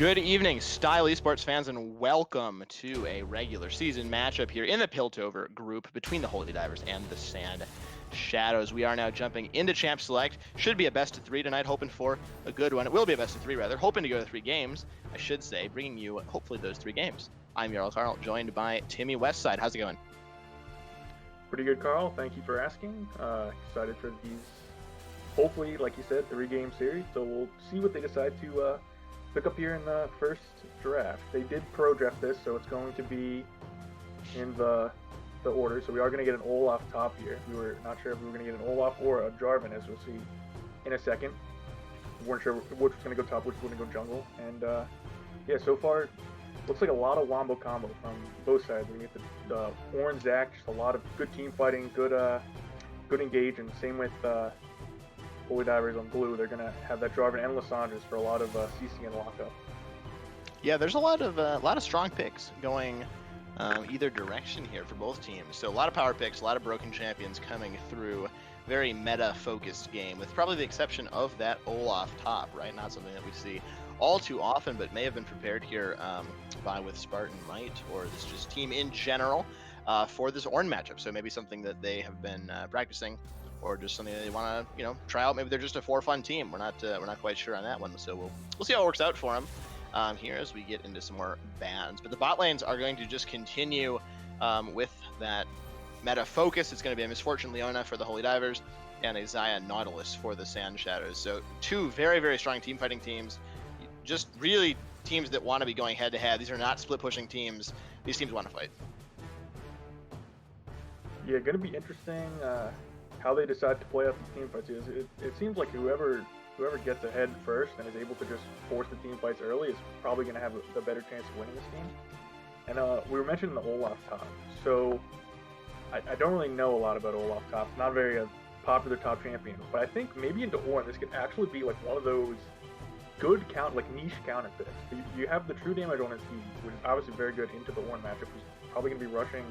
Good evening, Style Esports fans, and welcome to a regular season matchup here in the Piltover group between the Holy Divers and the SandShadows. We are now jumping into Champ Select. Should be a best of three tonight, hoping for a good one. It will be a best of three, rather. Hoping to go to 3 games, I should say, bringing you hopefully those 3 games. I'm Jarl Carl, joined by Timmy Westside. How's it going? Pretty good, Carl. Thank you for asking. Excited for these, hopefully, like you said, 3-game series. So we'll see what they decide to pick up here in the first draft. They did pro draft this, so it's going to be in the order. So we are going to get an Olaf top here. We were not sure if we were going to get an Olaf or a Jarvan, as we'll see in a second. We weren't sure which was going to go top, which was going to go jungle. And yeah, so far, looks like a lot of wombo combo from both sides. We get the Orange Zac, just a lot of good team fighting, good engage, and same with Holy Divers on blue. They're gonna have that Jarvan and Lysandras for a lot of CC and lockup. Yeah, there's a lot of strong picks going either direction here for both teams. So a lot of power picks, a lot of broken champions coming through. Very meta-focused game, with probably the exception of that Olaf top, right? Not something that we see all too often, but may have been prepared here with Spartan Might, or this just team in general, for this Ornn matchup. So maybe something that they have been practicing, or just something that they want to, try out. Maybe they're just a for-fun team. We're not quite sure on that one. So we'll see how it works out for them here as we get into some more bans. But the bot lanes are going to just continue with that meta focus. It's going to be a Misfortune Leona for the Holy Divers and a Xayah Nautilus for the SandShadows. So 2 very, very strong team fighting teams. Just really teams that want to be going head to head. These are not split pushing teams. These teams want to fight. Yeah, going to be interesting how they decide to play out these team fights. It seems like whoever gets ahead first and is able to just force the team fights early is probably going to have the better chance of winning this game. And we were mentioning the Olaf top. So I don't really know a lot about Olaf top. Not a very popular top champion. But I think maybe into Ornn, this could actually be like one of those good niche counter picks. You have the true damage on his E, which is obviously very good into the Ornn matchup. He's probably going to be rushing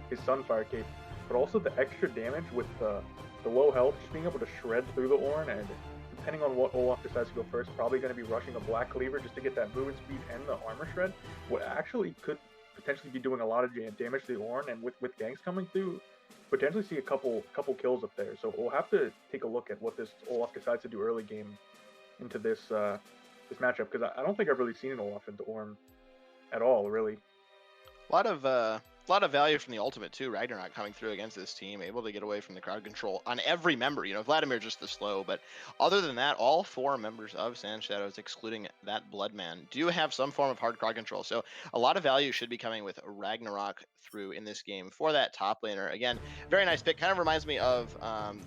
his Sunfire cape, but also the extra damage with the low health, just being able to shred through the Ornn, and depending on what Olaf decides to go first, probably going to be rushing a Black Cleaver just to get that movement speed and the armor shred. What actually could potentially be doing a lot of damage to the Ornn, and with ganks coming through, potentially see a couple kills up there. So we'll have to take a look at what this Olaf decides to do early game into this matchup, because I don't think I've really seen an Olaf into Ornn at all, really. A lot of value from the ultimate too. Ragnarok coming through against this team, able to get away from the crowd control on every member. Vladimir just the slow, but other than that, all 4 members of SandShadows, excluding that Bloodman, do have some form of hard crowd control. So a lot of value should be coming with Ragnarok through in this game for that top laner. Again, very nice pick. Kind of reminds me of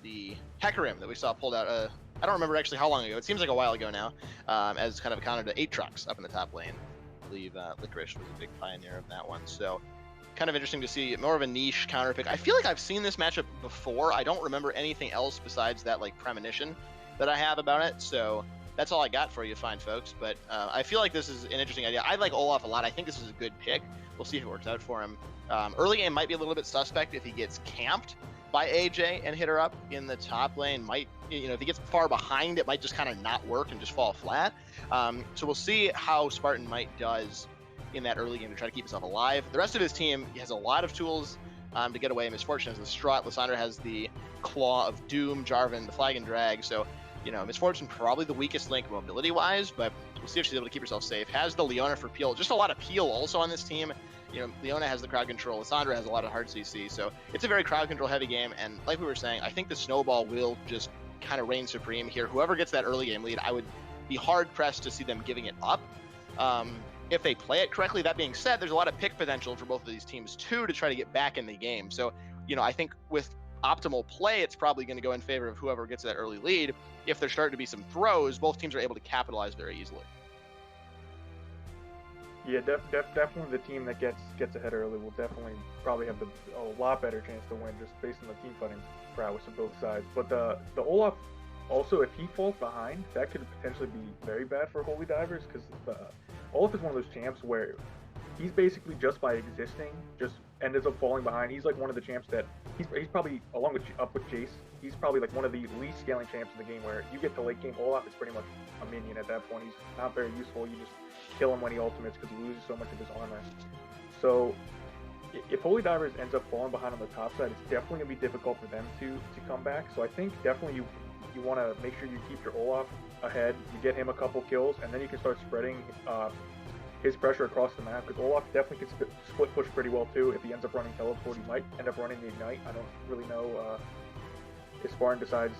the Hecarim that we saw pulled out. I don't remember actually how long ago. It seems like a while ago now, as kind of a counter to 8-Trucks up in the top lane. I believe Licorice was a big pioneer of that one. So kind of interesting to see more of a niche counter pick. I feel like I've seen this matchup before. I don't remember anything else besides that premonition that I have about it. So that's all I got for you fine folks. But I feel like this is an interesting idea. I like Olaf a lot. I think this is a good pick. We'll see if it works out for him. Early game might be a little bit suspect if he gets camped by AJ and hit her up in the top lane. Might, if he gets far behind, it might just kind of not work and just fall flat. So we'll see how Spartan Might does in that early game to try to keep himself alive. The rest of his team has a lot of tools to get away. Misfortune has the Strut, Lysandra has the Claw of Doom, Jarvan the Flag and Drag. So, Misfortune probably the weakest link mobility-wise, but we'll see if she's able to keep herself safe. Has the Leona for peel. Just a lot of peel also on this team. Leona has the crowd control. Lysandra has a lot of hard CC. So it's a very crowd control heavy game. And like we were saying, I think the snowball will just kind of reign supreme here. Whoever gets that early game lead, I would be hard-pressed to see them giving it up. If they play it correctly. That being said, there's a lot of pick potential for both of these teams too to try to get back in the game. So, I think with optimal play, it's probably going to go in favor of whoever gets that early lead. If there's starting to be some throws, both teams are able to capitalize very easily. Yeah, definitely the team that gets ahead early will definitely probably have a lot better chance to win just based on the team fighting prowess of both sides. But the Olaf, also, if he falls behind, that could potentially be very bad for Holy Divers, because Olaf is one of those champs where he's basically just by existing, just ends up falling behind. He's like one of the champs that he's probably, along with Jace, he's probably like one of the least scaling champs in the game, where you get to late game, Olaf is pretty much a minion at that point. He's not very useful. You just kill him when he ultimates because he loses so much of his armor. So if Holy Divers ends up falling behind on the top side, it's definitely gonna be difficult for them to come back. So I think definitely you want to make sure you keep your Olaf ahead, you get him a couple kills, and then you can start spreading his pressure across the map, because Olaf definitely can split push pretty well too. If he ends up running teleport, he might end up running the ignite. I don't really know if Spartan decides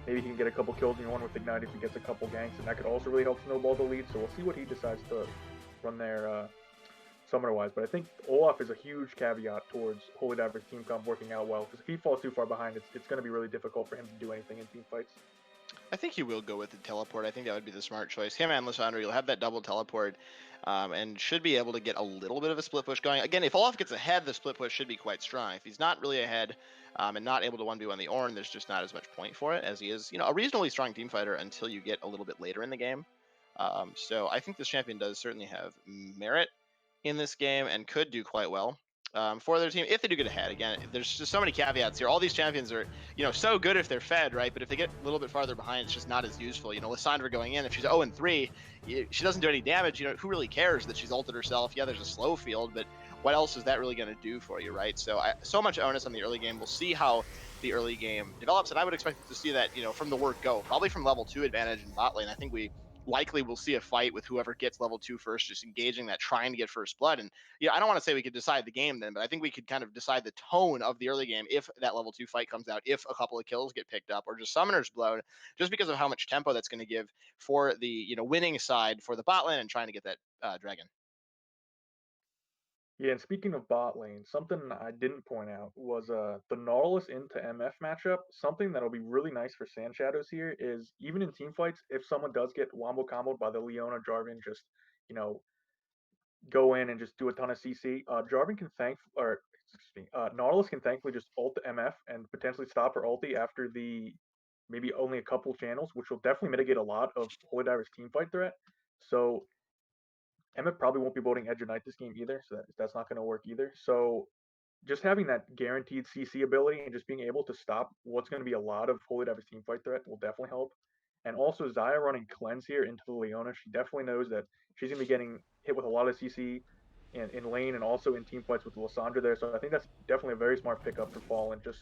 maybe he can get a couple kills in one with ignite if he gets a couple ganks, and that could also really help snowball the lead. So we'll see what he decides to run there summoner-wise. But I think Olaf is a huge caveat towards Holy Diver's team comp working out well, because if he falls too far behind, it's going to be really difficult for him to do anything in team fights. I think he will go with the teleport. I think that would be the smart choice. Him and Lysandre, you'll have that double teleport, and should be able to get a little bit of a split push going. Again, if Olaf gets ahead, the split push should be quite strong. If he's not really ahead and not able to 1v1 the Ornn, there's just not as much point for it, as he is, a reasonably strong team fighter until you get a little bit later in the game. So I think this champion does certainly have merit in this game and could do quite well. For their team, if they do get ahead. Again, there's just so many caveats here. All these champions are, so good if they're fed, right? But if they get a little bit farther behind, it's just not as useful. Lysandre going in, if she's 0-3, she doesn't do any damage. Who really cares that she's ulted herself? Yeah, there's a slow field, but what else is that really going to do for you, right? So so much onus on the early game. We'll see how the early game develops, and I would expect to see that, from the word go, probably from level 2 advantage in bot lane. I think we likely will see a fight with whoever gets level 2 first, just engaging that, trying to get first blood. And I don't want to say we could decide the game then, but I think we could kind of decide the tone of the early game if that level 2 fight comes out, if a couple of kills get picked up or just summoners blown, just because of how much tempo that's going to give for the winning side for the bot lane and trying to get that dragon. Yeah, and speaking of bot lane, something I didn't point out was the Nautilus into MF matchup. Something that'll be really nice for SandShadows here is, even in team fights, if someone does get wombo comboed by the Leona Jarvan, just you know go in and just do a ton of CC. Jarvan can Nautilus can thankfully just ult the MF and potentially stop her ulti after the maybe only a couple channels, which will definitely mitigate a lot of Holy Diver's team fight threat. So MF probably won't be voting Edge Knight this game either, so that's not going to work either. So just having that guaranteed CC ability and just being able to stop what's going to be a lot of Holy Diver's team fight threat will definitely help. And also Xayah running Cleanse here into the Leona, she definitely knows that she's going to be getting hit with a lot of CC in lane and also in team fights with Lysandre there. So I think that's definitely a very smart pickup for Fallen, just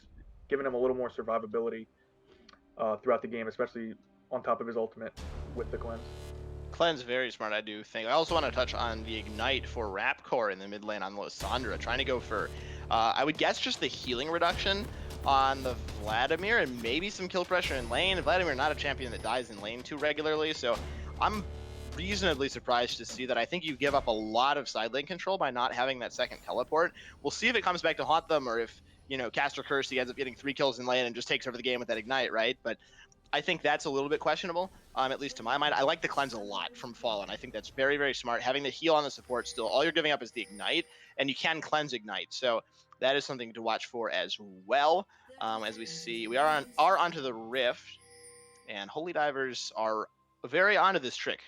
giving him a little more survivability throughout the game, especially on top of his ultimate with the Cleanse. Cleanse, very smart, I do think. I also want to touch on the Ignite for Rapcore in the mid lane on Lysandre, trying to go for, I would guess, just the healing reduction on the Vladimir and maybe some kill pressure in lane. Vladimir not a champion that dies in lane too regularly, so I'm reasonably surprised to see that. I think you give up a lot of side lane control by not having that second teleport. We'll see if it comes back to haunt them, or if, Caster Kirsty ends up getting 3 kills in lane and just takes over the game with that Ignite, right? But I think that's a little bit questionable, at least to my mind. I like the Cleanse a lot from Fallen. I think that's very, very smart. Having the heal on the support still, all you're giving up is the Ignite, and you can Cleanse Ignite. So that is something to watch for as well. As we see, we are onto the Rift, and Holy Divers are very onto this trick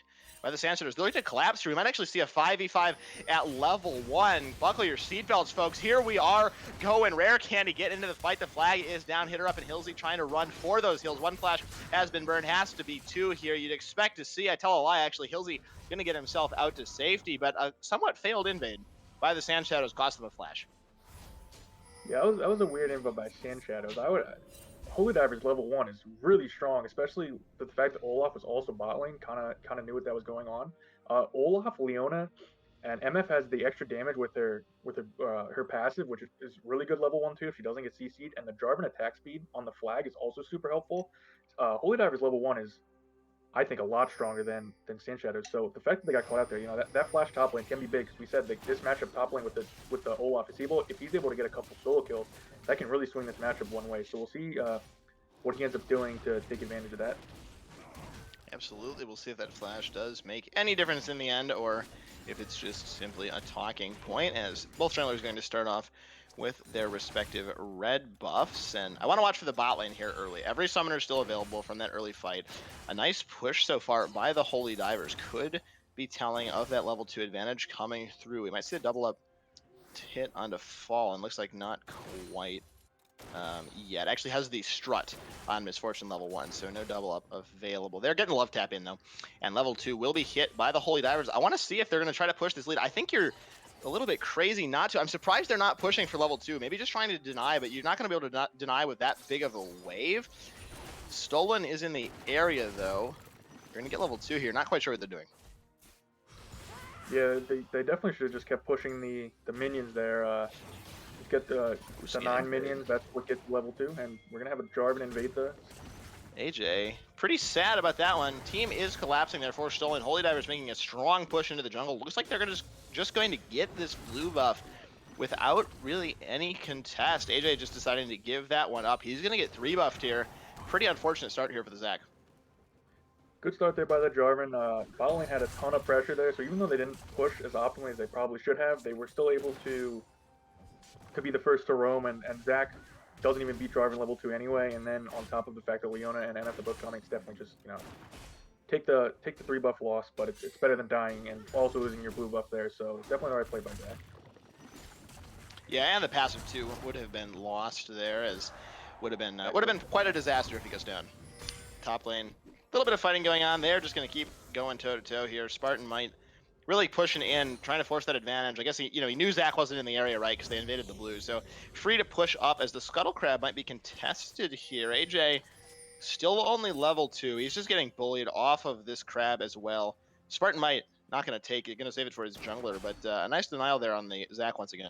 by the SandShadows. They're looking to collapse through. We might actually see a 5v5 at level 1. Buckle your seatbelts, folks. Here we are going. Rare Candy get into the fight. The flag is down. Hitter up and Hilsey trying to run for those heals. 1 flash has been burned. Has to be 2 here. You'd expect to see, I tell a lie, actually, Hilsey going to get himself out to safety, but a somewhat failed invade by the SandShadows cost them a flash. Yeah, that was a weird invo by SandShadows. Holy Divers level 1 is really strong, especially the fact that Olaf was also bot lane, kind of knew what that was going on. Olaf, Leona, and MF has the extra damage with her passive, which is really good level 1 too if she doesn't get CC'd, and the Jarvan attack speed on the flag is also super helpful. Holy Divers level 1 is, I think, a lot stronger than SandShadows. So the fact that they got caught out there, that flash top lane can be big, because we said this matchup top lane with the Olaf is if he's able to get a couple solo kills, that can really swing this matchup one way. So we'll see what he ends up doing to take advantage of that. Absolutely, we'll see if that flash does make any difference in the end, or if it's just simply a talking point, as both trailers are going to start off with their respective red buffs. And I want to watch for the bot lane here early. Every summoner is still available from that early fight. A nice push so far by the Holy Divers could be telling of that level 2 advantage coming through. We might see a double up hit onto Fall, and looks like not quite. yet. Actually has the strut on Misfortune level 1, so no double up available. They're getting love tap in though, and level 2 will be hit by the Holy Divers. I want to see if they're going to try to push this lead. I think you're a little bit crazy not to. I'm surprised they're not pushing for level 2. Maybe just trying to deny, but you're not going to be able to not deny with that big of a wave. Stolen is in the area though. You're going to get level 2 here. Not quite sure what they're doing. Yeah, they definitely should have just kept pushing the minions there. Get the 9 minions, that's what gets level 2, and we're going to have a Jarvan invade the... AJ, pretty sad about that one. Team is collapsing there for Stolen. Holy Divers making a strong push into the jungle. Looks like they're gonna just going to get this blue buff without really any contest. AJ just deciding to give that one up. He's gonna get 3 buffed here. Pretty unfortunate start here for the Zac. Good start there by the Jarvan. Bot lane had a ton of pressure there, so even though they didn't push as optimally as they probably should have, they were still able to be the first to roam, and Zac doesn't even beat Jarvan level 2 anyway, and then on top of the fact that Leona and NF are both coming, it's definitely just, you know, take the 3 buff loss, but it's better than dying and also losing your blue buff there, so definitely the right play by Zac. Yeah, and the passive too would have been lost there, as would have been quite a disaster if he goes down. Top lane, a little bit of fighting going on there, just going to keep going toe to toe here. Spartan might really pushing in, trying to force that advantage. I guess he knew Zac wasn't in the area, right? Because they invaded the blue. So free to push up as the Scuttle Crab might be contested here. AJ still only level 2. He's just getting bullied off of this crab as well. Spartan might not going to take it, going to save it for his jungler, but a nice denial there on the Zac once again.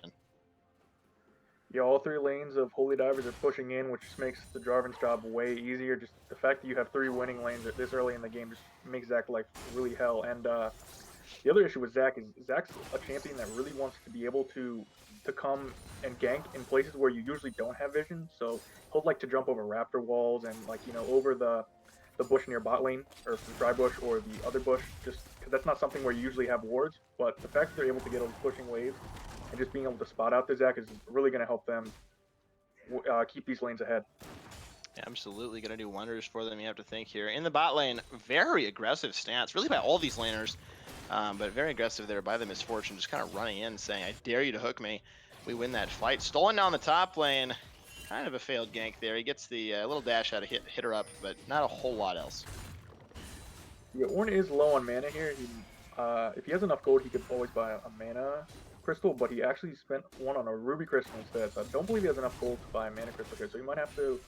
Yeah, all 3 lanes of Holy Divers are pushing in, which just makes the Jarvan's job way easier. Just the fact that you have 3 winning lanes this early in the game just makes Zac life really hell. And the other issue with Zac is Zac's a champion that really wants to be able to come and gank in places where you usually don't have vision. So he'll like to jump over raptor walls and over the bush near bot lane, or from dry bush or the other bush, just because that's not something where you usually have wards. But the fact that they're able to get those pushing waves and just being able to spot out the Zac is really going to help them keep these lanes ahead. Absolutely going to do wonders for them, you have to think here. In the bot lane, very aggressive stance, really by all these laners. But very aggressive there by the Misfortune, just kind of running in, saying, I dare you to hook me. We win that fight. Stolen down the top lane. Kind of a failed gank there. He gets the little dash out to hit her up, but not a whole lot else. Yeah, Ornn is low on mana here. If he has enough gold, he could always buy a mana crystal, but he actually spent one on a ruby crystal instead. So I don't believe he has enough gold to buy a mana crystal here. So he might have to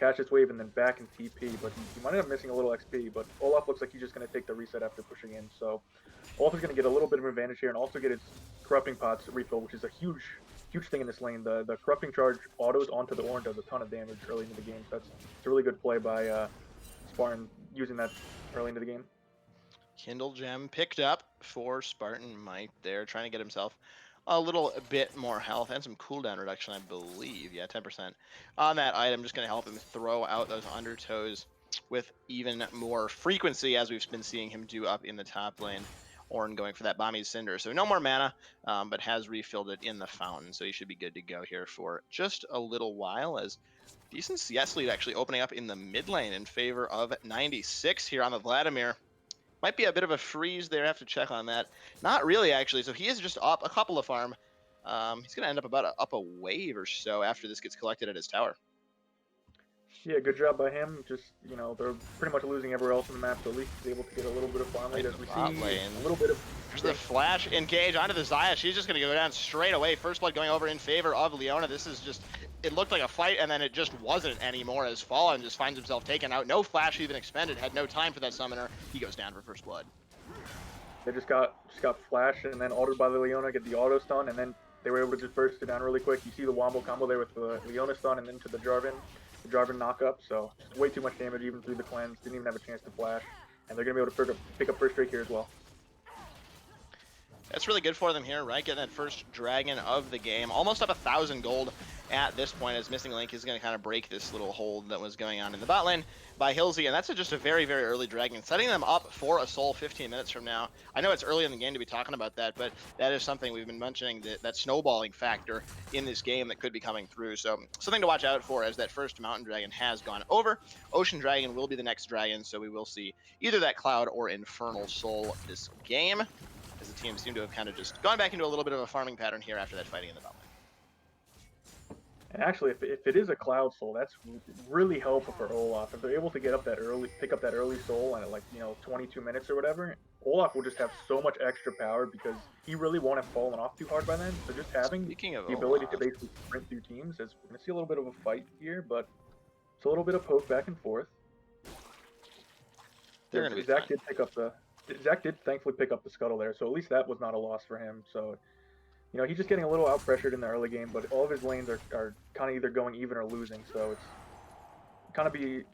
catch this wave and then back in TP, but he might end up missing a little XP. But Olaf looks like he's just going to take the reset after pushing in. So Olaf is going to get a little bit of advantage here and also get his corrupting pots refill, which is a huge thing in this lane. The corrupting charge autos onto the Ornn does a ton of damage early into the game. So it's a really good play by Spartan using that early into the game. Kindle Gem picked up for Spartan Might there, trying to get himself a little bit more health and some cooldown reduction, I believe. Yeah, 10% on that item. Just going to help him throw out those undertows with even more frequency, as we've been seeing him do up in the top lane. Ornn going for that Bomby's Cinder. So no more mana, but has refilled it in the fountain. So he should be good to go here for just a little while, as decent CS lead actually opening up in the mid lane in favor of 96 here on the Vladimir. Might be a bit of a freeze there. Have to check on that. Not really, actually. So he is just up a couple of farm. He's going to end up about up a wave or so after this gets collected at his tower. Yeah, good job by him. Just, they're pretty much losing everywhere else in the map, so at least he's able to get a little bit of farm rate as we see. A little bit of... There's the flash engage onto the Xayah. She's just going to go down straight away. First blood going over in favor of Leona. This is just... It looked like a fight, and then it just wasn't anymore, as Fallen just finds himself taken out. No flash even expended. Had no time for that summoner. He goes down for first blood. They just got flashed and then autoed by the Leona, get the auto stun, and then they were able to just burst it down really quick. You see the wombo combo there with the Leona stun and then to the Jarvan knock up. So just way too much damage even through the cleanse. Didn't even have a chance to flash. And they're going to be able to pick up first straight here as well. That's really good for them here, right? Getting that first dragon of the game. Almost up 1,000 gold at this point, as Missing Link is going to kind of break this little hold that was going on in the bot lane by Hilsey. And that's just a very, very early dragon, setting them up for a soul 15 minutes from now. I know it's early in the game to be talking about that, but that is something we've been mentioning, that snowballing factor in this game that could be coming through. So something to watch out for, as that first mountain dragon has gone over. Ocean dragon will be the next dragon, so we will see either that cloud or infernal soul this game, as the teams seem to have kind of just gone back into a little bit of a farming pattern here after that fighting in the bot lane. And actually, if it is a Cloud Soul, that's really helpful for Olaf. If they're able to get up that early, pick up that early soul, and at like 22 minutes or whatever, Olaf will just have so much extra power because he really won't have fallen off too hard by then. So just having Speaking of the ability to Olaf, basically sprint through teams is we're gonna see a little bit of a fight here, but it's a little bit of poke back and forth. they're going to be Zach fine. did pick up the Zach did thankfully pick up the scuttle there, so at least that was not a loss for him. So he's just getting a little out pressured in the early game, but all of his lanes are kind of either going even or losing, so it's kind of be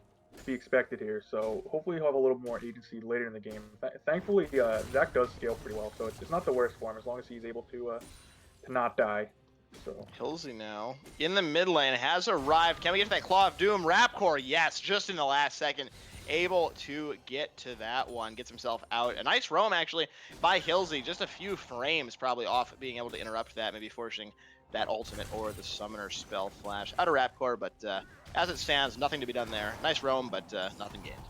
expected here. So hopefully he'll have a little more agency later in the game. Thankfully, Zach does scale pretty well, so it's not the worst for him as long as he's able to not die. So Hilsey now in the mid lane has arrived. Can we get to that Claw of Doom? Rapcore, yes, just in the last second. Able to get to that one, gets himself out. A nice roam actually by Hilsey, just a few frames probably off being able to interrupt that, maybe forcing that ultimate or the summoner spell flash out of Rapcore, but as it stands, nothing to be done there. Nice roam, but nothing gained.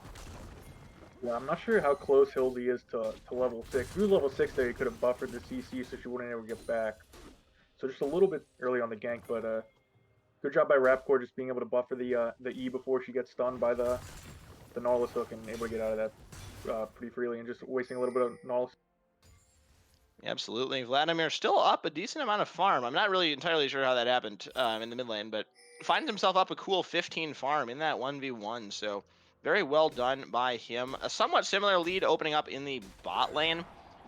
yeah, I'm not sure how close Hilsey is to level 6. If he was level 6 there, he could have buffered the CC so she wouldn't ever get back. So just a little bit early on the gank, but good job by Rapcore just being able to buffer the E before she gets stunned by the Nautilus hook and able to get out of that pretty freely and just wasting a little bit of Nautilus. Absolutely. Vladimir still up a decent amount of farm. I'm not really entirely sure how that happened in the mid lane, but finds himself up a cool 15 farm in that 1v1. So very well done by him. A somewhat similar lead opening up in the bot lane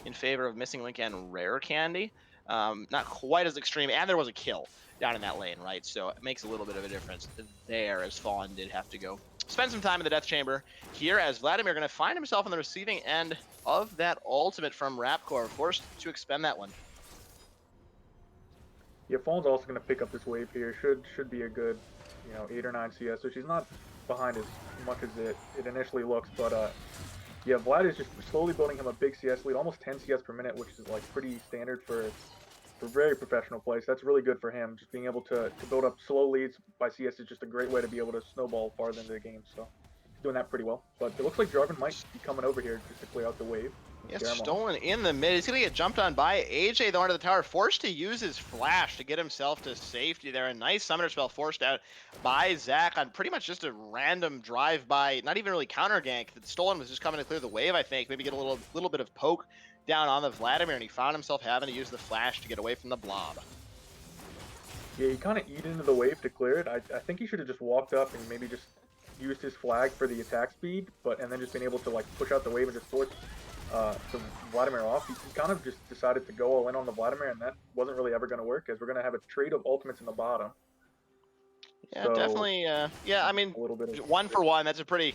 in favor of Missing Link and Rare Candy. Not quite as extreme, and there was a kill down in that lane, right? So it makes a little bit of a difference there, as Fallen did have to go spend some time in the Death Chamber here, as Vladimir going to find himself on the receiving end of that ultimate from Rapcore, forced to expend that one. Yeah, Fallen's also going to pick up this wave here. Should be a good, 8 or 9 CS. So she's not behind as much as it initially looks. But yeah, Vlad is just slowly building him a big CS lead, almost 10 CS per minute, which is like pretty standard for very professional play. So that's really good for him. Just being able to build up slow leads by CS is just a great way to be able to snowball farther into the game. So he's doing that pretty well. But it looks like Jarvan might be coming over here just to clear out the wave. Yes, stolen in the mid. He's going to get jumped on by AJ, though, under the tower. Forced to use his flash to get himself to safety there. A nice summoner spell forced out by Zach on pretty much just a random drive-by, not even really counter gank. The Stolen was just coming to clear the wave, I think. Maybe get a little bit of poke down on the Vladimir, and he found himself having to use the flash to get away from the blob. Yeah, he kind of eat into the wave to clear it. I think he should have just walked up and maybe just used his flag for the attack speed, and then just been able to like push out the wave and just force the Vladimir off. He kind of just decided to go all in on the Vladimir, and that wasn't really ever going to work, as we're going to have a trade of ultimates in the bottom. Yeah, so, definitely. Yeah, I mean, a little bit of 1 for 1. That's a pretty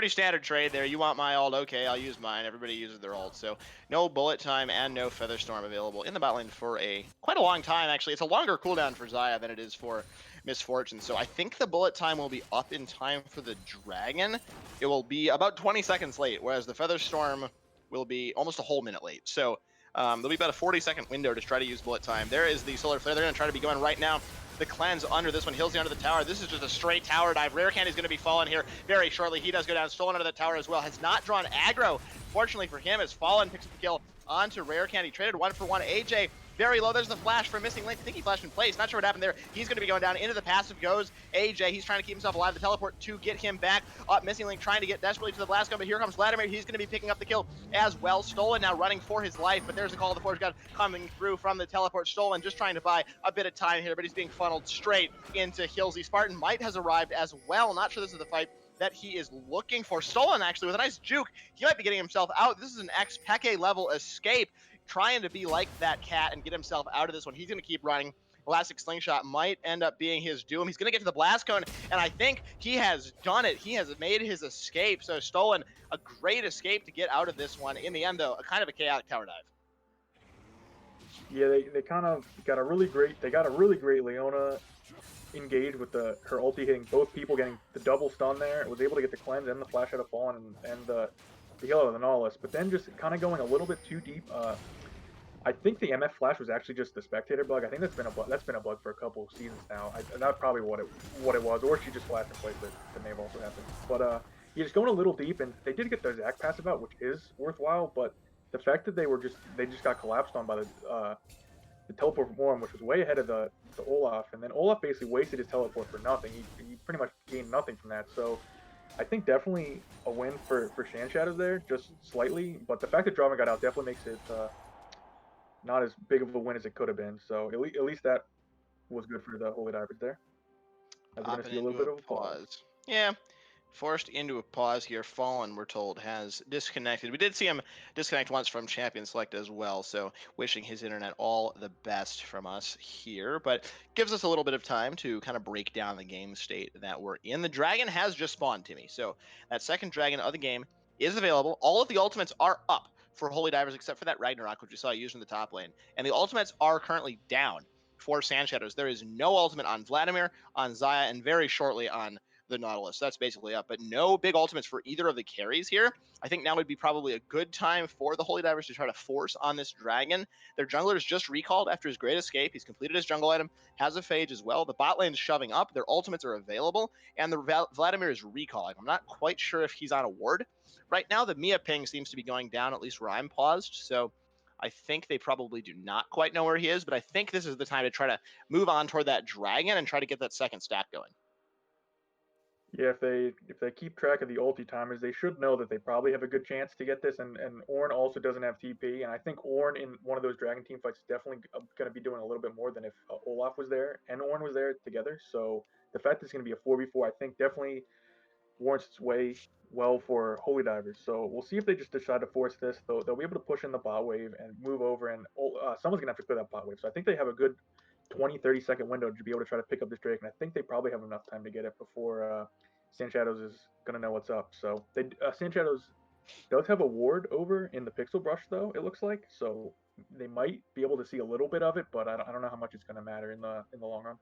standard trade there. You want my ult, okay, I'll use mine. Everybody uses their ult. So no bullet time and no feather storm available in the bot lane for quite a long time, actually. It's a longer cooldown for Xayah than it is for Misfortune. So I think the bullet time will be up in time for the dragon. It will be about 20 seconds late, whereas the feather storm will be almost a whole minute late. So there'll be about a 40-second window to try to use bullet time. There is the solar flare. They're going to try to be going right now. The cleanse under this one. Hilsey under the tower. This is just a straight tower dive. Rare Candy's going to be fallen here very shortly. He does go down. Stolen under the tower as well. Has not drawn aggro. Fortunately for him, as Fallen picks up the kill onto Rare Candy. Traded 1 for 1. AJ very low. There's the flash for Missing Link. I think he flashed in place. Not sure what happened there. He's going to be going down. Into the passive goes AJ. He's trying to keep himself alive. The teleport to get him back up. Missing Link trying to get desperately to the blast gun, but here comes Vladimir. He's going to be picking up the kill as well. Stolen now running for his life, but there's a call of the Forge God coming through from the teleport. Stolen just trying to buy a bit of time here, but he's being funneled straight into Hilsey. Spartan Might has arrived as well. Not sure this is the fight that he is looking for. Stolen actually with a nice juke. He might be getting himself out. This is an ex-Peke level escape, trying to be like that cat and get himself out of this one. He's going to keep running. Elastic Slingshot might end up being his doom. He's going to get to the Blast Cone, and I think he has done it. He has made his escape. So Stolen, a great escape to get out of this one. In the end, though, a kind of a chaotic tower dive. Yeah, they kind of got a really great Leona engage with her ulti hitting both people, getting the double stun there. Was able to get the cleanse and the flash out of Fallen and the heal out of the Nautilus, but then just kind of going a little bit too deep. I think the MF flash was actually just the spectator bug. I think that's been a bug for a couple of seasons now. That's probably what it was, or she just flashed in place. That may have also happened. But yeah, just going a little deep, and they did get their Zac passive out, which is worthwhile. But the fact that they just got collapsed on by the teleport from Orm, which was way ahead of the Olaf, and then Olaf basically wasted his teleport for nothing. He pretty much gained nothing from that. So I think definitely a win for SandShadows there, just slightly. But the fact that Drama got out definitely makes it not as big of a win as it could have been. So at least that was good for the Holy Divers there. As we're going to Popping see a little into a bit of a pause. pause. Yeah, forced into a pause here. Fallen, we're told, has disconnected. We did see him disconnect once from Champion Select as well, so wishing his internet all the best from us here. But gives us a little bit of time to kind of break down the game state that we're in. The dragon has just spawned, Timmy. So that second dragon of the game is available. All of the ultimates are up for Holy Divers except for that Ragnarok, which we saw used in the top lane. And the ultimates are currently down for SandShadows. There is no ultimate on Vladimir, on Xayah, and very shortly on the Nautilus. That's basically up, but no big ultimates for either of the carries here. I think now would be probably a good time for the Holy Divers to try to force on this dragon. Their jungler is just recalled after his great escape. He's completed his jungle item, has a phage as well. The bot lane is shoving up. Their ultimates are available, and the Vladimir is recalling. I'm not quite sure if he's on a ward. Right now, the Mia ping seems to be going down, at least where I'm paused, so I think they probably do not quite know where he is, but I think this is the time to try to move on toward that dragon and try to get that second stack going. Yeah, if they keep track of the ulti timers, they should know that they probably have a good chance to get this. And Ornn also doesn't have TP, and I think Ornn in one of those dragon team fights is definitely going to be doing a little bit more than if Olaf was there and Ornn was there together. So the fact that it's going to be a 4v4, I think definitely warrants its way well for Holy Divers. So we'll see if they just decide to force this. They'll be able to push in the bot wave and move over, and someone's going to have to clear that bot wave. So I think they have a good 20-30 second window to be able to try to pick up this Drake, and I think they probably have enough time to get it before SandShadows is gonna know what's up. So they SandShadows does have a ward over in the Pixel Brush though, it looks like, so they might be able to see a little bit of it, but I don't know how much it's gonna matter in the long run.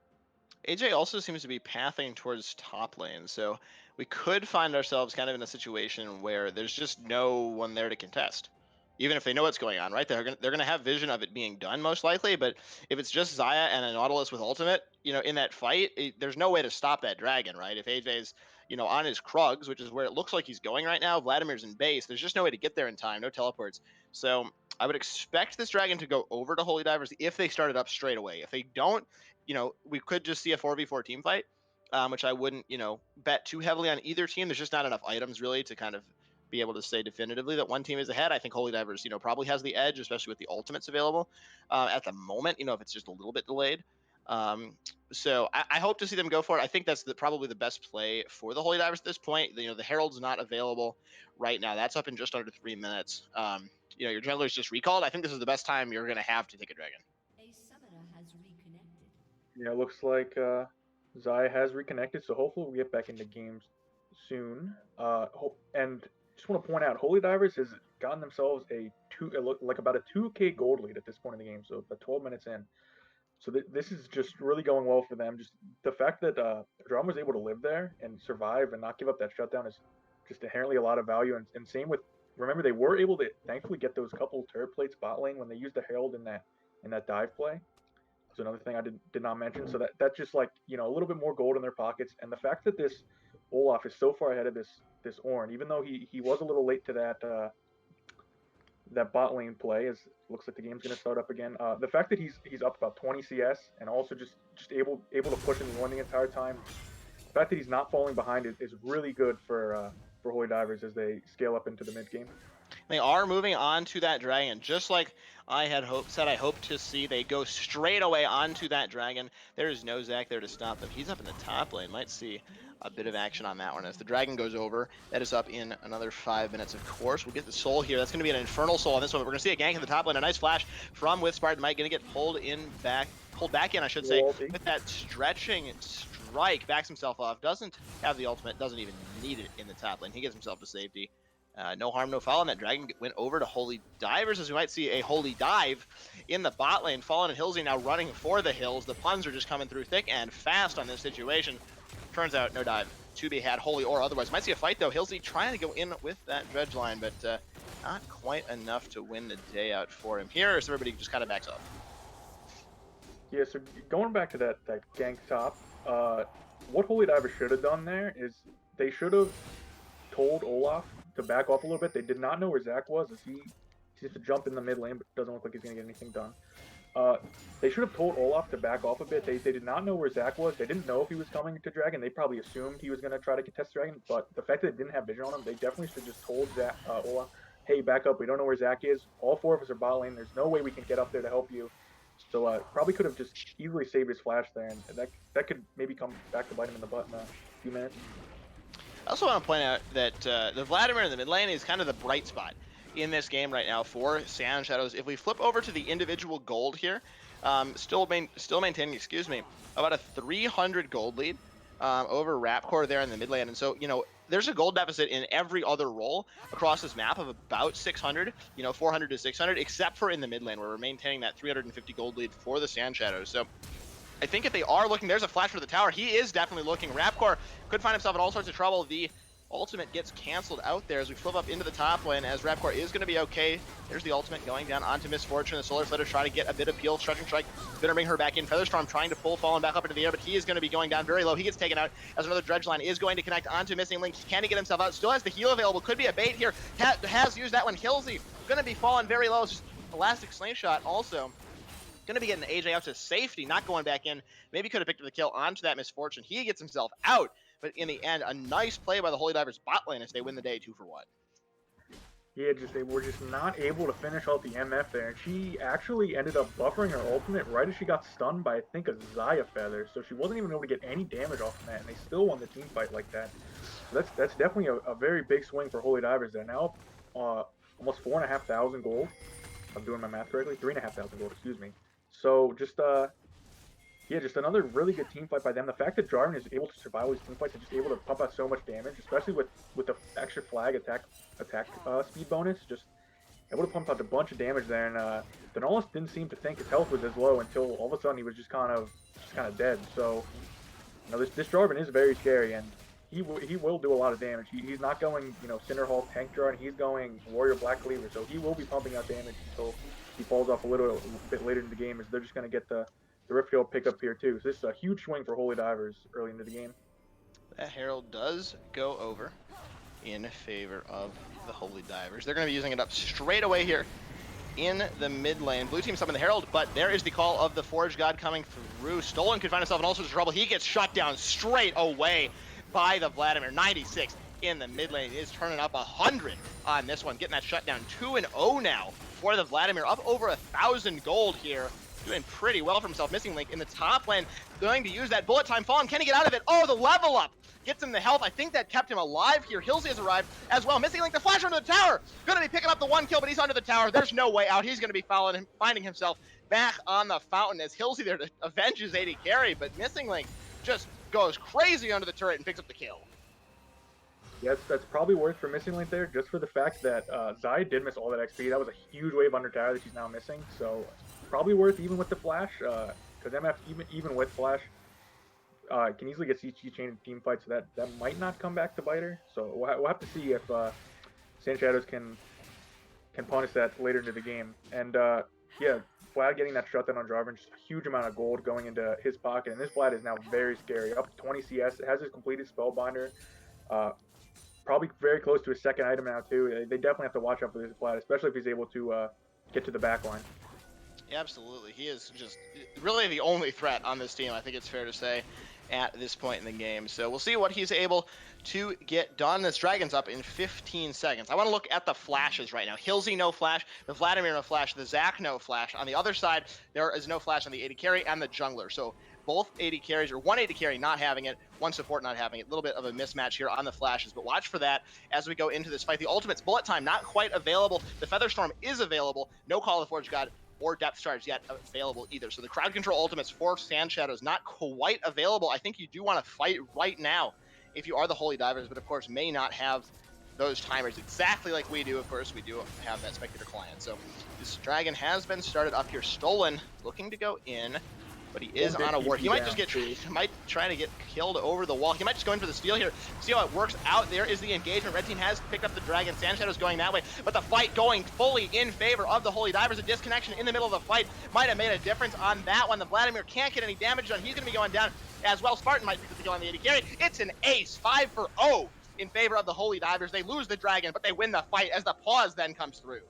AJ also seems to be pathing towards top lane, so we could find ourselves kind of in a situation where there's just no one there to contest. Even if they know what's going on, right? They're gonna have vision of it being done most likely, but if it's just Xayah and a Nautilus with ultimate, in that fight, there's no way to stop that dragon, right? If AJ's, on his Krugs, which is where it looks like he's going right now, Vladimir's in base. There's just no way to get there in time, no teleports. So I would expect this dragon to go over to Holy Divers if they started up straight away. If they don't, we could just see a 4v4 team fight, which I wouldn't, bet too heavily on either team. There's just not enough items really to kind of be able to say definitively that one team is ahead. I think Holy Divers, probably has the edge, especially with the ultimates available at the moment, if it's just a little bit delayed. So I hope to see them go for it. I think that's probably the best play for the Holy Divers at this point. The Herald's not available right now. That's up in just under 3 minutes. Your jungler's just recalled. I think this is the best time you're going to have to take a dragon. A summoner has reconnected. Yeah, it looks like Xayah has reconnected, so hopefully we get back into games soon. And just want to point out, Holy Divers has gotten themselves about a 2K gold lead at this point in the game, so about 12 minutes in. So this is just really going well for them. Just the fact that Drum was able to live there and survive and not give up that shutdown is just inherently a lot of value. And same with, remember, they were able to thankfully get those couple turret plates bot lane when they used the Herald in that dive play. So another thing I did not mention. So that's just like, a little bit more gold in their pockets. And the fact that this Olaf is so far ahead of this Ornn, even though he was a little late to that bot lane play, as looks like the game's going to start up again. The fact that he's up about 20 CS and also just able to push in the one the entire time. The fact that he's not falling behind is really good for Holy Divers as they scale up into the mid game. They are moving on to that dragon, just like I had said I hoped to see. They go straight away onto that dragon. There is no Zac there to stop them. He's up in the top lane. Might see a bit of action on that one. As the dragon goes over, that is up in another 5 minutes, of course. We'll get the soul here. That's going to be an infernal soul on this one. We're going to see a gank in the top lane. A nice flash from with Spartan Mike. Going to get pulled back in, I should say, with that stretching strike. Backs himself off. Doesn't have the ultimate. Doesn't even need it in the top lane. He gets himself to safety. No harm, no foul, and that dragon went over to Holy Divers, as we might see a Holy Dive in the bot lane. Fallen and Hillsy now running for the hills. The puns are just coming through thick and fast on this situation. Turns out no dive to be had, Holy or otherwise. Might see a fight though. Hillsy trying to go in with that dredge line, but not quite enough to win the day out for him here, so everybody just kind of backs up. Yeah, so going back to that gank top, what Holy Divers should have done there is they should have told Olaf to back off a little bit. They did not know where Zac was, as he seems to jump in the mid lane, but doesn't look like he's going to get anything done. They should have told Olaf to back off a bit. They did not know where Zach was. They didn't know if he was coming to Dragon. They probably assumed he was going to try to contest Dragon, but the fact that they didn't have vision on him, they definitely should have just told Zach, Olaf, hey, back up. We don't know where Zach is. All 4 of us are bot lane. There's no way we can get up there to help you. So probably could have just easily saved his flash there, and that could maybe come back to bite him in the butt in a few minutes. I also want to point out that the Vladimir in the mid lane is kind of the bright spot in this game right now for SandShadows. If we flip over to the individual gold here, still maintaining, excuse me, about a 300 gold lead over Rapcore there in the mid lane. And so, you know, there's a gold deficit in every other role across this map of about 600, you know, 400 to 600, except for in the mid lane where we're maintaining that 350 gold lead for the SandShadows. So I think if they are looking, there's a flash for the tower. He is definitely looking. Rapcore could find himself in all sorts of trouble. The ultimate gets canceled out there as we flip up into the top lane, as Rapcore is going to be okay. There's the ultimate going down onto Misfortune. The Solar Flitter trying to get a bit of peel. Stretching Strike going to bring her back in. Featherstorm trying to pull Fallen back up into the air, but he is going to be going down very low. He gets taken out as another Dredge line is going to connect onto Missing Link. Can he get himself out? Still has the heal available. Could be a bait here. Has used that one. Hilsey going to be falling very low. It's just Elastic Slingshot also going to be getting AJ out to safety, not going back in. Maybe could have picked up the kill onto that Misfortune. He gets himself out. But in the end, a nice play by the Holy Divers bot lane as they win the day 2-1. Yeah, they were just not able to finish out the MF there. And she actually ended up buffering her ultimate right as she got stunned by, I think, a Xayah Feather. So she wasn't even able to get any damage off of that, and they still won the team fight like that. So that's definitely a very big swing for Holy Divers there. Now, almost 4,500 gold. I'm doing my math correctly. 3,500 gold, excuse me. So just yeah, just another really good team fight by them. The fact that Jarvan is able to survive these team fights and just able to pump out so much damage, especially with the extra flag attack speed bonus, just able to pump out a bunch of damage there. And Denolis didn't seem to think his health was as low until all of a sudden he was just kind of dead. So you know, this Jarvan is very scary, and he will do a lot of damage. He's not going, you know, Cinderhall tank Jarvan. He's going Warrior Black Cleaver, so he will be pumping out damage until he falls off a little bit later in the game, as they're just going to get the Rift Field pick up here too. So this is a huge swing for Holy Divers early into the game. That Herald does go over in favor of the Holy Divers. They're going to be using it up straight away here in the mid lane. Blue team summon the Herald, but there is the call of the Forge God coming through. Stolen could find himself in all sorts of trouble. He gets shut down straight away by the Vladimir. 96 in the mid lane. He is turning up 100 on this one, getting that shutdown. 2-0 now for the Vladimir, up over 1,000 gold here. Doing pretty well for himself. Missing Link in the top lane, going to use that bullet time fallen. Can he get out of it? Oh, the level up gets him the health. I think that kept him alive here. Hilsey has arrived as well. Missing Link, the flash onto the tower. Going to be picking up the 1 kill, but he's under the tower. There's no way out. He's going to be finding himself back on the fountain as Hilsey there to avenge his AD carry, but Missing Link just goes crazy under the turret and picks up the kill. Yes, that's probably worth for Missing Link there, just for the fact that Xayah did miss all that XP. That was a huge wave under tower that she's now missing, so probably worth even with the flash, because MF, even with flash, can easily get CC chain in team fights, so that might not come back to bite her. So we'll have to see if SandShadows can punish that later into the game. And yeah, Vlad getting that shutdown on Jarvan, just a huge amount of gold going into his pocket, and this Vlad is now very scary, up to 20 CS. It has his completed Spellbinder. Probably very close to his second item now too. They definitely have to watch out for this Vlad, especially if he's able to get to the back line. Yeah, absolutely. He is just really the only threat on this team, I think it's fair to say, at this point in the game. So we'll see what he's able to get done. This Dragon's up in 15 seconds. I want to look at the flashes right now. Hilsey, no flash. The Vladimir, no flash. The Zac, no flash. On the other side, there is no flash on the AD carry and the jungler. So both AD carries, or one AD carry not having it, one support not having it. A little bit of a mismatch here on the flashes, but watch for that as we go into this fight. The ultimate's bullet time not quite available. The Featherstorm is available. No Call of the Forge God or Depth Charge yet available either. So the crowd control ultimates for SandShadows not quite available. I think you do want to fight right now if you are the Holy Divers, but of course may not have those timers exactly like we do. Of course, we do have that Spectator client. So this Dragon has been started up here. Stolen looking to go in, but he is on a ward. He might just get, might try to get killed over the wall. He might just go in for the steal here. See how it works out. There is the engagement. Red team has picked up the Dragon. SandShadows going that way, but the fight going fully in favor of the Holy Divers. A disconnection in the middle of the fight might have made a difference on that one. The Vladimir can't get any damage done. He's going to be going down as well. Spartan might pick up the kill on the AD carry. It's an ace, 5-0 in favor of the Holy Divers. They lose the Dragon, but they win the fight as the pause then comes through.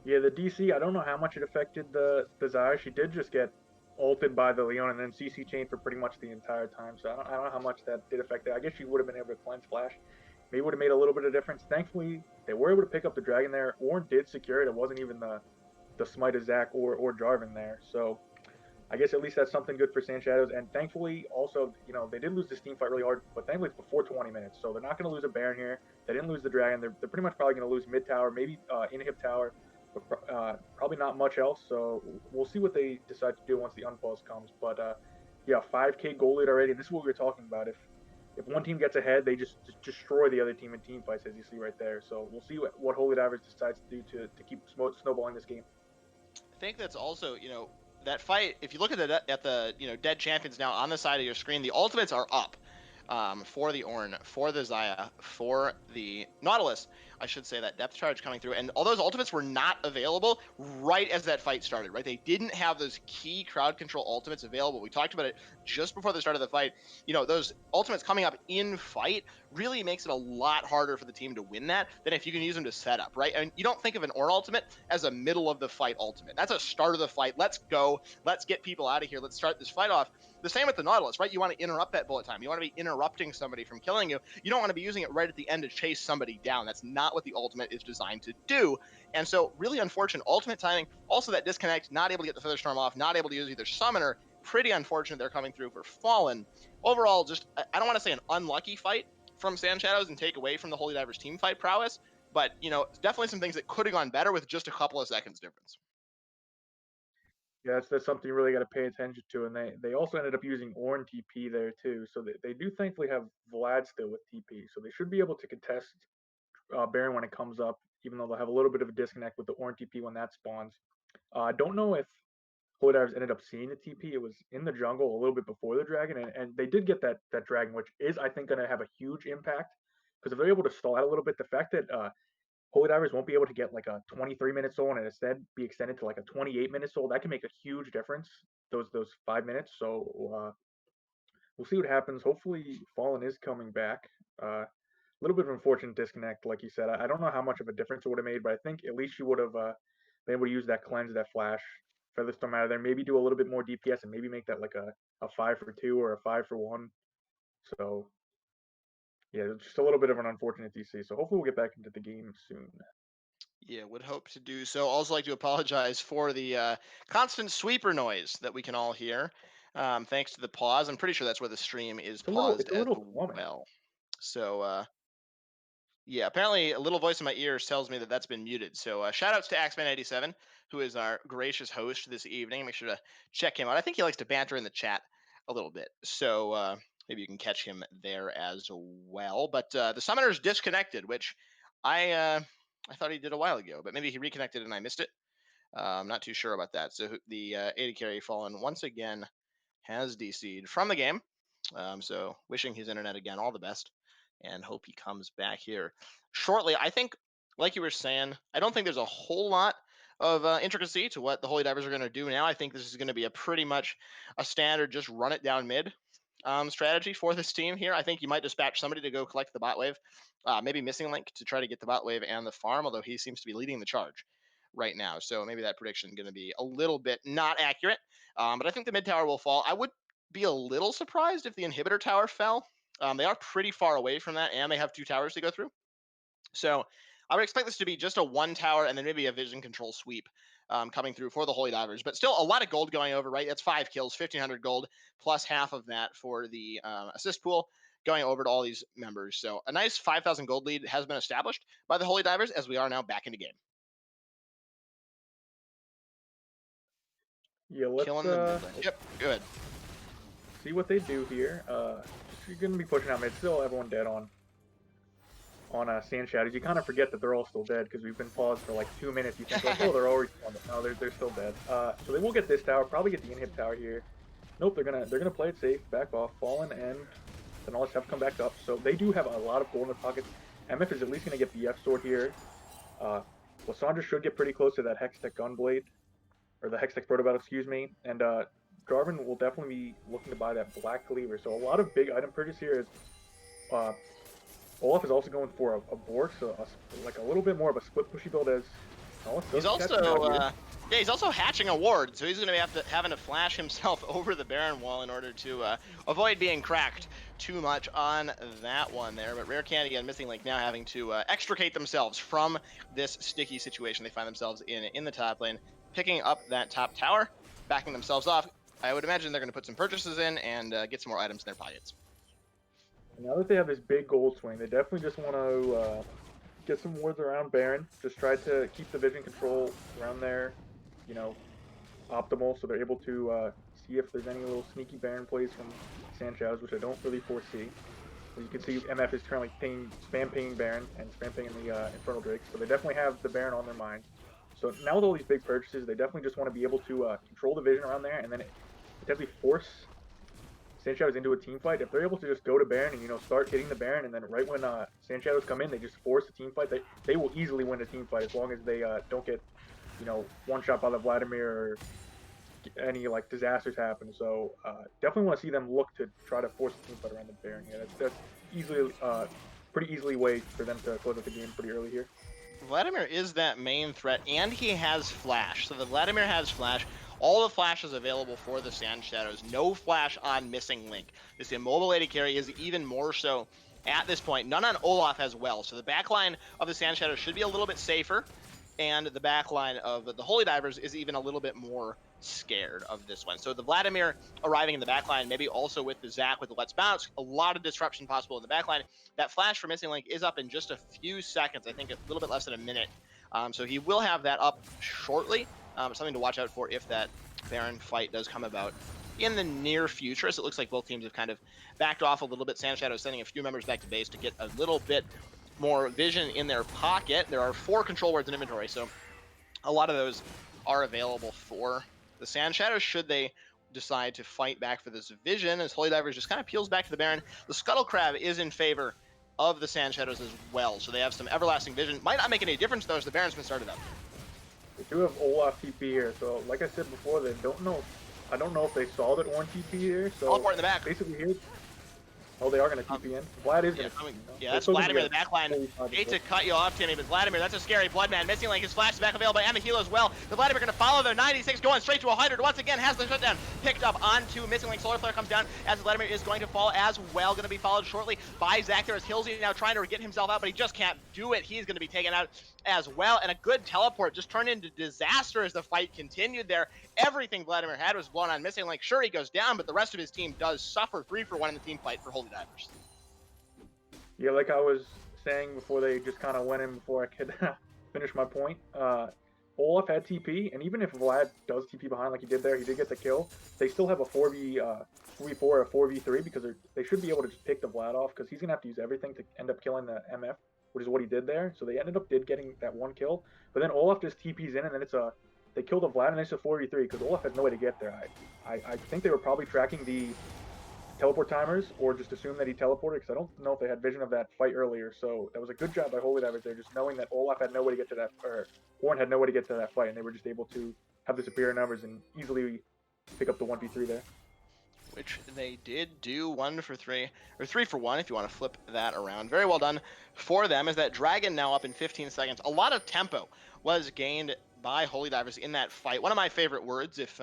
Yeah, the DC, I don't know how much it affected the Xayah. She did just get ulted by the Leon and then CC chain for pretty much the entire time. So I don't know how much that did affect it. I guess she would have been able to cleanse flash. Maybe would have made a little bit of difference. Thankfully, they were able to pick up the dragon there. Ornn did secure it. It wasn't even the smite of Zac or Jarvan there. So I guess at least that's something good for SandShadows. And thankfully, also, they did lose this team fight really hard, but thankfully it's before 20 minutes. So they're not going to lose a Baron here. They didn't lose the Dragon. They're pretty much probably going to lose mid tower, maybe inhib tower, but probably not much else. So we'll see what they decide to do once the unpause comes. But yeah, 5K goal lead already. This is what we were talking about. If one team gets ahead, they just destroy the other team in team fights, as you see right there. So we'll see what Holy Divers decides to do to keep snowballing this game. I think that's also, that fight. If you look at the dead champions now on the side of your screen, the ultimates are up. For the Ornn, for the Xayah, for the Nautilus. I should say that depth charge coming through. And all those ultimates were not available right as that fight started, right? They didn't have those key crowd control ultimates available. We talked about it just before the start of the fight. Those ultimates coming up in fight really makes it a lot harder for the team to win that than if you can use them to set up, right? And you don't think of an Ornn ultimate as a middle of the fight ultimate. That's a start of the fight. Let's go. Let's get people out of here. Let's start this fight off. The same with the Nautilus, right? You want to interrupt that bullet time. You want to be interrupting somebody from killing you. You don't want to be using it right at the end to chase somebody down. That's not what the ultimate is designed to do. And so really unfortunate ultimate timing. Also that disconnect, not able to get the Featherstorm off, not able to use either Summoner. Pretty unfortunate they're coming through for Fallen. Overall, just, I don't want to say an unlucky fight from SandShadows and take away from the Holy Divers team fight prowess, but, definitely some things that could have gone better with just a couple of seconds difference. Yeah, that's something you really got to pay attention to. And they also ended up using Ornn TP there too. So they do thankfully have Vlad still with TP. So they should be able to contest Baron when it comes up, even though they'll have a little bit of a disconnect with the Ornn TP when that spawns. I don't know if Holy Divers ended up seeing the TP. It was in the jungle a little bit before the dragon. And they did get that dragon, which is, I think, going to have a huge impact. Because if they're able to stall out a little bit, the fact that Holy Divers won't be able to get like a 23-minute soul and instead be extended to like a 28-minute soul. That can make a huge difference. Those 5 minutes. So we'll see what happens. Hopefully, Fallen is coming back. A little bit of an unfortunate disconnect, like you said. I don't know how much of a difference it would have made, but I think at least you would have been able to use that cleanse, that flash, Featherstorm out of there. Maybe do a little bit more DPS and maybe make that like a 5-for-2 or a 5-for-1. So yeah, just a little bit of an unfortunate DC. So hopefully we'll get back into the game soon. Yeah, would hope to do so. Also like to apologize for the constant sweeper noise that we can all hear. Thanks to the pause. I'm pretty sure that's where the stream is paused It's a as little plumbing. well. So yeah, apparently a little voice in my ears tells me that that's been muted. So shout outs to Axman87, who is our gracious host this evening. Make sure to check him out. I think he likes to banter in the chat a little bit. So maybe you can catch him there as well. But the summoner's disconnected, which I thought he did a while ago, but maybe he reconnected and I missed it. I'm not too sure about that. So the AD carry Fallen once again has DC'd from the game. So wishing his internet again all the best and hope he comes back here shortly. I think, like you were saying, I don't think there's a whole lot of intricacy to what the Holy Divers are going to do now. I think this is going to be a pretty much a standard just run it down mid strategy for this team here. I think you might dispatch somebody to go collect the bot wave, maybe Missing Link to try to get the bot wave and the farm, although he seems to be leading the charge right now. So maybe that prediction is going to be a little bit not accurate. But I think the mid tower will fall. I would be a little surprised if the inhibitor tower fell. They are pretty far away from that, and they have 2 towers to go through. So I would expect this to be just a 1 tower and then maybe a vision control sweep coming through for the Holy Divers. But still a lot of gold going over, right? That's 5 kills, 1,500 gold, plus half of that for the assist pool going over to all these members. So a nice 5,000 gold lead has been established by the Holy Divers as we are now back into game. Yeah, let's Killing the mid lane. Yep, good. See what they do here. You're gonna be pushing out mid. Still, everyone dead on SandShadows. You kind of forget that they're all still dead because we've been paused for like 2 minutes. You think, like, oh, they're already on it. No, they're still dead. So they will get this tower. Probably get the inhib tower here. Nope, they're gonna play it safe. Back off. Fallen and the Nautilus have come back up. So they do have a lot of gold in their pockets. MF is at least gonna get the F sword here. Lysandra should get pretty close to that Hextech Gunblade, or the Hextech Protobat, excuse me. And Jarvan will definitely be looking to buy that Black Cleaver. So a lot of big item purchase here is Olaf is also going for a Bork, so like a little bit more of a split pushy build as Oh, He's also yeah, he's also hatching a ward, so he's going to be having to flash himself over the Baron wall in order to avoid being cracked too much on that one there. But Rare Candy and Missing Link now having to extricate themselves from this sticky situation they find themselves in the top lane, picking up that top tower, backing themselves off. I would imagine they're going to put some purchases in and get some more items in their pockets. Now that they have this big gold swing, they definitely just want to get some wards around Baron. Just try to keep the vision control around there, you know, optimal, so they're able to see if there's any little sneaky Baron plays from SandShadows, which I don't really foresee. As you can see, MF is currently spam pinging Baron and spam pinging the Infernal Drakes, so they definitely have the Baron on their mind. So now with all these big purchases, they definitely just want to be able to control the vision around there and then potentially force SandShadows into a team fight. If they're able to just go to Baron and, you know, start hitting the Baron, and then right when SandShadows come in, they just force a team fight, they will easily win a team fight as long as they don't get, you know, one shot by the Vladimir or any like disasters happen. So definitely want to see them look to try to force a team fight around the Baron here. That's easily pretty easily way for them to close out the game pretty early here. Vladimir is that main threat, and he has flash. So the Vladimir has flash. All the flash is available for the SandShadows. No flash on Missing Link. This immobile AD carry is even more so at this point. None on Olaf as well. So the backline of the SandShadows should be a little bit safer, and the backline of the Holy Divers is even a little bit more scared of this one. So the Vladimir arriving in the backline, maybe also with the Zac with the Let's Bounce, a lot of disruption possible in the backline. That flash for Missing Link is up in just a few seconds, I think a little bit less than a minute. So he will have that up shortly. Something to watch out for if that Baron fight does come about in the near future, as it looks like both teams have kind of backed off a little bit. SandShadows sending a few members back to base to get a little bit more vision in their pocket. There are 4 control wards in inventory, so a lot of those are available for the SandShadows should they decide to fight back for this vision, as Holy Divers just kind of peels back to the Baron. The Scuttle Crab is in favor of the SandShadows as well, so they have some everlasting vision. Might not make any difference though, as the Baron's been started up. They do have Olaf TP here, so like I said before, they don't know. I don't know if they saw that orange TP here. So Teleport in the back. basically here. Oh, they are going to TP in. Vlad is going to. Yeah, that's Vladimir in the backline. Hate to cut you off, Timmy, but Vladimir, that's a scary Bloodman. Missing Link, his flash is back available by Amahilo as well. The Vladimir going to follow there. 96 going straight to 100. Once again, has the shutdown picked up onto Missing Link. Solar Flare comes down as Vladimir is going to fall as well. Going to be followed shortly by Zac there as Hillsy now trying to get himself out, but he just can't do it. He's going to be taken out as well. And a good teleport just turned into disaster as the fight continued there. Everything Vladimir had was blown on Missing Link. Sure, he goes down, but the rest of his team does suffer 3-for-1 in the team fight for Holy Divers. Yeah, like I was saying before, they just kind of went in before I could finish my point. Olaf had TP, and even if Vlad does TP behind like he did there, he did get the kill. They still have a 4v4 or a 4v3 because they should be able to just pick the Vlad off because he's going to have to use everything to end up killing the MF, which is what he did there. So they did getting that one kill. But then Olaf just TPs in, and then they kill the Vlad, and it's a 4v3 because Olaf had no way to get there. I think they were probably tracking the teleport timers or just assume that he teleported because I don't know if they had vision of that fight earlier. So that was a good job by Holy Divers there, just knowing that Olaf had no way to get to that, or Horn had no way to get to that fight, and they were just able to have the superior numbers and easily pick up the 1v3 there. Which they did do 1-for-3, or 3-for-1 if you want to flip that around. Very well done for them, as that Dragon now up in 15 seconds. A lot of tempo was gained by Holy Divers in that fight. One of my favorite words, if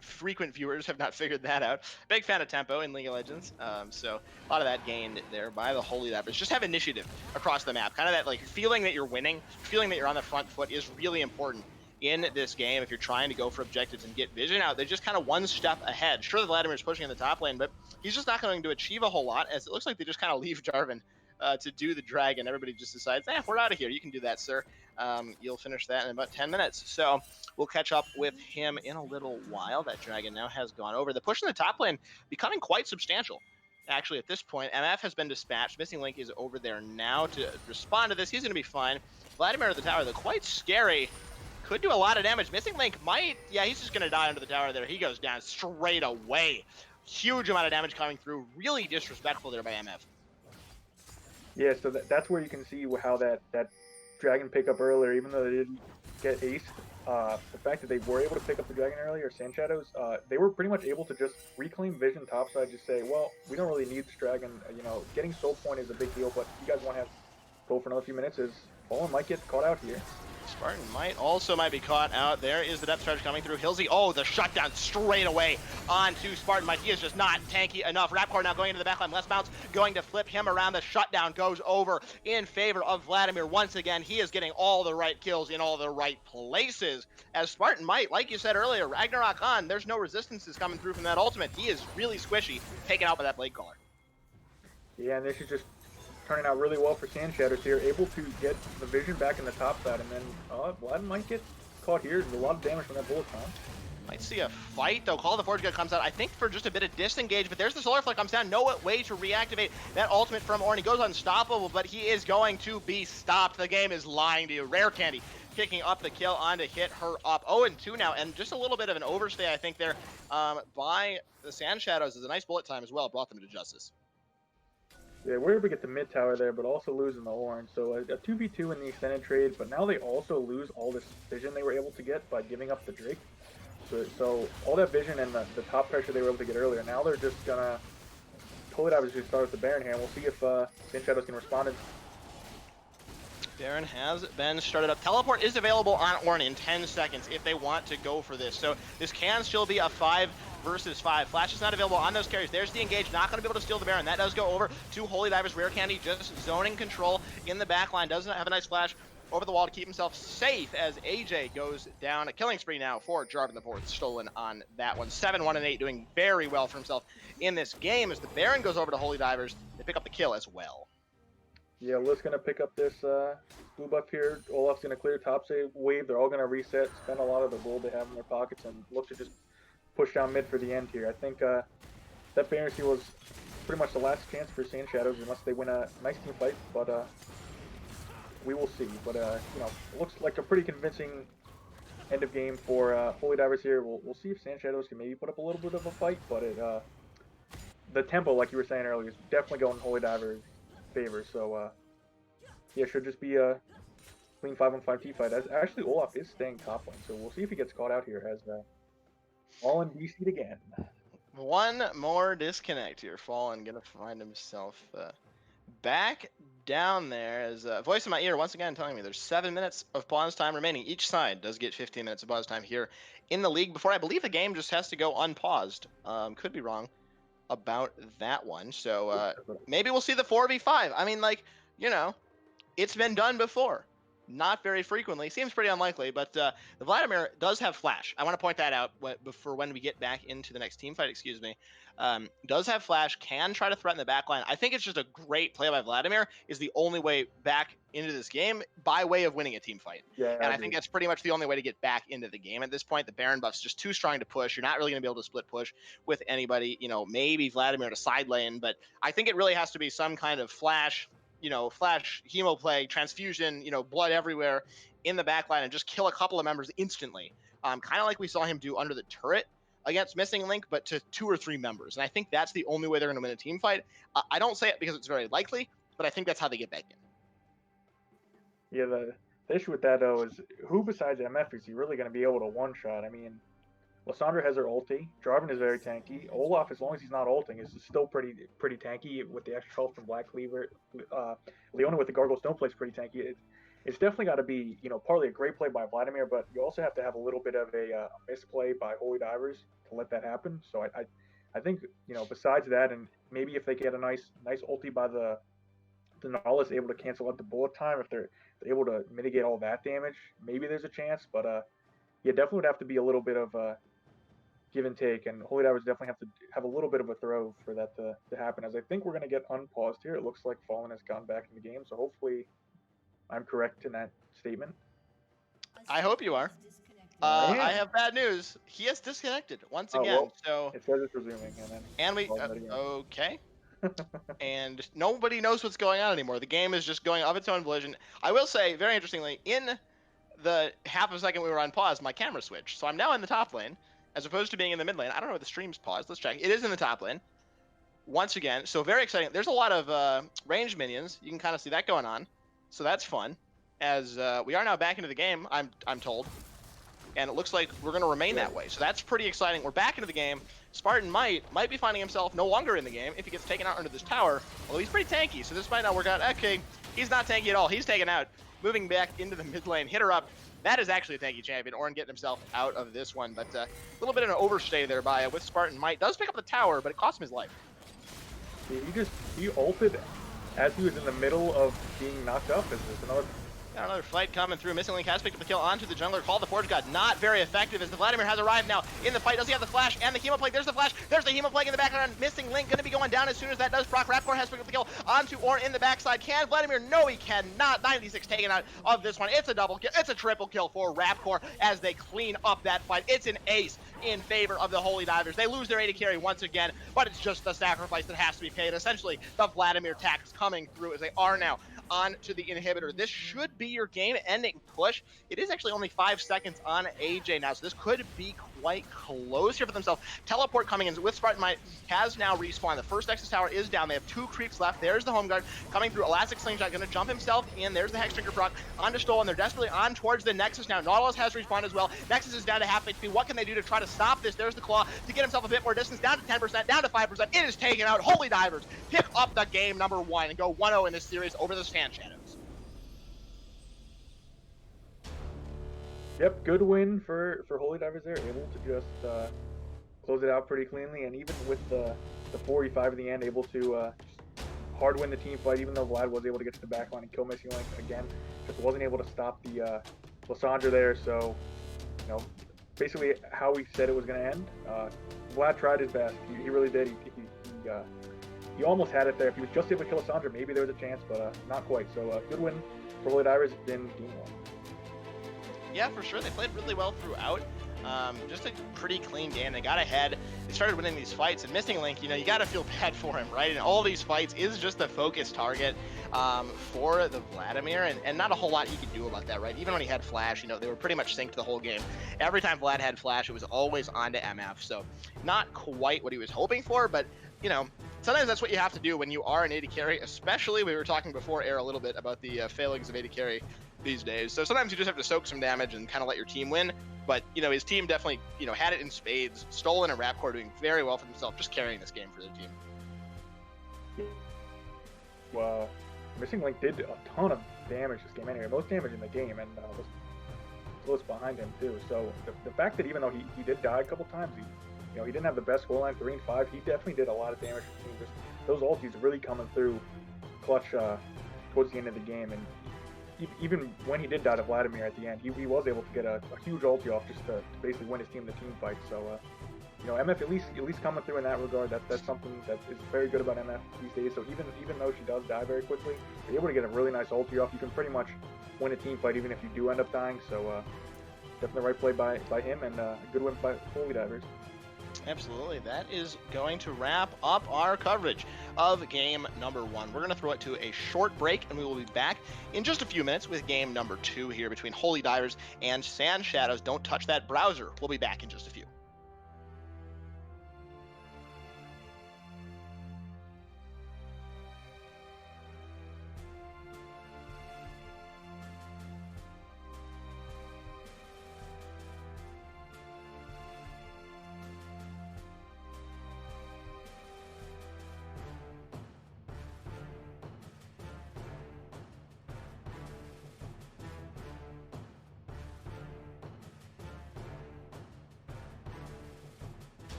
frequent viewers have not figured that out. Big fan of tempo in League of Legends. So a lot of that gained there by the Holy Divers. Just have initiative across the map. Kind of that like feeling that you're winning, feeling that you're on the front foot is really important in this game if you're trying to go for objectives and get vision out. They're just kind of one step ahead. Sure, the Vladimir's pushing in the top lane, but he's just not going to achieve a whole lot, as it looks like they just kind of leave Jarvan to do the dragon. Everybody just decides, we're out of here. You can do that, sir. You'll finish that in about 10 minutes. So we'll catch up with him in a little while. That dragon now has gone over. The push in the top lane becoming quite substantial. Actually, at this point, MF has been dispatched. Missing Link is over there now to respond to this. He's going to be fine. Vladimir at the tower, though, quite scary. Could do a lot of damage. Missing Link might, he's just going to die under the tower there. He goes down straight away. Huge amount of damage coming through. Really disrespectful there by MF. Yeah, so that's where you can see how that dragon pickup earlier, even though they didn't get aced, the fact that they were able to pick up the dragon earlier, SandShadows, they were pretty much able to just reclaim vision topside, just say, well, we don't really need this dragon. Getting soul point is a big deal, but if you guys want to go for another few minutes, as Fallen might get caught out here. Spartan might be caught out. There is the depth charge coming through. Hilsey, oh, the shutdown straight away onto Spartan Mike. He is just not tanky enough. Rapcore now going into the backline. Les Mounts going to flip him around. The shutdown goes over in favor of Vladimir. Once again, he is getting all the right kills in all the right places. As Spartan might, like you said earlier, Ragnarok on, there's no resistances coming through from that ultimate. He is really squishy, taken out by that Blade Caller. Yeah, and this is just turning out really well for SandShadows here, able to get the vision back in the top side, and then Vlad might get caught here. There's a lot of damage from that bullet time. Might see a fight though. Call of the Forge Guy comes out, I think, for just a bit of disengage, but there's the Solar Flare comes down. No way to reactivate that ultimate from Ornn. He goes unstoppable, but he is going to be stopped. The game is lying to you. Rare Candy picking up the kill on to hit her up. 0-2 now, and just a little bit of an overstay, I think, there by the SandShadows. Is a nice bullet time as well. Brought them to justice. Yeah, we're able to get the mid tower there, but also losing the Ornn. So a 2v2 in the extended trade, but now they also lose all this vision they were able to get by giving up the Drake. So all that vision and the top pressure they were able to get earlier, now they're just gonna Holy Divers just start with the Baron here, and we'll see if SandShadows can respond. Baron has been started up. Teleport is available on Ornn in 10 seconds if they want to go for this. So this can still be a 5 versus 5. Flash is not available on those carries. There's the engage, not going to be able to steal the Baron. That does go over to Holy Divers. Rare Candy just zoning control in the back line. Does not have a nice flash over the wall to keep himself safe as AJ goes down. A killing spree now for Jarvan the Fourth, stolen on that one. 7-1-8, doing very well for himself in this game as the Baron goes over to Holy Divers. They pick up the kill as well. Yeah, Lift's going to pick up this blue buff here. Olaf's going to clear top save wave. They're all going to reset, spend a lot of the gold they have in their pockets, and look to just push down mid for the end here. I think that Baron steal was pretty much the last chance for SandShadows unless they win a nice team fight, but we will see. But you know, it looks like a pretty convincing end of game for Holy Divers here. We'll see if SandShadows can maybe put up a little bit of a fight, but the tempo, like you were saying earlier, is definitely going Holy Divers' favor. So yeah, should just be a clean 5-on-5 team fight. As actually Olaf is staying top lane, so we'll see if he gets caught out here as Fallen DC'd again. One more disconnect here. Fallen gonna find himself back down there as voice in my ear once again telling me there's 7 minutes of pause time remaining. Each side does get 15 minutes of pause time here in the league before I believe the game just has to go unpaused. Could be wrong about that one. So maybe we'll see the 4v5. I mean, like, you know, it's been done before. Not very frequently. Seems pretty unlikely, but the Vladimir does have flash. I want to point that out before when we get back into the next team fight, excuse me. Does have flash, can try to threaten the backline. I think it's just a great play by Vladimir, is the only way back into this game by way of winning a team fight. Yeah, and I think that's pretty much the only way to get back into the game at this point. The Baron buff's just too strong to push. You're not really going to be able to split push with anybody. You know, maybe Vladimir to side lane, but I think it really has to be some kind of flash, you know, flash hemo play, transfusion, you know, blood everywhere in the backline and just kill a couple of members instantly. Kind of like we saw him do under the turret against Missing Link, but to 2 or 3 members. And I think that's the only way they're going to win a team fight. I don't say it because it's very likely, but I think that's how they get back in. Yeah, the issue with that, though, is who besides MF is he really going to be able to one-shot? I mean, Lissandra has her ulti. Jarvan is very tanky. Olaf, as long as he's not ulting, is still pretty tanky with the extra health from Black Cleaver. Leona with the Gargoyle Stoneplate is pretty tanky. It's definitely got to be, you know, partly a great play by Vladimir, but you also have to have a little bit of a misplay by Holy Divers to let that happen. So I think, you know, besides that, and maybe if they get a nice ulti by the Nihilist able to cancel out the bullet time, if they're able to mitigate all that damage, maybe there's a chance. But yeah, definitely would have to be a little bit of give and take, and Holy Divers definitely have to have a little bit of a throw for that to happen, as I think we're going to get unpaused here. It looks like Fallen has gone back in the game, so hopefully I'm correct in that statement. I hope you are. I have bad news. He has disconnected once again. Well, so it says it's resuming, and we okay. And nobody knows what's going on anymore. The game is just going of its own volition. I will say, very interestingly, in the half a second we were on pause, my camera switched, so I'm now in the top lane as opposed to being in the mid lane. I don't know if the stream's paused. Let's check. It is in the top lane once again, so very exciting. There's a lot of ranged minions. You can kind of see that going on, so that's fun. As we are now back into the game, I'm told, and it looks like we're going to remain that way. So that's pretty exciting. We're back into the game. Spartan might be finding himself no longer in the game if he gets taken out under this tower. Although he's pretty tanky, so this might not work out. Okay, he's not tanky at all. He's taken out moving back into the mid lane. Hit her up. That is actually a tanky champion. Ornn getting himself out of this one, but a little bit of an overstay there by with Spartan Might. Does pick up the tower, but it cost him his life. He ulted as he was in the middle of being knocked up. Is this another? Got another fight coming through. Missing Link has picked up the kill onto the jungler. Call the Forge God. Not very effective as the Vladimir has arrived now in the fight. Does he have the flash and the Hemoplague? There's the flash. There's the Hemoplague in the background. Missing Link going to be going down as soon as that does proc. Rapcore has picked up the kill onto Ornn in the backside. Can Vladimir? No, he cannot. 96 taken out of this one. It's a double kill. It's a triple kill for Rapcore as they clean up that fight. It's an ace in favor of the Holy Divers. They lose their AD carry once again, but it's just the sacrifice that has to be paid. Essentially, the Vladimir tax coming through as they are now on to the inhibitor. This should be your game-ending push. It is actually only 5 seconds on AJ now, so this could be quite close here for themselves. Teleport coming in with Spartan Might has now respawned. The first Nexus Tower is down. They have 2 creeps left. There's the Home Guard coming through. Elastic Slingshot going to jump himself in. There's the Hex Trigger proc onto Stolen. They're desperately on towards the Nexus now. Nautilus has respawned as well. Nexus is down to half HP. What can they do to try to stop this? There's the Claw to get himself a bit more distance. Down to 10%, down to 5%. It is taken out. Holy Divers pick up the game number 1 and go 1-0 in this series over the SandShadows. Yep, good win for Holy Divers there, able to just close it out pretty cleanly, and even with the 4v5 at the end, able to hard win the team fight, even though Vlad was able to get to the back line and kill Missing Link again, just wasn't able to stop the Lysandra there, so, you know, basically how we said it was going to end. Vlad tried his best, he really did, he almost had it there. If he was just able to kill Lysandra, maybe there was a chance, but not quite, so good win for Holy Divers in Game 1. Yeah, for sure. They played really well throughout. Just a pretty clean game. They got ahead. They started winning these fights. And Missing Link, you know, you got to feel bad for him, right? And all these fights is just a focus target for the Vladimir. And not a whole lot he could do about that, right? Even when he had Flash, you know, they were pretty much synced the whole game. Every time Vlad had Flash, it was always onto MF. So not quite what he was hoping for, but, you know, sometimes that's what you have to do when you are an AD carry, especially we were talking before air a little bit about the failings of AD carry these days. So sometimes you just have to soak some damage and kind of let your team win. But, you know, his team definitely, you know, had it in spades. Stolen and Rapcore doing very well for themselves, just carrying this game for their team. Well, Missing Link did a ton of damage this game anyway, most damage in the game, and was close behind him too. So the fact that even though he did die a couple times, he didn't have the best goal line, 3 and 5, he definitely did a lot of damage for the team. Just those ultis really coming through clutch towards the end of the game, and even when he did die to Vladimir at the end, he was able to get a huge ulti off just to basically win his team the team fight. So, you know, MF at least coming through in that regard. That's something that is very good about MF these days. So even though she does die very quickly, you're able to get a really nice ulti off. You can pretty much win a team fight even if you do end up dying. So, definitely the right play by him, and a good win by Holy Divers. Absolutely. That is going to wrap up our coverage of game number 1. We're going to throw it to a short break, and we will be back in just a few minutes with game number 2 here between Holy Divers and SandShadows. Don't touch that browser. We'll be back in just a few.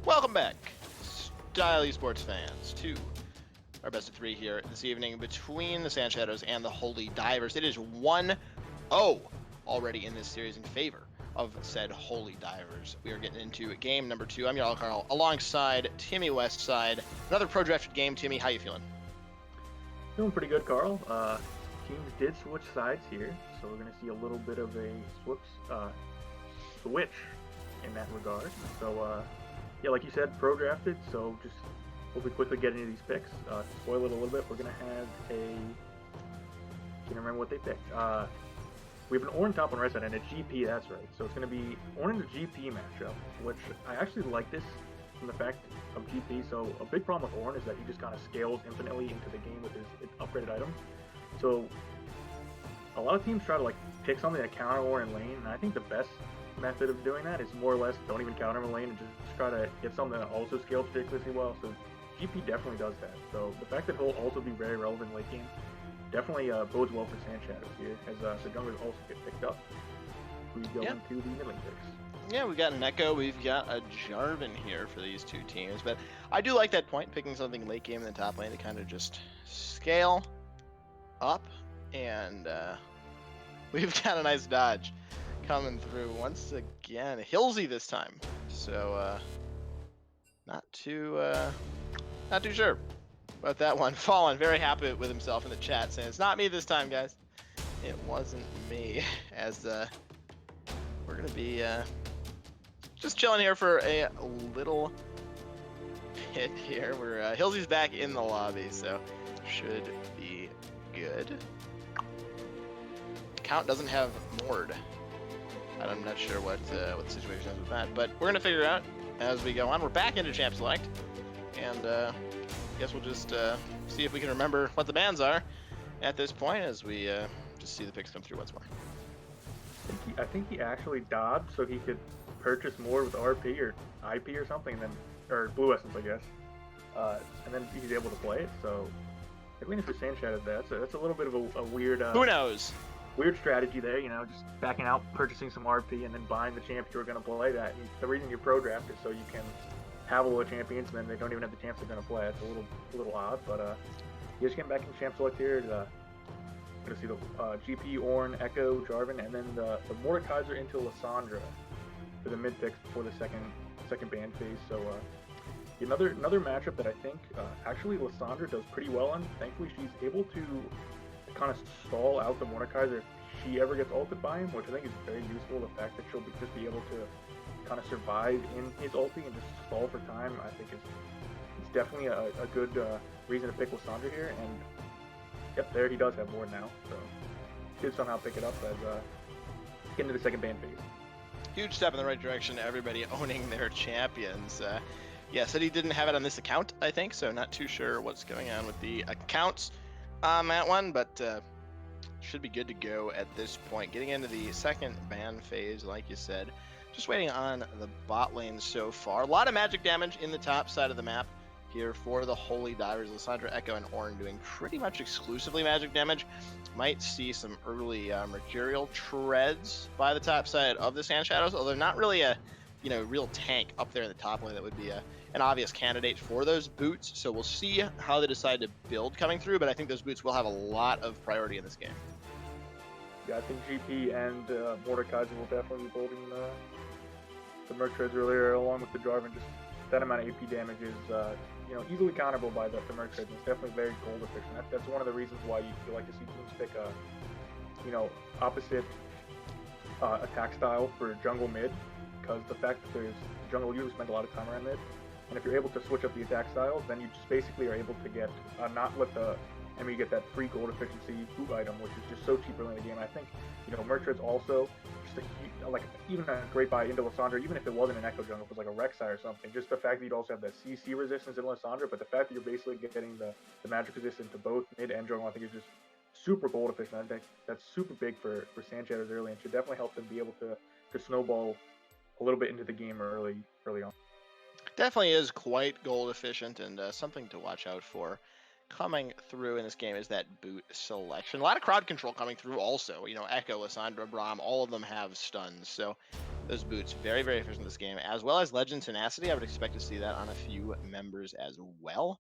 Welcome back, Style Esports fans, to our best of 3 here this evening between the SandShadows and the Holy Divers. It is 1-0 already in this series in favor of said Holy Divers. We are getting into game number 2. I'm Jarl Carl alongside Timmy Westside. Another pro-drafted game. Timmy, how you feeling? Doing pretty good, Carl. Teams did switch sides here, so we're going to see a little bit of a switch in that regard. So, yeah, like you said, pro-drafted, so just hope we quickly get into these picks. To spoil it a little bit, we're going to have can't remember what they picked. We have an Ornn top on right side and a GP, that's right. So it's going to be Ornn and a GP matchup, which I actually like this from the fact of GP. So a big problem with Ornn is that he just kind of scales infinitely into the game with his upgraded items. So a lot of teams try to like pick something that counter Ornn in lane, and I think the best method of doing that is more or less don't even counter him in lane and just try to get something that also scales ridiculously well. So GP definitely does that. So the fact that he'll also be very relevant late game definitely bodes well for SandShadows here, as the junglers also get picked up. We go into the mid lane picks. Yeah, we've got an Echo, we've got a Jarvan here for these two teams, but I do like that point, picking something late game in the top lane to kind of just scale up, and we've got a nice dodge coming through once again. Hillsy this time, so not too sure about that one. Fallen very happy with himself in the chat, saying it's not me this time, guys. It wasn't me, as we're gonna be just chilling here for a little bit here. We're Hillsy's back in the lobby, so should be good. Count doesn't have Mord. I'm not sure what the situation is with that, but we're gonna figure it out as we go on. We're back into Champ Select, and I guess we'll just see if we can remember what the bans are at this point as we just see the picks come through once more. I think he actually dodged so he could purchase more with RP or IP or something, or Blue Essence, I guess, and then he's able to play it. So I think for SandShadows, that's a little bit of a weird. Who knows? Weird strategy there, you know, just backing out, purchasing some RP, and then buying the champ you were going to play that. And the reason you pro draft is so you can have a little champions, and then they don't even have the chance they're going to play. It's a little odd, but you're just getting back in Champ Select here. Going to see the GP, Ornn, Echo, Jarvan, and then the Mordekaiser into Lissandra for the mid picks before the second ban phase. So another matchup that I think actually Lissandra does pretty well on. Thankfully, she's able to kind of stall out the Mordekaiser if she ever gets ulted by him, which I think is very useful. The fact that she'll just be able to kind of survive in his ulti and just stall for time, I think it's definitely a good reason to pick Lissandra here. And yep, there he does have Mord now, so he did somehow pick it up as get into the second ban phase. Huge step in the right direction. Everybody owning their champions. Yeah, said he didn't have it on this account, I think, so not too sure what's going on with the accounts on that one, but should be good to go at this point. Getting into the second ban phase, like you said, just waiting on the bot lane so far. A lot of magic damage in the top side of the map here for the Holy Divers. Lissandra, Echo, and Ornn doing pretty much exclusively magic damage. Might see some early Mercurial treads by the top side of the SandShadows, although not really a real tank up there in the top lane that would be an obvious candidate for those boots. So we'll see how they decide to build coming through, but I think those boots will have a lot of priority in this game. Yeah, I think GP and Mordekaiser will definitely be building the Merc treads earlier, along with the Jarvan. Just that amount of AP damage is easily counterable by the Merc treads. It's definitely very gold efficient. That's one of the reasons why you like to see teams pick a opposite attack style for jungle mid, because the fact that there's jungle usually spend a lot of time around mid, and if you're able to switch up the attack styles, then you just basically are able to get not let the enemy get that free gold efficiency boot item, which is just so cheap early in the game. I think Merc treads also just even a great buy into Lissandra, even if it wasn't an Echo jungle, if it was like a Rek'Sai or something. Just the fact that you'd also have that CC resistance in Lissandra, but the fact that you're basically getting the magic resistance to both mid and jungle, I think is just super gold efficient. I think that's super big for SandShadows early, and should definitely help them be able to snowball a little bit into the game early on. Definitely is quite gold efficient, and something to watch out for coming through in this game is that boot selection. A lot of crowd control coming through also. Echo, Lissandra, Braum, all of them have stuns, so those boots very, very efficient in this game, as well as Legend Tenacity. I would expect to see that on a few members as well.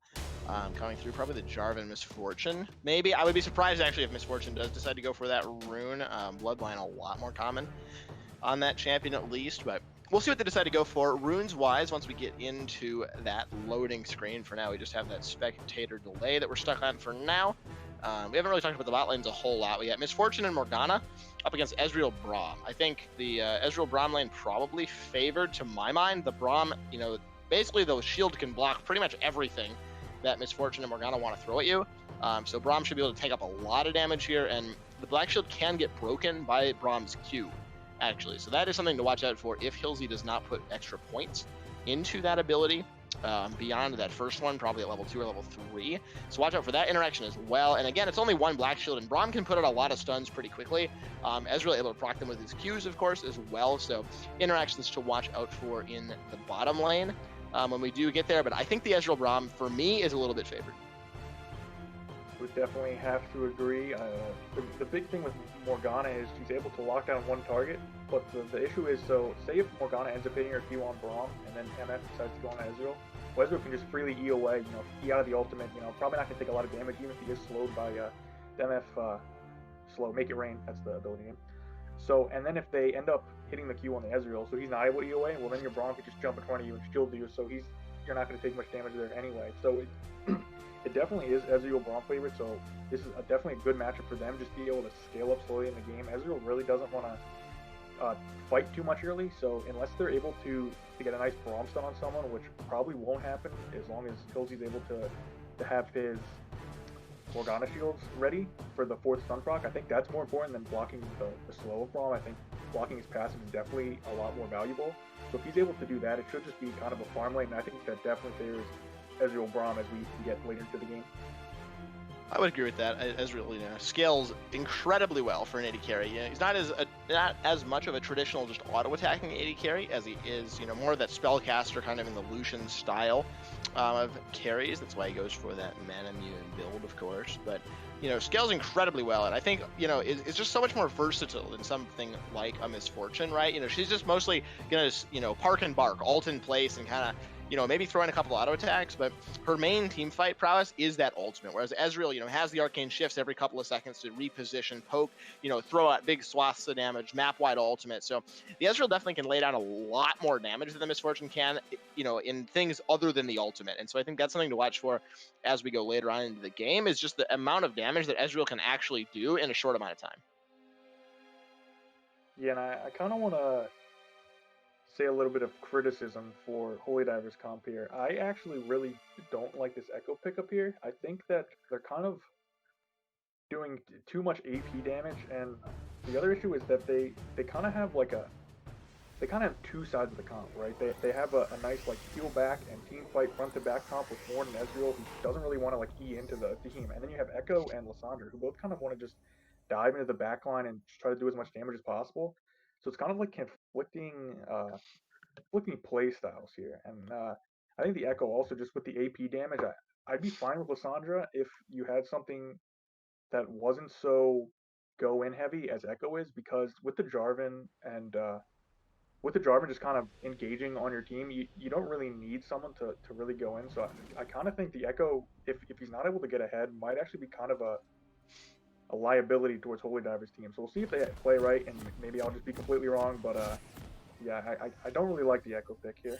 Coming through, probably the Jarvan Misfortune. Maybe. I would be surprised, actually, if Misfortune does decide to go for that rune. Bloodline, a lot more common on that champion at least, but we'll see what they decide to go for. Runes-wise, once we get into that loading screen, for now, we just have that spectator delay that we're stuck on for now. We haven't really talked about the bot lanes a whole lot. We got Misfortune and Morgana up against Ezreal Braum. I think the Ezreal Braum lane probably favored, to my mind. The Braum, basically the shield can block pretty much everything that Misfortune and Morgana want to throw at you. So Braum should be able to take up a lot of damage here, and the Black Shield can get broken by Braum's Q, actually. So that is something to watch out for if Hilsey does not put extra points into that ability. Beyond that first one, probably at level 2 or level 3. So watch out for that interaction as well. And again, it's only one Black Shield, and Braum can put out a lot of stuns pretty quickly. Ezreal able to proc them with his Qs, of course, as well. So interactions to watch out for in the bottom lane when we do get there. But I think the Ezreal Braum, for me, is a little bit favored. Would definitely have to agree. The big thing with Morgana is she's able to lock down one target, but the issue is, so say if Morgana ends up hitting her Q on Braum, and then MF decides to go on Ezreal, well, Ezreal can just freely E away, E out of the ultimate, probably not going to take a lot of damage, even if he is slowed by MF slow, Make It Rain, that's the ability name. So, and then if they end up hitting the Q on the Ezreal, so he's not able to E away, well then your Braum can just jump in front of you and shield you, so you're not going to take much damage there anyway. So it definitely is Ezreal Braum favorite, so this is definitely a good matchup for them, just be able to scale up slowly in the game. Ezreal really doesn't want to fight too much early, so unless they're able to get a nice Braum stun on someone, which probably won't happen as long as Hilsey's able to have his Morgana shields ready for the 4th stun proc, I think that's more important than blocking the slow of Braum. I think blocking his passive is definitely a lot more valuable. So if he's able to do that, it should just be kind of a farm lane, and I think that definitely favors Ezreal Braum as we get later into the game. I would agree with that. Ezreal, scales incredibly well for an AD carry. He's not as much of a traditional just auto attacking AD carry as he is, more of that spellcaster kind of in the Lucian style of carries. That's why he goes for that mana immune build, of course. But scales incredibly well, and I think it's just so much more versatile than something like a Misfortune, right? She's just mostly gonna park and bark, ult in place, and kind of maybe throw in a couple auto attacks, but her main team fight prowess is that ultimate. Whereas Ezreal, has the arcane shifts every couple of seconds to reposition, poke, throw out big swaths of damage, map wide ultimate. So the Ezreal definitely can lay down a lot more damage than the Misfortune can, in things other than the ultimate. And so I think that's something to watch for as we go later on into the game, is just the amount of damage that Ezreal can actually do in a short amount of time. Yeah, and I kind of want to say a little bit of criticism for Holy Divers comp here. I actually really don't like this Echo pickup here. I think that they're kind of doing too much AP damage, and the other issue is that they kind of have they kind of have two sides of the comp, right? They have a nice heal back and team fight front to back comp with Morn and Ezreal, who doesn't really want to E into the team, and then you have Echo and Lissandra, who both kind of want to just dive into the backline and try to do as much damage as possible. So it's kind of conflicting play styles here, and I think the Echo also, just with the AP damage, I'd be fine with Lissandra if you had something that wasn't so go in heavy as Echo is, because with the Jarvan and with the Jarvan just kind of engaging on your team, you don't really need someone to really go in. So I kind of think the Echo, if he's not able to get ahead, might actually be kind of a liability towards Holy Divers team. So we'll see if they play right, and maybe I'll just be completely wrong, but yeah, I don't really like the Echo pick here.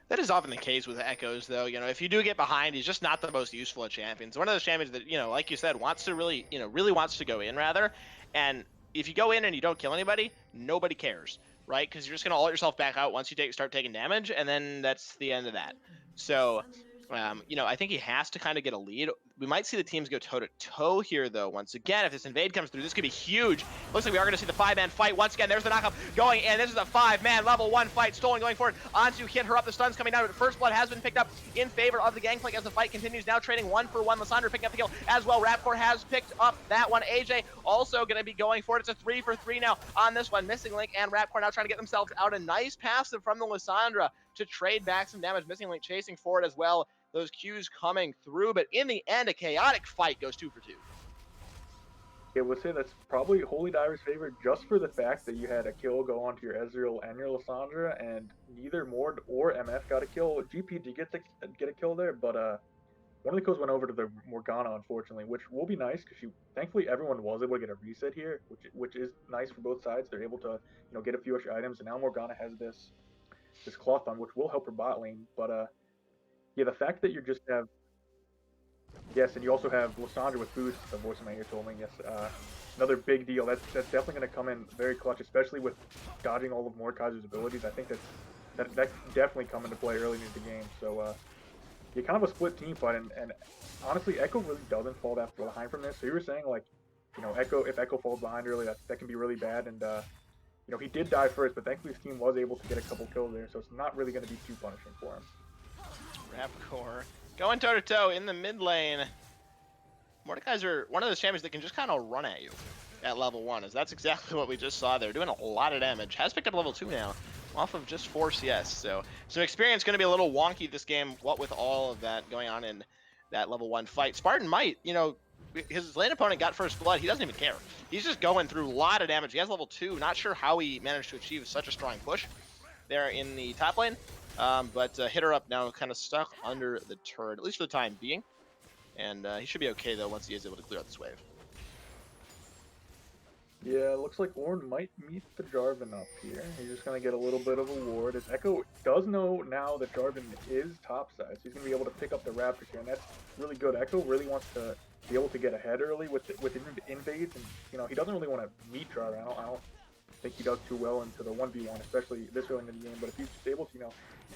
That is often the case with Echoes, though. If you do get behind, he's just not the most useful of champions. One of those champions that, like you said, wants to really wants to go in, rather. And if you go in and you don't kill anybody, nobody cares, right? Because you're just going to ult yourself back out once you start taking damage, and then that's the end of that. So, I think he has to kind of get a lead. We might see the teams go toe-to-toe here, though. Once again, if this invade comes through, this could be huge. Looks like we are going to see the 5-man fight. Once again, there's the knockup going, and this is a 5-man level 1 fight. Stolen going forward. Onto hit her up. The stun's coming down, but first blood has been picked up in favor of the Gangplank as the fight continues. Now trading 1-for-1. Lissandra picking up the kill as well. Rapcore has picked up that one. AJ also going to be going for it. It's a 3-for-3 now on this one. Missing Link and Rapcore now trying to get themselves out. A nice passive from the Lissandra to trade back some damage. Missing Link chasing forward as well. Those Qs coming through, but in the end, a chaotic fight goes 2-for-2. I would say that's probably Holy Diver's favorite just for the fact that you had a kill go onto your Ezreal and your Lissandra, and neither Mord or MF got a kill. GP did get a kill there, but one of the kills went over to the Morgana, unfortunately, which will be nice because thankfully everyone was able to get a reset here, which is nice for both sides. They're able to get a few extra items, and now Morgana has this cloth on, which will help her bot lane. But yeah, the fact that you just have yes, and you also have Lissandra with boost. The voice in my ear told me yes. Another big deal. That's definitely going to come in very clutch, especially with dodging all of Mordekaiser's abilities. I think that definitely come into play early in the game. So yeah, kind of a split team fight, and honestly, Echo really doesn't fall that far behind from this. So you were saying like, if Echo falls behind early, that can be really bad. And he did die first, but thankfully his team was able to get a couple kills there, so it's not really going to be too punishing for him. Rapcore going toe to toe in the mid lane. Mordekaiser, one of those champions that can just kind of run at you at level 1, as that's exactly what we just saw there. Doing a lot of damage. Has picked up level 2 now, off of just 4 CS. So some experience going to be a little wonky this game, what with all of that going on in that level 1 fight. Spartan might, his lane opponent got first blood. He doesn't even care. He's just going through a lot of damage. He has level 2. Not sure how he managed to achieve such a strong push there in the top lane. But Hitter Up now kind of stuck under the turret, at least for the time being. And he should be okay, though, once he is able to clear out this wave. Yeah, it looks like Ornn might meet the Jarvan up here. He's just going to get a little bit of a ward. As Echo does know now that Jarvan is topside, so he's going to be able to pick up the Raptors here, and that's really good. Echo really wants to be able to get ahead early with invades, and he doesn't really want to meet Jarvan. I don't think he does too well into the 1v1, especially this early in the game. But if he's just able to,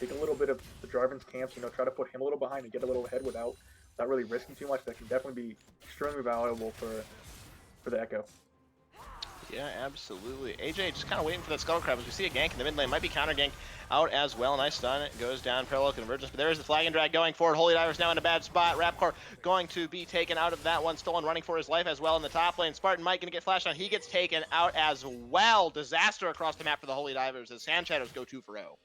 take a little bit of the Jarvan's camps, try to put him a little behind and get a little ahead without really risking too much, that can definitely be extremely valuable for the Echo. Yeah, absolutely. AJ just kind of waiting for that Skull Crab as we see a gank in the mid lane. Might be counter gank out as well. Nice stun. It goes down. Parallel convergence. But there's the flag and drag going forward. Holy Diver's now in a bad spot. Rapcore going to be taken out of that one. Stolen running for his life as well in the top lane. Spartan Mike going to get flashed on. He gets taken out as well. Disaster across the map for the Holy Divers as SandShadows go 2 for 0.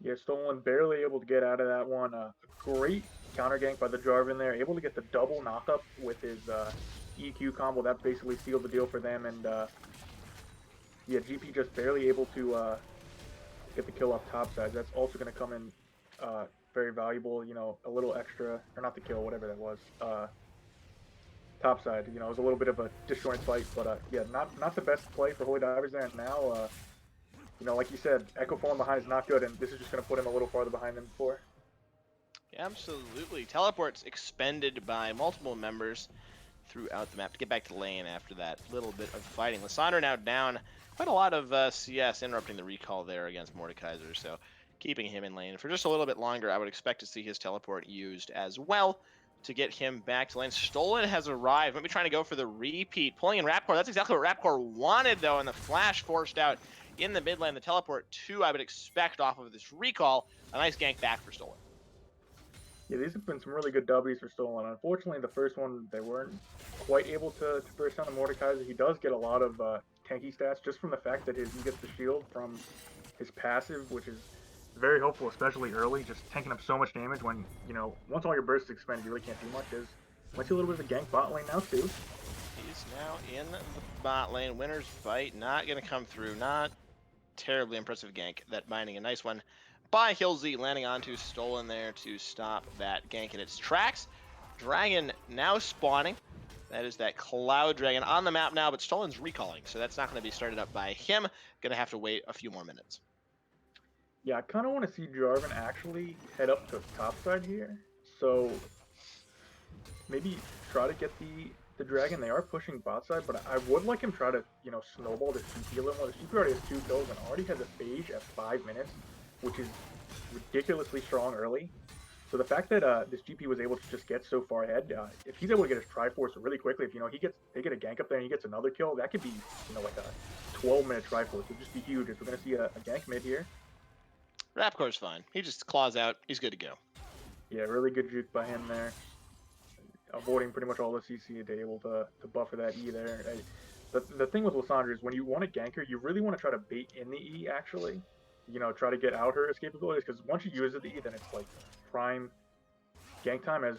Yeah, Stolen barely able to get out of that one. Great counter gank by the Jarvan there. Able to get the double knockup with his EQ combo. That basically sealed the deal for them. And yeah, GP just barely able to get the kill off top side. That's also going to come in very valuable. A little extra, or not the kill, whatever that was. Top side, it was a little bit of a disjointed fight, but yeah, not the best play for Holy Divers there. And now, like you said, Echo falling behind is not good, and this is just going to put him a little farther behind than before. Absolutely. Teleports expended by multiple members throughout the map to get back to lane after that little bit of fighting. Lissandra now down. Quite a lot of CS interrupting the recall there against Mordekaiser, so keeping him in lane for just a little bit longer. I would expect to see his teleport used as well to get him back to lane. Stolen has arrived. Might be trying to go for the repeat. Pulling in Rapcore. That's exactly what Rapcore wanted, though, and the flash forced out in the mid lane. The teleport, too, I would expect off of this recall. A nice gank back for Stolen. Yeah, these have been some really good W's for Stolen. Unfortunately, the first one, they weren't quite able to burst down the Mordekaiser. He does get a lot of tanky stats just from the fact that he gets the shield from his passive, which is very helpful, especially early, just tanking up so much damage when, once all your bursts expended, you really can't do much. Might see a little bit of a gank bot lane now, too. He's now in the bot lane. Winner's Bite not going to come through. Not terribly impressive gank. That binding, a nice one by Hilzy, landing onto Stolen there to stop that gank in its tracks. Dragon now spawning. That is that Cloud Dragon on the map now, but Stolen's recalling, so that's not going to be started up by him. Going to have to wait a few more minutes. Yeah, I kind of want to see Jarvan actually head up to topside here. So maybe try to get the Dragon. They are pushing bot side, but I would like him try to, snowball the CP a little more. The CP already has 2 kills and already has a phage at 5 minutes, which is ridiculously strong early. So the fact that this GP was able to just get so far ahead, if he's able to get his Triforce really quickly, if they get a gank up there and he gets another kill, that could be like a 12-minute Triforce. It would just be huge. If we're gonna see a gank mid here. Rapcore's fine. He just claws out. He's good to go. Yeah, really good juke by him there, avoiding pretty much all the CC to able to buffer that E there. The thing with Lissandra is when you want to gank her, you really want to try to bait in the E actually. Try to get out her escape abilities, because once you use the E, then it's like prime gank time, as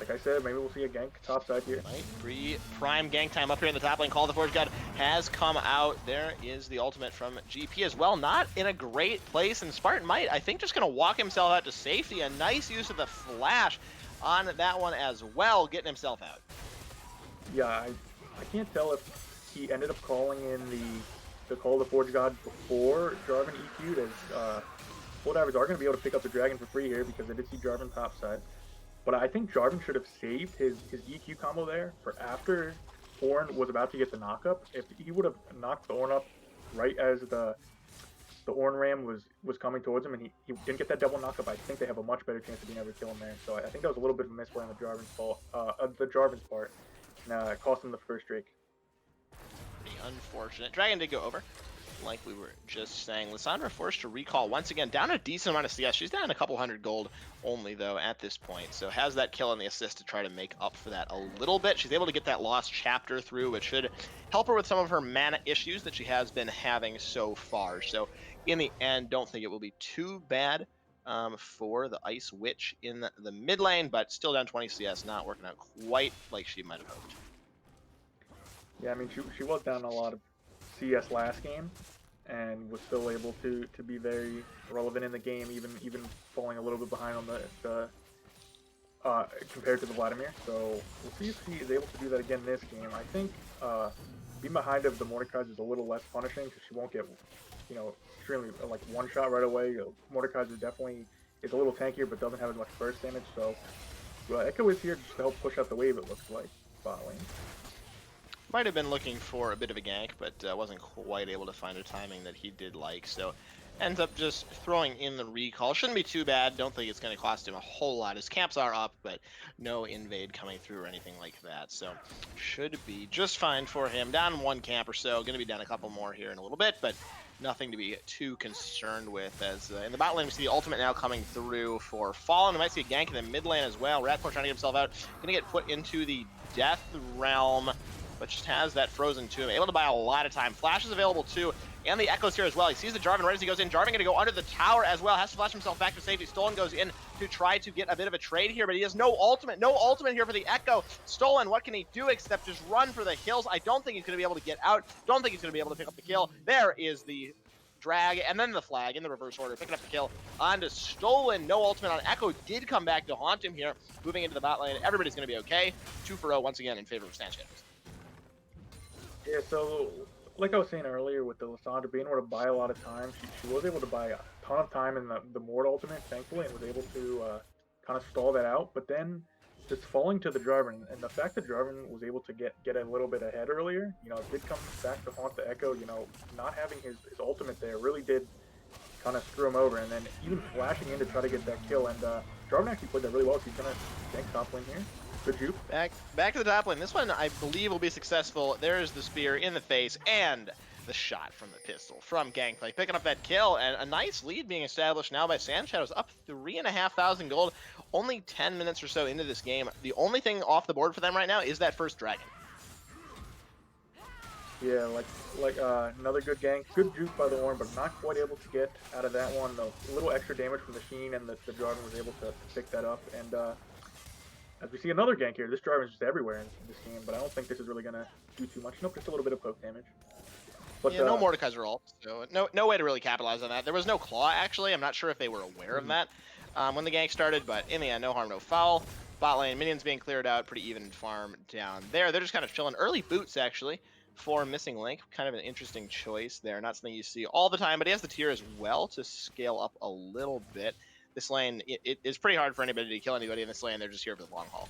like I said, maybe we'll see a gank top side here. Might free prime gank time up here in the top lane. Call the Forge God has come out. There is the ultimate from GP as well. Not in a great place, and Spartan might, I think, just going to walk himself out to safety. A nice use of the flash on that one as well, getting himself out. Yeah, I can't tell if he ended up calling in the Call of the Forge God before Jarvan EQ'd, as Full Divers are going to be able to pick up the Dragon for free here because they did see Jarvan top side. But I think Jarvan should have saved his EQ combo there for after Ornn was about to get the knockup. If he would have knocked the Ornn up right as the Ornn Ram was coming towards him and he didn't get that double knockup, I think they have a much better chance of being able to kill him there. So I think that was a little bit of a misplay on the Jarvan's part. And it cost him the first Drake. Pretty unfortunate. Dragon did go over, like we were just saying. Lissandra forced to recall once again, down a decent amount of CS. She's down a couple hundred gold only, though, at this point. So has that kill and the assist to try to make up for that a little bit. She's able to get that lost chapter through, which should help her with some of her mana issues that she has been having so far. So in the end, don't think it will be too bad for the Ice Witch in the mid lane, but still down 20 CS, not working out quite like she might have hoped. Yeah, I mean, she was down a lot of CS last game, and was still able to be very relevant in the game, even falling a little bit behind on the compared to the Vladimir. So we'll see if she is able to do that again this game. I think being behind of the Mordekaiser is a little less punishing because she won't get, extremely like one shot right away. Mordekaiser definitely is a little tankier but doesn't have as much burst damage. So Echo is here just to help push out the wave, it looks like, bot lane. Might have been looking for a bit of a gank, but wasn't quite able to find a timing that he did like. So ends up just throwing in the recall. Shouldn't be too bad. Don't think it's going to cost him a whole lot. His camps are up, but no invade coming through or anything like that. So should be just fine for him. Down one camp or so. Going to be down a couple more here in a little bit, but nothing to be too concerned with. As in the bot lane, we see the ultimate now coming through for Fallen. We might see a gank in the mid lane as well. Ratcore trying to get himself out. Going to get put into the Death Realm, but just has that frozen tomb. Able to buy a lot of time. Flash is available too, and the Echo's here as well. He sees the Jarvan right as he goes in. Jarvan going to go under the tower as well. Has to flash himself back to safety. Stolen goes in to try to get a bit of a trade here, but he has no ultimate. No ultimate here for the Echo. Stolen, what can he do except just run for the hills? I don't think he's going to be able to get out. Don't think he's going to be able to pick up the kill. There is the drag, and then the flag in the reverse order, picking up the kill onto Stolen. No ultimate on Echo. Did come back to haunt him here. Moving into the bot lane. Everybody's going to be okay. 2-for-0 once again in favor of SandShadows. Yeah, so like I was saying earlier, with the Lissandra being able to buy a lot of time, she was able to buy a ton of time in the Mord ultimate, thankfully, and was able to kind of stall that out. But then just falling to the Jarvan, and the fact that Jarvan was able to get a little bit ahead earlier, it did come back to haunt the Echo. Not having his ultimate there really did kind of screw him over, and then even flashing in to try to get that kill. And Jarvan actually played that really well. So he's gonna gank top lane here. Good juke. Back to the top lane. This one, I believe, will be successful. There's the spear in the face and the shot from the pistol from Gangplank, picking up that kill, and a nice lead being established now by SandShadows, up 3,500 gold. Only 10 minutes or so into this game. The only thing off the board for them right now is that first dragon. Yeah, like another good gank. Good juke by the Ornn, but not quite able to get out of that one. A little extra damage from the Sheen, and the Jarvan was able to pick that up. And as we see another gank here, this Jarvan is just everywhere in this game, but I don't think this is really going to do too much. Nope, just a little bit of poke damage. But, yeah, no Mordekaiser ult, so no way to really capitalize on that. There was no claw, actually. I'm not sure if they were aware of that when the gank started, but in the end, no harm, no foul. Bot lane, minions being cleared out, pretty even farm down there. They're just kind of chilling. Early boots, actually, for Missing Link. Kind of an interesting choice there. Not something you see all the time, but he has the tier as well to scale up a little bit. This lane, it's pretty hard for anybody to kill anybody in this lane. They're just here for the long haul.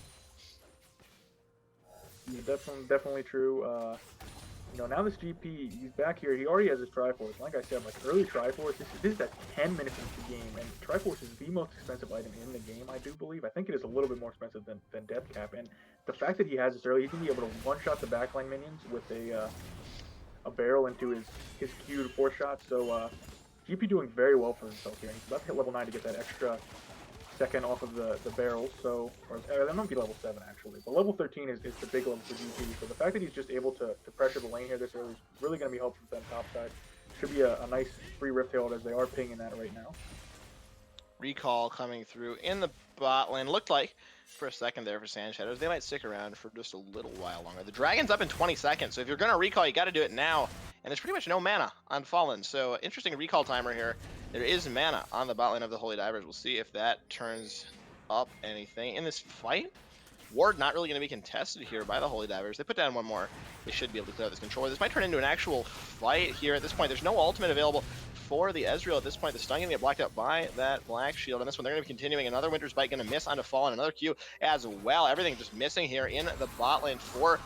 Yeah, definitely true. Now this GP, he's back here. He already has his Triforce. Like I said, early Triforce, this is at 10 minutes into the game, and Triforce is the most expensive item in the game, I do believe. I think it is a little bit more expensive than Death Cap, and the fact that he has this early, he's going to be able to one-shot the backline minions with a barrel into his queued 4-shot, so GP doing very well for himself here, and he's about to hit level 9 to get that extra second off of the barrels, so, or that might be level 7 actually, but level 13 is the big level for GP, so the fact that he's just able to pressure the lane here this early is really going to be helpful for them top side. Should be a nice free Rift Herald as they are pinging that right now. Recall coming through in the bot lane. Looked like for a second there for SandShadows. They might stick around for just a little while longer. The Dragon's up in 20 seconds, so if you're going to recall, you got to do it now. And there's pretty much no mana on Fallen, so interesting recall timer here. There is mana on the bot lane of the Holy Divers. We'll see if that turns up anything in this fight. Ward not really going to be contested here by the Holy Divers. They put down one more. They should be able to clear out this controller. This might turn into an actual fight here at this point. There's no ultimate available for the Ezreal at this point. The stun going to get blocked out by that Black Shield. And this one, they're going to be continuing. Another Winter's Bite going to miss onto Fallen. Another Q as well. Everything just missing here in the bot lane for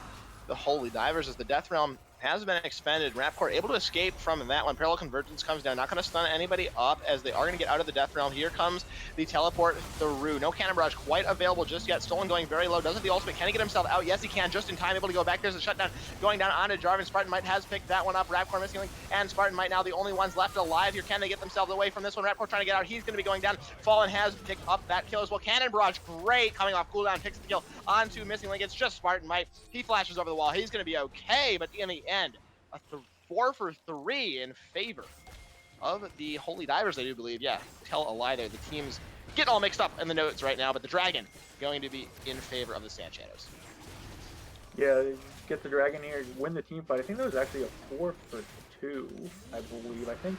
the Holy Divers as the Death Realm has been expended. Rapcore able to escape from that one. Parallel Convergence comes down. Not going to stun anybody up as they are going to get out of the Death Realm. Here comes the teleport through. No Cannon Barrage quite available just yet. Stolen going very low. Does have the ultimate. Can he get himself out? Yes, he can. Just in time. Able to go back. There's a shutdown going down onto Jarvan. Spartan Might has picked that one up. Rapcore missing link and Spartan Might now the only ones left alive here. Can they get themselves away from this one? Rapcore trying to get out. He's going to be going down. Fallen has picked up that kill as well. Cannon Barrage, great. Coming off cooldown. Picks the kill onto Missing Link. It's just Spartan Might. He flashes over the wall. He's going to be okay, but in the end, a 4 for 3 in favor of the Holy Divers, I do believe. Yeah, tell a lie there. The team's getting all mixed up in the notes right now, but the Dragon going to be in favor of the SandShadows. Yeah, get the Dragon here, win the team fight. I think that was actually a 4 for 2, I believe. I think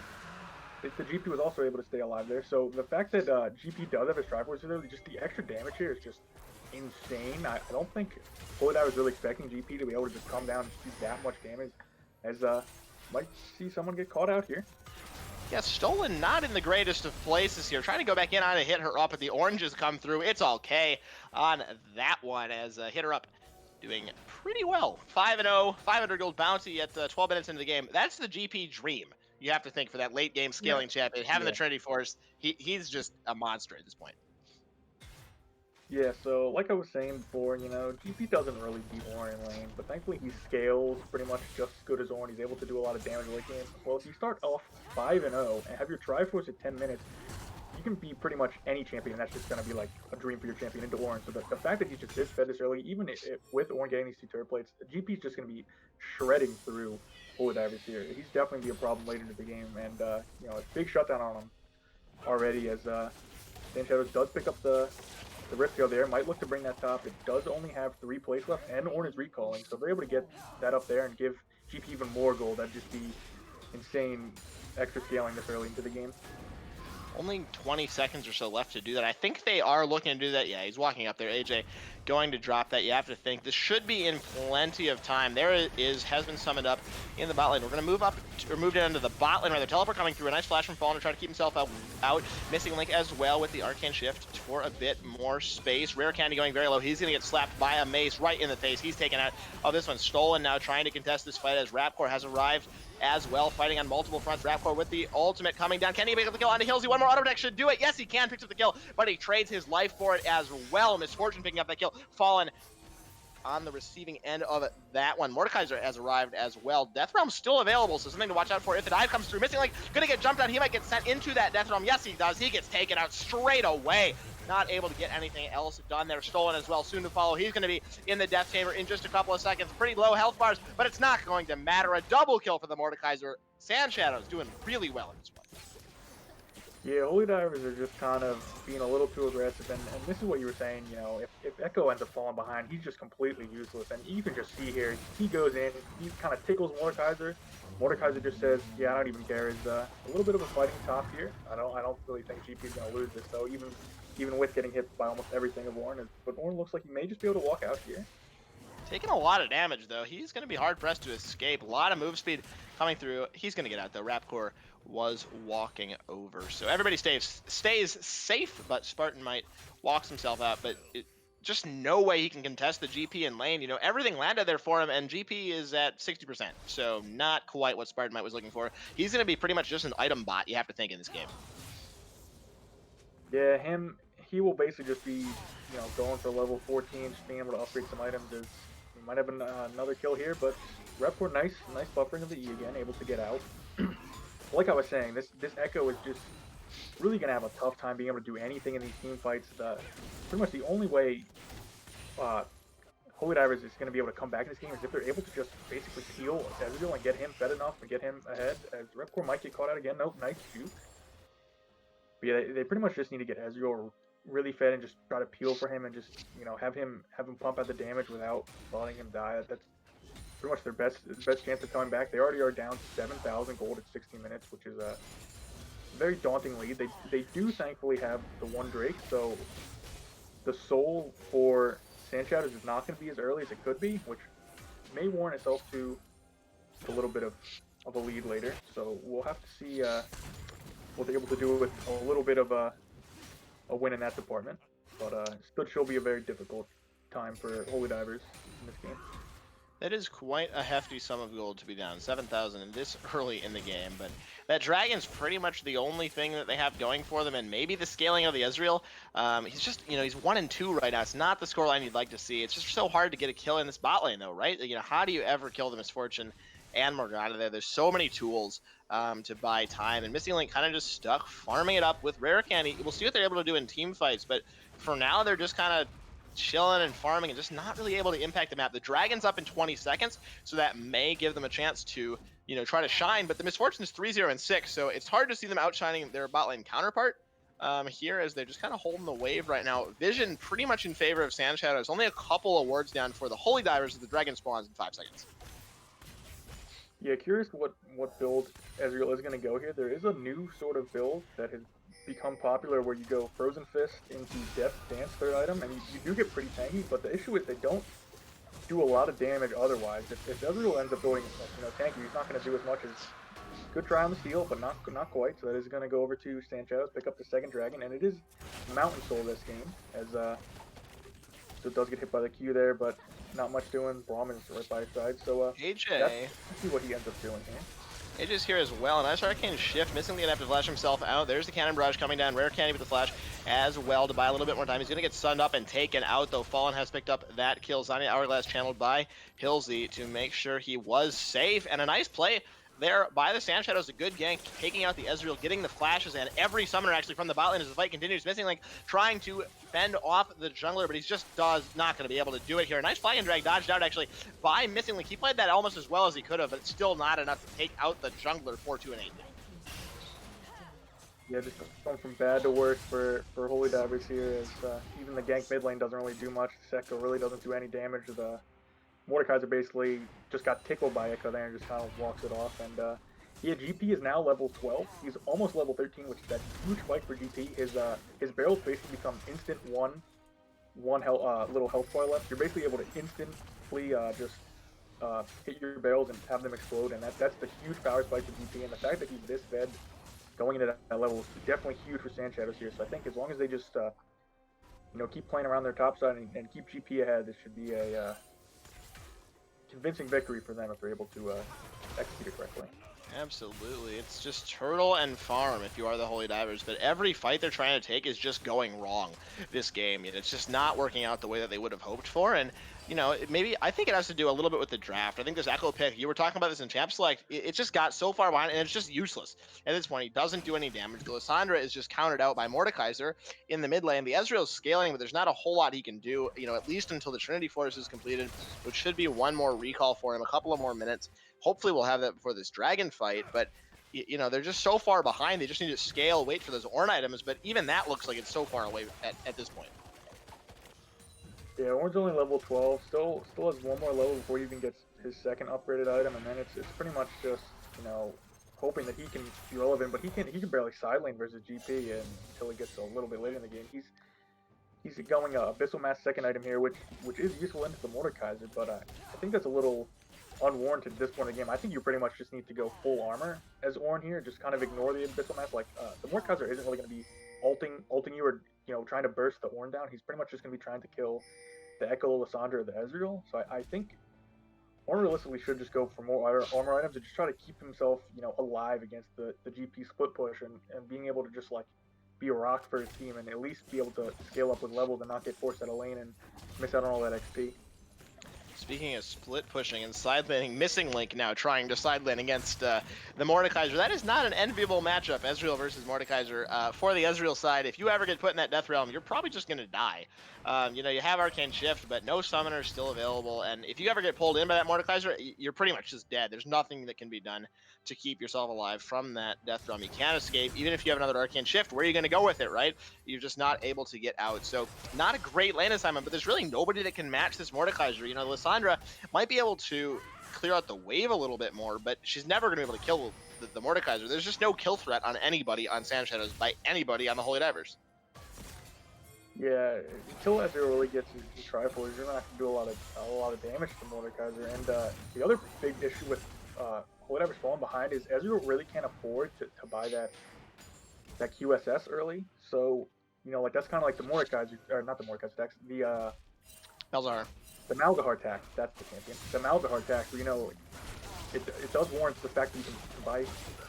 the GP was also able to stay alive there. So the fact that GP does have his Triforce, just the extra damage here is just insane. I don't think Holy Divers was really expecting GP to be able to just come down and do that much damage. As might see someone get caught out here. Yeah, Stolen not in the greatest of places here. Trying to go back in on to hit her up, but the oranges come through. It's okay on that one as hit her up doing pretty well. 5-0, 500 gold bounty at 12 minutes into the game. That's the GP dream. You have to think for that late game scaling champion. Having the Trinity Force, he's just a monster at this point. Yeah, so like I was saying before, GP doesn't really beat Orin in lane, but thankfully he scales pretty much just as good as Orin. He's able to do a lot of damage late game. Well, if you start off 5-0 and have your Triforce at 10 minutes, you can beat pretty much any champion, and that's just going to be like a dream for your champion into Orin. So the fact that he's just this fed this early, even with Orin getting these 2 turret plates, GP's just going to be shredding through Holy Divers here. He's definitely be a problem later into the game, and a big shutdown on him already as SandShadows does pick up the Rift Go there, might look to bring that top. It does only have 3 plates left, and Ornn is recalling, so if they're able to get that up there and give GP even more gold, that'd just be insane extra scaling this early into the game. Only 20 seconds or so left to do that. I think they are looking to do that. Yeah, he's walking up there. AJ going to drop that. You have to think this should be in plenty of time. There it is, has been summoned up in the bot lane. We're going to move up, or move down to the bot lane, rather. Teleport coming through. A nice flash from Fallen to try to keep himself out. Missing Link as well with the Arcane Shift for a bit more space. Rare Candy going very low. He's going to get slapped by a mace right in the face. He's taken out of this one. Stolen now trying to contest this fight as Rapcore has arrived as well, fighting on multiple fronts. Rapcore with the ultimate coming down. Can he pick up the kill onto Hillsy? One more auto attack should do it. Yes, he can. Picks up the kill, but he trades his life for it as well. Misfortune picking up that kill. Fallen on the receiving end of that one. Mordekaiser has arrived as well. Death Realm's still available, so something to watch out for if the dive comes through. Missing Link, gonna get jumped on. He might get sent into that Death Realm. Yes, he does. He gets taken out straight away. Not able to get anything else done there. Stolen as well, soon to follow. He's going to be in the Death Chamber in just a couple of seconds. Pretty low health bars, but it's not going to matter. A double kill for the Mordekaiser. SandShadows doing really well in this one. Yeah, Holy Divers are just kind of being a little too aggressive, and this is what you were saying, if Echo ends up falling behind, he's just completely useless, and you can just see here, he goes in, he kind of tickles Mordekaiser. Mordekaiser just says, yeah, I don't even care. Is a little bit of a fighting top here. I don't really think GP is going to lose this, though, even with getting hit by almost everything of Ornn. But Ornn looks like he may just be able to walk out here. Taking a lot of damage, though. He's going to be hard-pressed to escape. A lot of move speed coming through. He's going to get out, though. Rapcore was walking over. So everybody stays safe, but Spartan Might walks himself out. But just no way he can contest the GP in lane. Everything landed there for him, and GP is at 60%. So not quite what Spartan Might was looking for. He's going to be pretty much just an item bot, you have to think, in this game. Yeah, he will basically just be, going for level 14, just being able to upgrade some items. He might have another kill here, but Report, nice buffering of the E again, able to get out. Like I was saying, this Echo is just really going to have a tough time being able to do anything in these team fights. Pretty much the only way Holy Divers is going to be able to come back in this game is if they're able to just basically peel Ezreal and get him fed enough and get him ahead, as Repcore might get caught out again. Nope, nice shoot. But yeah, they pretty much just need to get Ezreal really fed and just try to peel for him and just have him pump out the damage without letting him die. That's pretty much their best chance of coming back. They already are down 7,000 gold at 60 minutes, which is a very daunting lead. They do thankfully have the one Drake, so the soul for SandShadows is not going to be as early as it could be, which may warrant itself to a little bit of a lead later. So we'll have to see what they're able to do with a little bit of a win in that department. But still should be a very difficult time for Holy Divers in this game. That is quite a hefty sum of gold to be down 7,000 in this early in the game, but that Dragon's pretty much the only thing that they have going for them, and maybe the scaling of the Ezreal. He's just, he's 1 and 2 right now. It's not the scoreline you'd like to see. It's just so hard to get a kill in this bot lane, though, right? How do you ever kill the Misfortune and Morgana there? There's so many tools to buy time, and Missing Link kind of just stuck farming it up with Rare Candy. We'll see what they're able to do in team fights, but for now, they're just kind of chilling and farming and just not really able to impact the map. The Dragon's up in 20 seconds, so that may give them a chance to, try to shine, but the Misfortune is 3-0 and 6, so it's hard to see them outshining their bot lane counterpart here as they're just kind of holding the wave right now. Vision pretty much in favor of SandShadows. Only a couple of wards down for the Holy Divers as the Dragon spawns in 5 seconds. Yeah, curious what build Ezreal is going to go here. There is a new sort of build that has become popular where you go Frozen Fist into Death Dance third item, and you do get pretty tanky, but the issue is they don't do a lot of damage otherwise. If Ezreal ends up going tanky, he's not going to do as much as good try on the steal, but not quite, so that is going to go over to SandShadows, pick up the second dragon, and it is Mountain Soul this game, as so it does get hit by the Q there, but not much doing. Brahmin's right by his side, so AJ. let's see what he ends up doing here. AJ's here as well. Nice Arcane Shift, missing the enough to flash himself out. There's the Cannon Barrage coming down. Rare Candy with the flash as well to buy a little bit more time. He's going to get stunned up and taken out, though. Fallen has picked up that kill. Zania Hourglass channeled by Hilsey to make sure he was safe. And a nice play there by the SandShadows. A good gank, taking out the Ezreal, getting the flashes, and every summoner actually from the bot lane as the fight continues. Missing Link trying to fend off the jungler, but he's just not going to be able to do it here. A nice fly and drag dodged out actually by Missing Link. He played that almost as well as he could have, but it's still not enough to take out the jungler 4-2 and 8. Yeah, just going from bad to worse for Holy Divers here, as even the gank mid lane doesn't really do much. Sekko really doesn't do any damage. The Mordekaiser basically just got tickled by Echo there and just kind of walks it off. And yeah, GP is now level 12. He's almost level 13, which is that huge spike for GP. His barrels basically become instant one health, little health bar left. You're basically able to instantly just hit your barrels and have them explode, and that's the huge power spike for GP. And the fact that he's this fed going into that level is definitely huge for SandShadows here. So I think as long as they just keep playing around their top side and keep GP ahead, this should be a convincing victory for them if they're able to execute it correctly. Absolutely. It's just turtle and farm if you are the Holy Divers, but every fight they're trying to take is just going wrong this game. It's just not working out the way that they would have hoped for, and maybe I think it has to do a little bit with the draft. I think this Echo pick, you were talking about this in Champ Select, it just got so far behind, and it's just useless at this point. He doesn't do any damage. The Lissandra is just countered out by Mordekaiser in the mid lane. The Ezreal's scaling, but there's not a whole lot he can do, at least until the Trinity Force is completed, which should be one more recall for him, a couple of more minutes. Hopefully we'll have that before this dragon fight, but they're just so far behind. They just need to scale, wait for those Ornn items, but even that looks like it's so far away at this point. Yeah, Ornn's only level 12. Still has one more level before he even gets his second upgraded item, and then it's pretty much just hoping that he can be relevant. But he can barely side lane versus GP until he gets a little bit later in the game. He's going Abyssal Mass second item here, which is useful into the Mordekaiser, but I think that's a little unwarranted at this point in the game. I think you pretty much just need to go full armor as Ornn here, just kind of ignore the Abyssal Mass. Like the Mordekaiser isn't really going to be ulting you or trying to burst the Ornn down. He's pretty much just going to be trying to kill the Echo, Lissandra, or the Ezreal. So I think Ornn realistically should just go for more armor items and just try to keep himself alive against the GP split push and being able to just be a rock for his team and at least be able to scale up with levels and not get forced out of lane and miss out on all that XP. Speaking of split pushing and side laning, Missing Link now trying to side lane against the Mordekaiser. That is not an enviable matchup, Ezreal versus Mordekaiser. For the Ezreal side, if you ever get put in that Death Realm, you're probably just going to die. You know, you have Arcane Shift, but no Summoner is still available. And if you ever get pulled in by that Mordekaiser, you're pretty much just dead. There's nothing that can be done to keep yourself alive from that Death Realm. You can't escape. Even if you have another Arcane Shift, where are you going to go with it, right? You're just not able to get out. So not a great lane assignment, but there's really nobody that can match this Mordekaiser. You know, Lissandra might be able to clear out the wave a little bit more, but she's never going to be able to kill the Mordekaiser. There's just no kill threat on anybody on SandShadows by anybody on the Holy Divers. Yeah, until Ezreal really gets his Triforce, you're not going to do a lot of damage to Mordekaiser. And the other big issue with Holy Divers falling behind is Ezreal really can't afford to buy that QSS early. So, you know, like that's kind of like the Mordekaiser, or not the Mordekaiser tax, the Elzar. The Malzahar tax, that's the champion. The Malzahar tax, you know, it does warrant the fact that you can buy.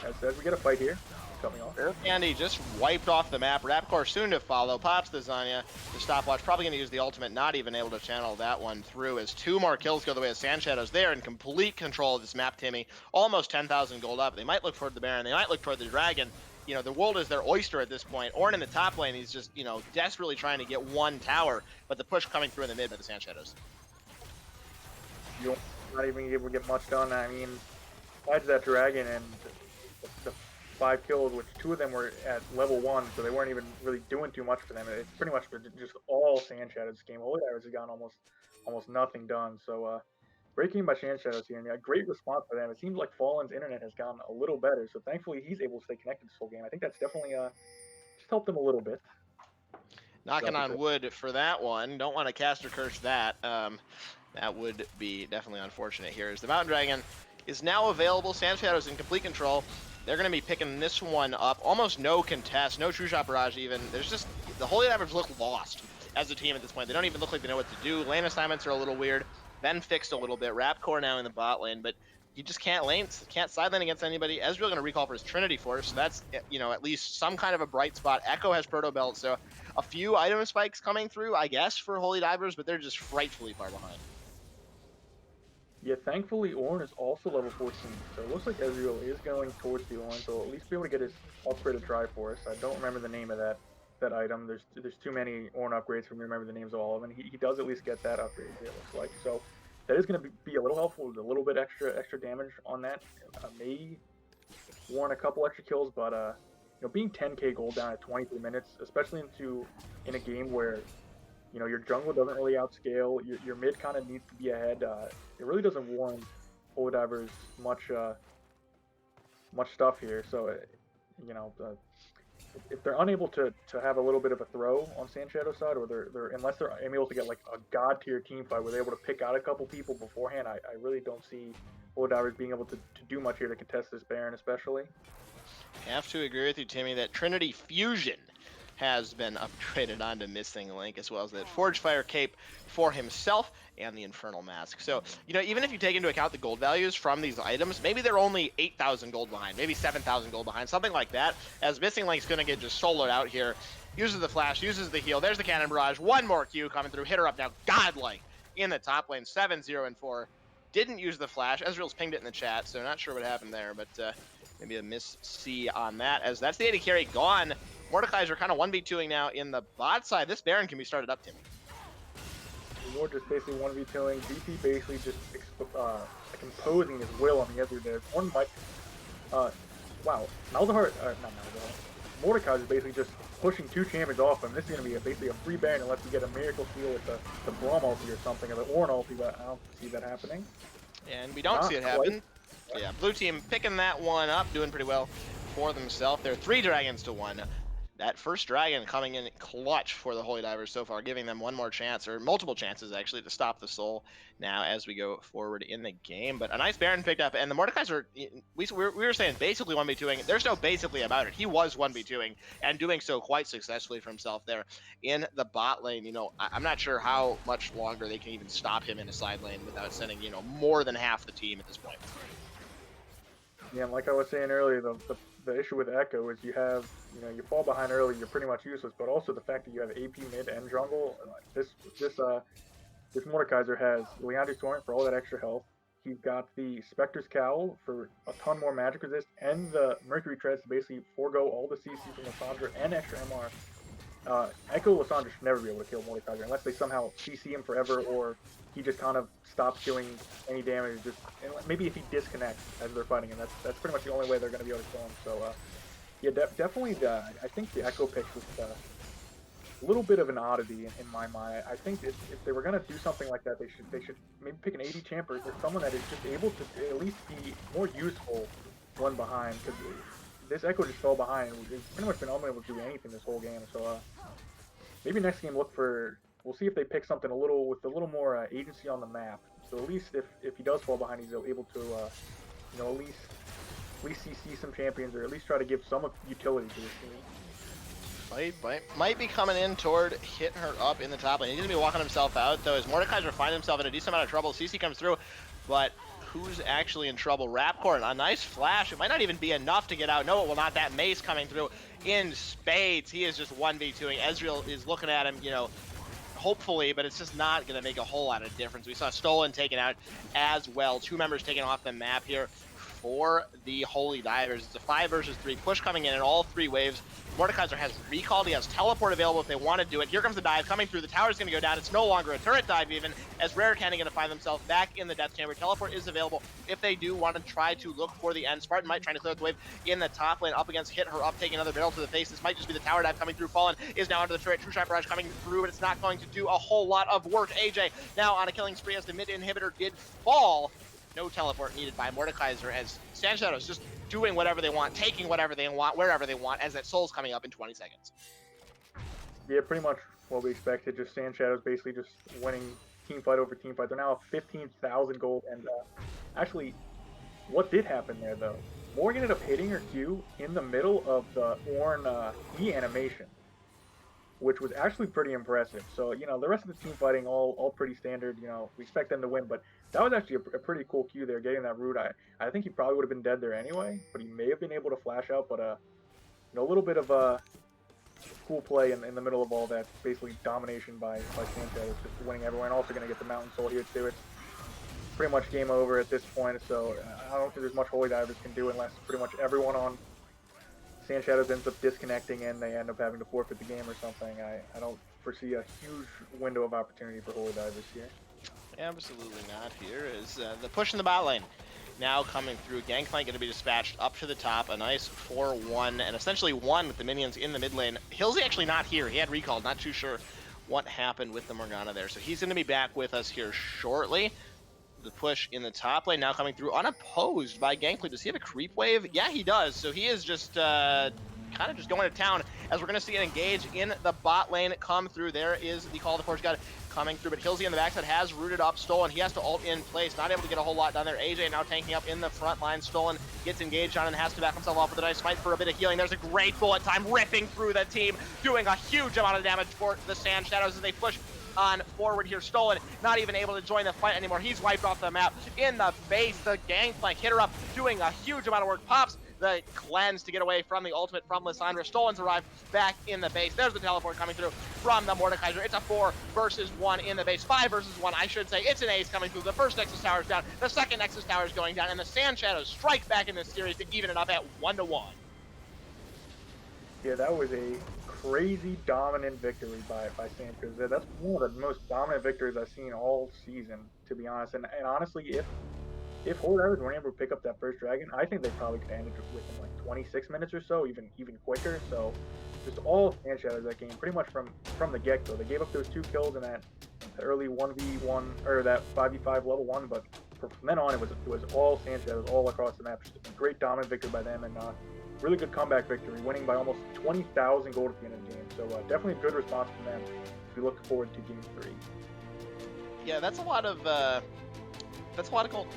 As said, we get a fight here. Cut me off. Andy just wiped off the map. Rapcore soon to follow. Pops the Zanya. The stopwatch probably going to use the ultimate. Not even able to channel that one through as 2 more kills go the way of SandShadows. They are in complete control of this map, Timmy. Almost 10,000 gold up. They might look toward the Baron. They might look toward the Dragon. You know, the world is their oyster at this point. Ornn in the top lane, he's just, you know, desperately trying to get one tower, but the push coming through in the mid by the SandShadows. You're not even able to get much done. I mean, besides that Dragon and the 5 kills, which 2 of them were at level 1, so they weren't even really doing too much for them. It's pretty much just all SandShadows game. Holy Divers has gotten almost nothing done. So breaking by SandShadows here, and a great response for them. It seems like Fallen's internet has gotten a little better, so thankfully he's able to stay connected this whole game. I think that's definitely just helped him a little bit. Knocking on wood for that one. Don't want to caster curse that. That would be definitely unfortunate here. As the Mountain Dragon is now available, SandShadows in complete control. They're going to be picking this one up. Almost no contest, no true shot barrage even. There's just, the Holy Divers look lost as a team at this point. They don't even look like they know what to do. Lane assignments are a little weird. Been fixed a little bit. Rapcore now in the bot lane, but you just can't side lane against anybody. Ezreal going to recall for his Trinity Force, so that's, you know, at least some kind of a bright spot. Echo has Proto Belt, so a few item spikes coming through, I guess, for Holy Divers, but they're just frightfully far behind. Yeah, thankfully Ornn is also level 14, so it looks like Ezreal is going towards the Ornn, so at least be able to get his upgraded Triforce. I don't remember the name of that item. There's too many Ornn upgrades for me to remember the names of all of them. He does at least get that upgrade, it looks like. So that is going to be a little helpful with a little bit extra damage on that. May warrant a couple extra kills, but you know, being 10k gold down at 23 minutes, especially in a game where, you know, your jungle doesn't really outscale, your mid kind of needs to be ahead. It really doesn't warrant Holy Divers much stuff here. So, you know, if they're unable to have a little bit of a throw on SandShadow's side, or they're unless they're able to get like a god tier team fight where they're able to pick out a couple people beforehand, I really don't see Holy Divers being able to do much here to contest this Baron, especially. I have to agree with you, Timmy, that Trinity Fusion has been upgraded onto Missing Link, as well as that Forge Fire Cape for himself and the Infernal Mask. So, you know, even if you take into account the gold values from these items, maybe they're only 8,000 gold behind, maybe 7,000 gold behind, something like that, as Missing Link's going to get just soloed out here. Uses the flash, uses the heal. There's the Cannon Barrage. One more Q coming through. Hit her up now. Godlike in the top lane. 7-0 and 4. Didn't use the flash. Ezreal's pinged it in the chat, so not sure what happened there, but maybe a miss C on that, as that's the AD carry gone. Mordekaiser kind of 1v2ing now in the bot side. This Baron can be started up, Timmy. More just basically 1v2ing. DP basically just like imposing his will on the other there. One might, wow, Malzahar, not Malzahar. Mordekaiser is basically just pushing 2 champions off him. This is going to be basically a free Baron unless we get a miracle steal with the Braum ulti or something, or the Ornn ulti, but I don't see that happening. And we don't see it happen. Yeah, blue team picking that one up, doing pretty well for themselves. They're 3 dragons to 1. That first dragon coming in clutch for the Holy Divers so far, giving them one more chance, or multiple chances actually, to stop the soul now as we go forward in the game. But a nice Baron picked up, and the Mordekaiser, we were saying basically 1v2ing. There's no basically about it. He was 1v2ing and doing so quite successfully for himself there in the bot lane. You know, I'm not sure how much longer they can even stop him in a side lane without sending, you know, more than half the team at this point. Yeah, and like I was saying earlier, the issue with Echo is you have, you know, you fall behind early, you're pretty much useless, but also the fact that you have AP mid and jungle, this this Mordekaiser has Leandre's Torrent for all that extra health. He's got the Spectre's Cowl for a ton more magic resist, and the Mercury Treads to basically forego all the CC from Lissandra and extra MR. Echo Lissandra should never be able to kill Mordekaiser unless they somehow CC him forever, or he just kind of stops doing any damage. Just maybe if he disconnects as they're fighting him, that's pretty much the only way they're going to be able to kill him. So yeah, definitely. I think the Echo pick was a little bit of an oddity in my mind. I think if they were going to do something like that, they should maybe pick an AD champ or someone that is just able to at least be more useful one behind, because this Echo just fell behind. It's pretty much been unable to do anything this whole game. So maybe next game we'll see if they pick something with a little more agency on the map. So at least if he does fall behind, he's able to at least CC some champions, or at least try to give some utility to his team. Might be coming in toward hitting her up in the top lane. He's going to be walking himself out, though, as Mordekaiser finds himself in a decent amount of trouble. CC comes through, but who's actually in trouble? Rapcore, a nice flash. It might not even be enough to get out. No, it will not. That mace coming through in spades. He is just 1v2ing. Ezreal is looking at him, hopefully, but it's just not going to make a whole lot of difference. We saw Stolen taken out as well. 2 members taken off the map here for the Holy Divers. It's a 5 versus 3 push coming in all 3 waves. Mordekaiser has recalled. He has teleport available if they want to do it. Here comes the dive coming through. The tower's going to go down. It's no longer a turret dive even, as Rare Candy going to find themselves back in the death chamber. Teleport is available if they do want to try to look for the end. Spartan might try to clear the wave in the top lane up against Hit Her Up, taking another barrel to the face. This might just be the tower dive coming through. Fallen is now under the turret. True Shot Barrage coming through, but it's not going to do a whole lot of work. AJ now on a killing spree as the mid inhibitor did fall. No teleport needed by Mordekaiser, as SandShadows just doing whatever they want, taking whatever they want, wherever they want, as that Soul's coming up in 20 seconds. Yeah, pretty much what we expected. Just SandShadows basically just winning team fight over team fight. They're now 15,000 gold. And actually, what did happen there, though? Morgan ended up hitting her Q in the middle of the Ornn E animation, which was actually pretty impressive. So, the rest of the team fighting, all pretty standard. We expect them to win, but that was actually a pretty cool Q there, getting that root. I think he probably would have been dead there anyway, but he may have been able to flash out. But, a little bit of a cool play in the middle of all that, basically domination by SandShadows, just winning everyone. Also going to get the Mountain Soul here, too. It's pretty much game over at this point, so I don't think there's much Holy Divers can do unless pretty much everyone on SandShadows ends up disconnecting and they end up having to forfeit the game or something. I don't foresee a huge window of opportunity for Holy Divers here. Absolutely not here. Is the push in the bot lane now coming through. Gangplank going to be dispatched up to the top. A nice 4-1 and essentially 1 with the minions in the mid lane. Hilsey actually not here. He had recalled. Not too sure what happened with the Morgana there. So he's going to be back with us here shortly. The push in the top lane now coming through unopposed by Gangplank. Does he have a creep wave? Yeah, he does. So he is just kind of just going to town, as we're going to see an engage in the bot lane come through. There is the Call of the Force God coming through, but Hilsey on the backside has rooted up Stolen. He has to ult in place, not able to get a whole lot done there. AJ now tanking up in the front line. Stolen gets engaged on and has to back himself off with a nice smite for a bit of healing. There's a great bullet time ripping through the team, doing a huge amount of damage for the SandShadows as they push on forward here. Stolen not even able to join the fight anymore. He's wiped off the map. In the base, the Gangplank hit her up, doing a huge amount of work. Pops the cleanse to get away from the ultimate from Lissandra. Stolen's arrived back in the base. There's the teleport coming through from the Mordekaiser. It's a 4 versus 1 in the base. 5 versus 1, I should say. It's an ace coming through. The first Nexus Tower is down. The second Nexus Tower is going down. And the SandShadows strike back in this series to even it up at 1-1. Yeah, that was a crazy dominant victory by SandShadows. That's one of the most dominant victories I've seen all season, to be honest. And honestly, if Holy Divers weren't able to pick up that first dragon, I think they probably could end it within like 26 minutes or so, even quicker. So just all SandShadows that game, pretty much from the get-go. They gave up those 2 kills in that early 1v1 or that 5v5 level 1, but from then on it was all SandShadows all across the map. Just a great dominant victory by them, and really good comeback victory, winning by almost 20,000 gold at the end of the game. So definitely a good response from them. We look forward to game 3. Yeah, that's a lot of gold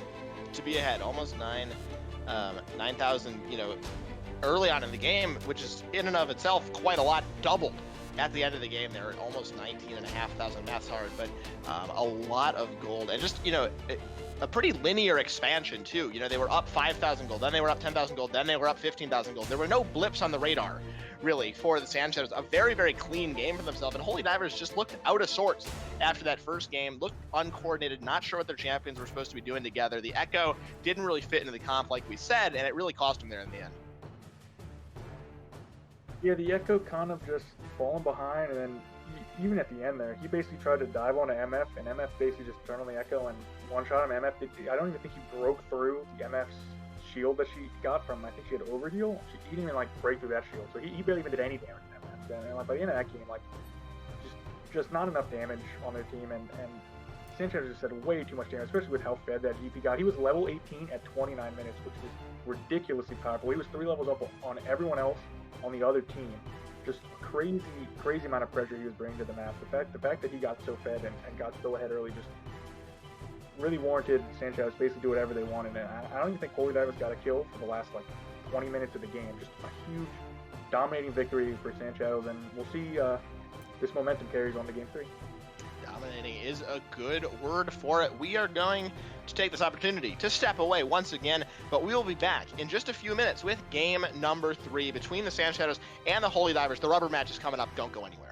to be ahead. Almost 9,000, early on in the game, which is in and of itself quite a lot, doubled at the end of the game there at almost 19,500. Math's hard, but a lot of gold, and just a pretty linear expansion too. They were up 5,000 gold, then they were up 10,000 gold, then they were up 15,000 gold. There were no blips on the radar really, for the SandShadows. A very, very clean game for themselves. And Holy Divers just looked out of sorts after that first game, looked uncoordinated, not sure what their champions were supposed to be doing together. The Echo didn't really fit into the comp like we said, and it really cost them there in the end. Yeah, the Echo kind of just falling behind, and then even at the end there, he basically tried to dive onto MF, and MF basically just turned on the Echo and one-shot him. MF, I don't even think he broke through the MF's shield that she got from, I think she had overheal. He didn't even like break through that shield, so he barely even did any damage to MF. And like by the end of that game, like just not enough damage on their team, and SandShadows just had way too much damage, especially with how fed that GP got. He was level 18 at 29 minutes, which was ridiculously powerful. He was 3 levels up on everyone else on the other team. Just crazy amount of pressure he was bringing to the map. The fact that he got so fed and got so ahead early just really warranted SandShadows basically do whatever they wanted. And I don't even think Holy Divers got a kill for the last like 20 minutes of the game. Just a huge dominating victory for SandShadows, and we'll see this momentum carries on to game 3. Dominating is a good word for it. We are going to take this opportunity to step away once again, but we will be back in just a few minutes with game number 3 between the SandShadows and the Holy Divers. The rubber match is coming up. Don't go anywhere.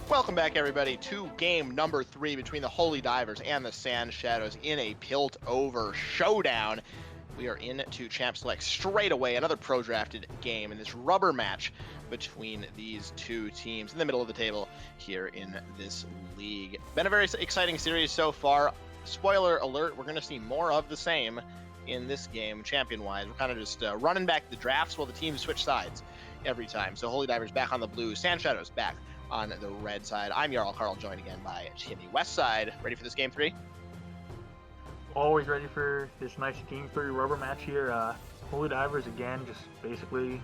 Welcome back, everybody, to game number 3 between the Holy Divers and the SandShadows in a Pilt-over showdown. We are into Champ Select straight away, another pro-drafted game in this rubber match between these two teams in the middle of the table here in this league. Been a very exciting series so far. Spoiler alert, we're going to see more of the same in this game, champion-wise. We're kind of just running back the drafts while the teams switch sides every time. So Holy Divers back on the blue, SandShadows back on the red side. I'm Jarl Carl, joined again by Timmy Westside. Ready for this game 3? Always ready for this nice Team 3 rubber match here. Holy Divers, again, just basically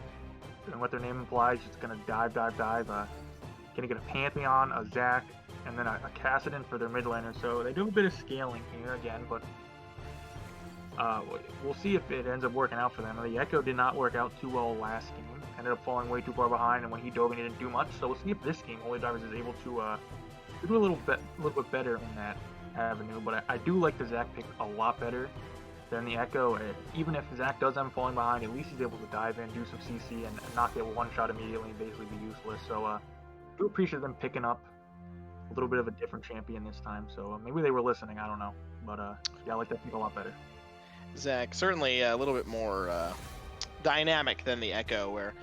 doing what their name implies, just going to dive. Going to get a Pantheon, a Zac, and then a Kassadin for their mid laner. So they do a bit of scaling here again, but we'll see if it ends up working out for them. The Echo did not work out too well last game. Ended up falling way too far behind, and when he dove in, he didn't do much. So we'll see if this game Holy Divers is able to do a little bit better in that avenue. But I do like the Zac pick a lot better than the Echo. Even if Zac does end up falling behind, at least he's able to dive in, do some CC, and not get one shot immediately and basically be useless. So I do appreciate them picking up a little bit of a different champion this time. So maybe they were listening, I don't know. But yeah, I like that pick a lot better. Zac, certainly a little bit more dynamic than the Echo, where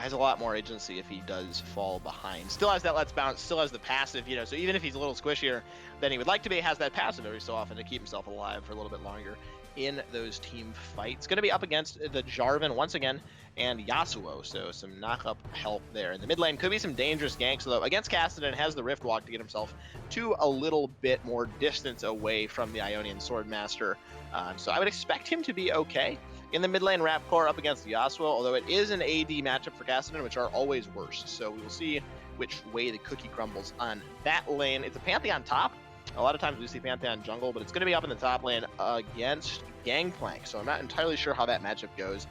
has a lot more agency if he does fall behind. Still has that let's bounce, still has the passive, so even if he's a little squishier than he would like to be, has that passive every so often to keep himself alive for a little bit longer in those team fights. Going to be up against the Jarvan once again and Yasuo, so some knock-up help there. In the mid lane could be some dangerous ganks, though against Kassadin has the Rift Walk to get himself to a little bit more distance away from the Ionian Swordmaster. So I would expect him to be okay. In the mid lane, Rapcore up against Yasuo, although it is an AD matchup for Kassadin, which are always worse. So we will see which way the cookie crumbles on that lane. It's a Pantheon top. A lot of times we see Pantheon jungle, but it's going to be up in the top lane against Gangplank. So I'm not entirely sure how that matchup goes,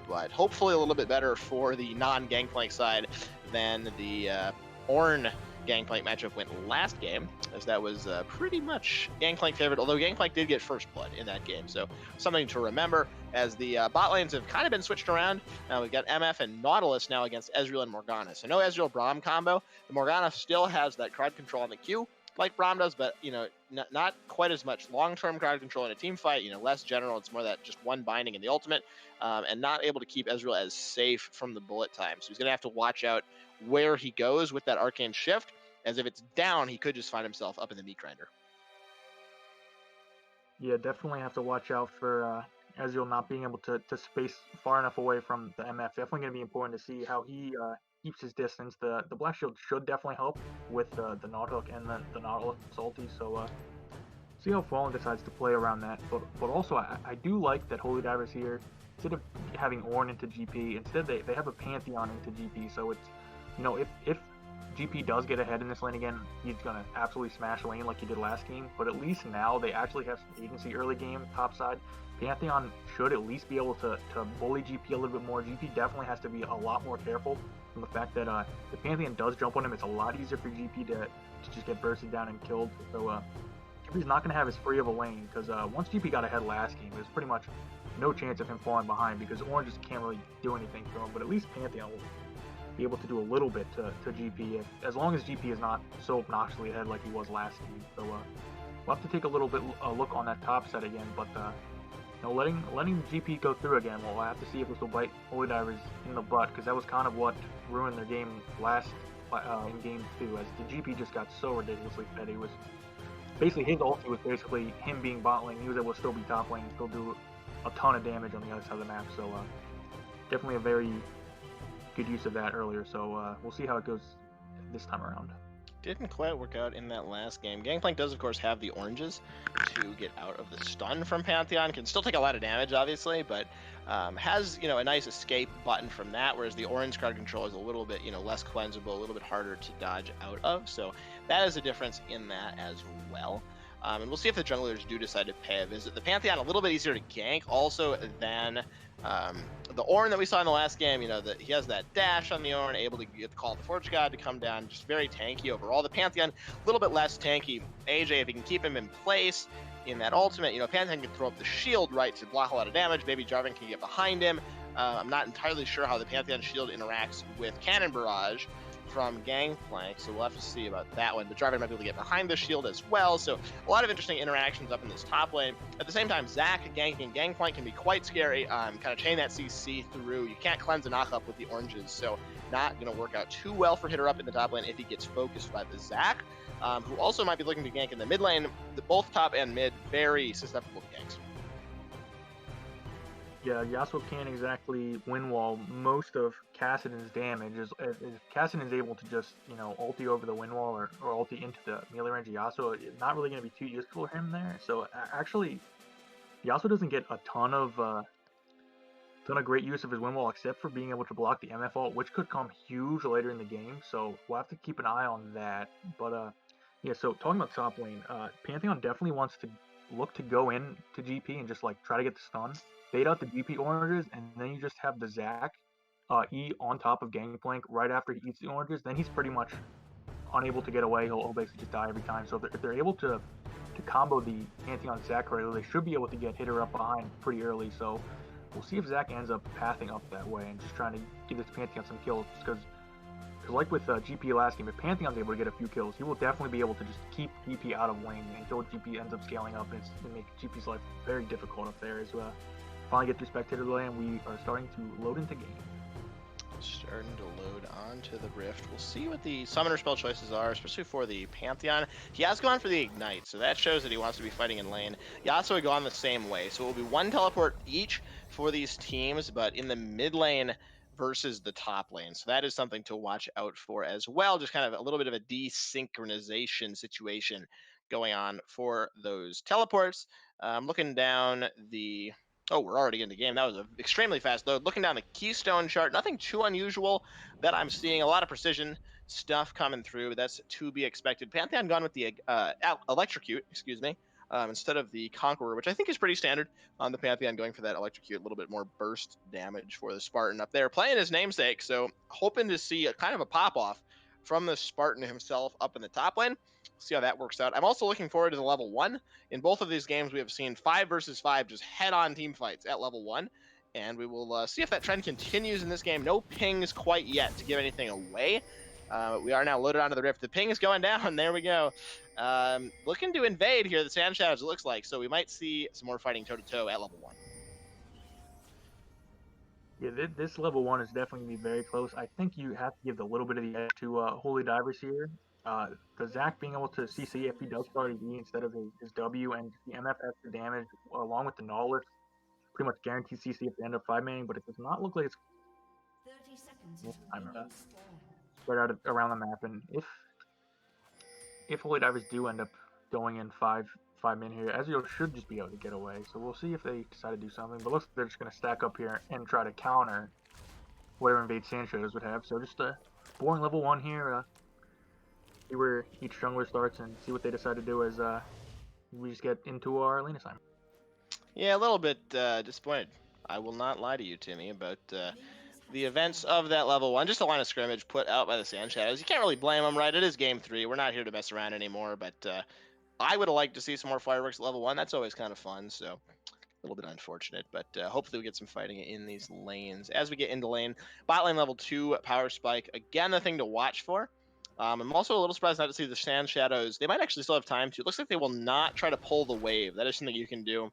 but hopefully a little bit better for the non-Gangplank side than the Ornn Gangplank matchup went last game, as that was pretty much Gangplank favored, although Gangplank did get first blood in that game, so something to remember as the bot lanes have kind of been switched around. Now we've got MF and Nautilus now against Ezreal and Morgana. So no Ezreal Braum combo. The Morgana still has that crowd control on the Q like Braum does, but not quite as much long-term crowd control in a team fight, less general. It's more that just one binding in the ultimate, and not able to keep Ezreal as safe from the bullet time. So he's going to have to watch out where he goes with that arcane shift, as if it's down, he could just find himself up in the meat grinder. Yeah, definitely have to watch out for Ezreal not being able to space far enough away from the MF. Definitely going to be important to see how he keeps his distance. The Black Shield should definitely help with the Nauthook and the Nautilus ulti, so see how Fallen decides to play around that. But also, I do like that Holy Divers here, instead of having Ornn into GP, instead they have a Pantheon into GP, so it's, if GP does get ahead in this lane again, he's going to absolutely smash lane like he did last game, but at least now they actually have some agency early game, top side. Pantheon should at least be able to bully GP a little bit more. GP definitely has to be a lot more careful from the fact that the Pantheon does jump on him. It's a lot easier for GP to just get bursted down and killed. So GP's not going to have as free of a lane, because once GP got ahead last game, there's pretty much no chance of him falling behind, because Ornn just can't really do anything to him, but at least Pantheon will be able to do a little bit to GP, as long as GP is not so obnoxiously ahead like he was last game. So we'll have to take a little bit look on that top set again, but letting GP go through again, we'll have to see if this will bite Holy Divers in the butt, because that was kind of what ruined their game last in game 2, as the GP just got so ridiculously fed. He was basically, his ulti was basically him being bot lane. He was able to still be top lane and still do a ton of damage on the other side of the map, so definitely a very good use of that earlier, so we'll see how it goes this time around. Didn't quite work out in that last game. Gangplank does, of course, have the oranges to get out of the stun from Pantheon. Can still take a lot of damage, obviously, but has, a nice escape button from that, whereas the orange crowd control is a little bit, less cleansable, a little bit harder to dodge out of. So that is a difference in that as well. And we'll see if the junglers do decide to pay a visit. The Pantheon, a little bit easier to gank also than the Ornn that we saw in the last game. He has that dash on the Ornn, able to get the Call of the Forge God to come down, just very tanky overall. The Pantheon, a little bit less tanky. AJ, if he can keep him in place in that ultimate, Pantheon can throw up the shield, right, to block a lot of damage. Maybe Jarvan can get behind him. I'm not entirely sure how the Pantheon shield interacts with Cannon Barrage from Gangplank, so we'll have to see about that one. But Jarvan might be able to get behind the shield as well, so a lot of interesting interactions up in this top lane. At the same time, Zac ganking Gangplank can be quite scary. Kind of chain that CC through. You can't cleanse a knock-up with the oranges, so not going to work out too well for Hitter up in the top lane if he gets focused by the Zac, who also might be looking to gank in the mid lane. Both top and mid very susceptible to ganks. Yeah, Yasuo can't exactly win wall most of Kassadin's damage. If Kassadin is able to just, ulti over the win wall or ulti into the melee range of Yasuo, it's not really going to be too useful for him there. So actually, Yasuo doesn't get a ton of great use of his win wall except for being able to block the MF ult, which could come huge later in the game. So we'll have to keep an eye on that. But yeah, so talking about top lane, Pantheon definitely wants to look to go in to GP and just try to get the stun. Bait out the GP oranges, and then you just have the Zac E on top of Gangplank right after he eats the oranges. Then he's pretty much unable to get away. He'll basically just die every time. So if they're able to combo the Pantheon Zac correctly, they should be able to get Hitter up behind pretty early. So we'll see if Zac ends up pathing up that way and just trying to give this Pantheon some kills. Because like with GP last game, if Pantheon's able to get a few kills, he will definitely be able to just keep GP out of lane until GP ends up scaling up, and it's going to make GP's life very difficult up there as well. Finally get through spectator lane, we are starting to load into game. Starting to load onto the Rift. We'll see what the summoner spell choices are, especially for the Pantheon. He has gone for the Ignite, so that shows that he wants to be fighting in lane. Yasuo would go on the same way, so it will be one teleport each for these teams, but in the mid lane versus the top lane. So that is something to watch out for as well. Just kind of a little bit of a desynchronization situation going on for those teleports. Looking down the... Oh, we're already in the game. That was an extremely fast load. Looking down the Keystone chart, nothing too unusual that I'm seeing. A lot of precision stuff coming through, but that's to be expected. Pantheon gone with the Electrocute, instead of the Conqueror, which I think is pretty standard on the Pantheon, going for that Electrocute, a little bit more burst damage for the Spartan up there. Playing his namesake, so hoping to see a kind of a pop-off from the Spartan himself up in the top lane. See how that works out. I'm also looking forward to the level 1. In both of these games, we have seen 5 versus 5 just head-on team fights at level 1, and we will see if that trend continues in this game. No pings quite yet to give anything away. We are now loaded onto the Rift. The ping is going down. There we go. Looking to invade here, the SandShadows, it looks like, so we might see some more fighting toe-to-toe at level 1. Yeah, this level 1 is definitely going to be very close. I think you have to give a little bit of the edge to Holy Divers here. The Zac being able to CC if he does start his E instead of his W, and the MF extra damage along with the Nautilus pretty much guarantees CC at the end of 5-manning, but it does not look like it's 30 seconds until spread out around the map. And if Holy Divers do end up going in 5-man here, Ezreal should just be able to get away. So we'll see if they decide to do something. But looks like they're just going to stack up here and try to counter whatever invade SandShadows would have. So just a boring level 1 here. See where each jungler starts and see what they decide to do as we just get into our lane assignment. Yeah, a little bit disappointed. I will not lie to you, Timmy, about the events of that level 1. Just a line of scrimmage put out by the SandShadows. You can't really blame them, right? It is game 3. We're not here to mess around anymore, but I would have liked to see some more fireworks at level 1. That's always kind of fun, so a little bit unfortunate, but hopefully we get some fighting in these lanes. As we get into lane, bot lane level 2, power spike. Again, the thing to watch for. I'm also a little surprised not to see the SandShadows. They might actually still have time to. It looks like they will not try to pull the wave. That is something you can do.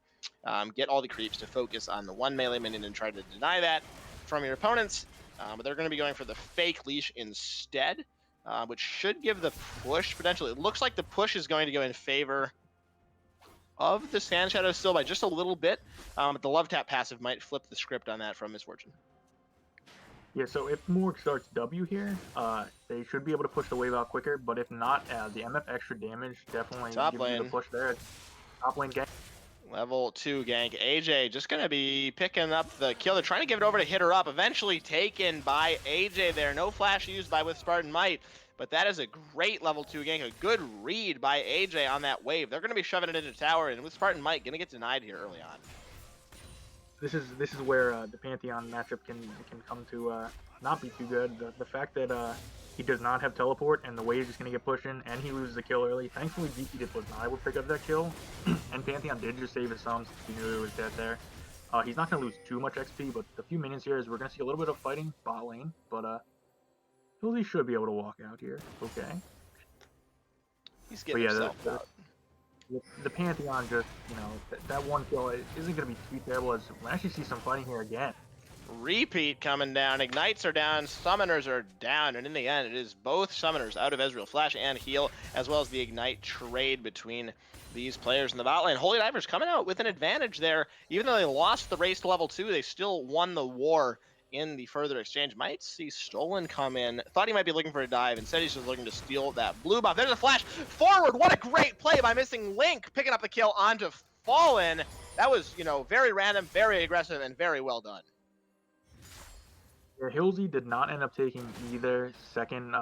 Get all the creeps to focus on the one melee minion and try to deny that from your opponents. But they're going to be going for the fake leash instead, which should give the push potentially. It looks like the push is going to go in favor of the SandShadows still by just a little bit. But the love tap passive might flip the script on that from Misfortune. Yeah, so if Morg starts W here, they should be able to push the wave out quicker, but if not, the MF extra damage definitely Top gives lane. you the push there. Top lane gank. Level 2 gank. AJ just going to be picking up the kill. They're trying to give it over to Hitter up. Eventually taken by AJ there. No flash used by with Spartan Might, but that is a great level 2 gank. A good read by AJ on that wave. They're going to be shoving it into tower, and with Spartan Might, going to get denied here early on. This is where the Pantheon matchup can come to not be too good. The fact that he does not have teleport and the wave is just going to get pushed in and he loses the kill early. Thankfully, GP was not able to pick up that kill, and Pantheon did just save his sums. He knew he was dead there. He's not going to lose too much XP, but the few minions here is we're going to see a little bit of fighting bot lane, but Hildy should be able to walk out here. Okay. He's But getting yeah, himself out. the Pantheon just, that one kill isn't going to be too terrible, as we actually see some fighting here again. Repeat coming down. Ignites are down. Summoners are down. And in the end, it is both Summoners out of Ezreal. Flash and heal, as well as the Ignite trade between these players in the bot lane. Holy Divers coming out with an advantage there. Even though they lost the race to level 2, they still won the war in the further exchange. Might see Stolen come in. Thought he might be looking for a dive. Instead, he's just looking to steal that blue buff. There's a flash forward. What a great play by Missing Link, picking up the kill onto Fallen. That was, very random, very aggressive, and very well done. Yeah, Hilsey did not end up taking either second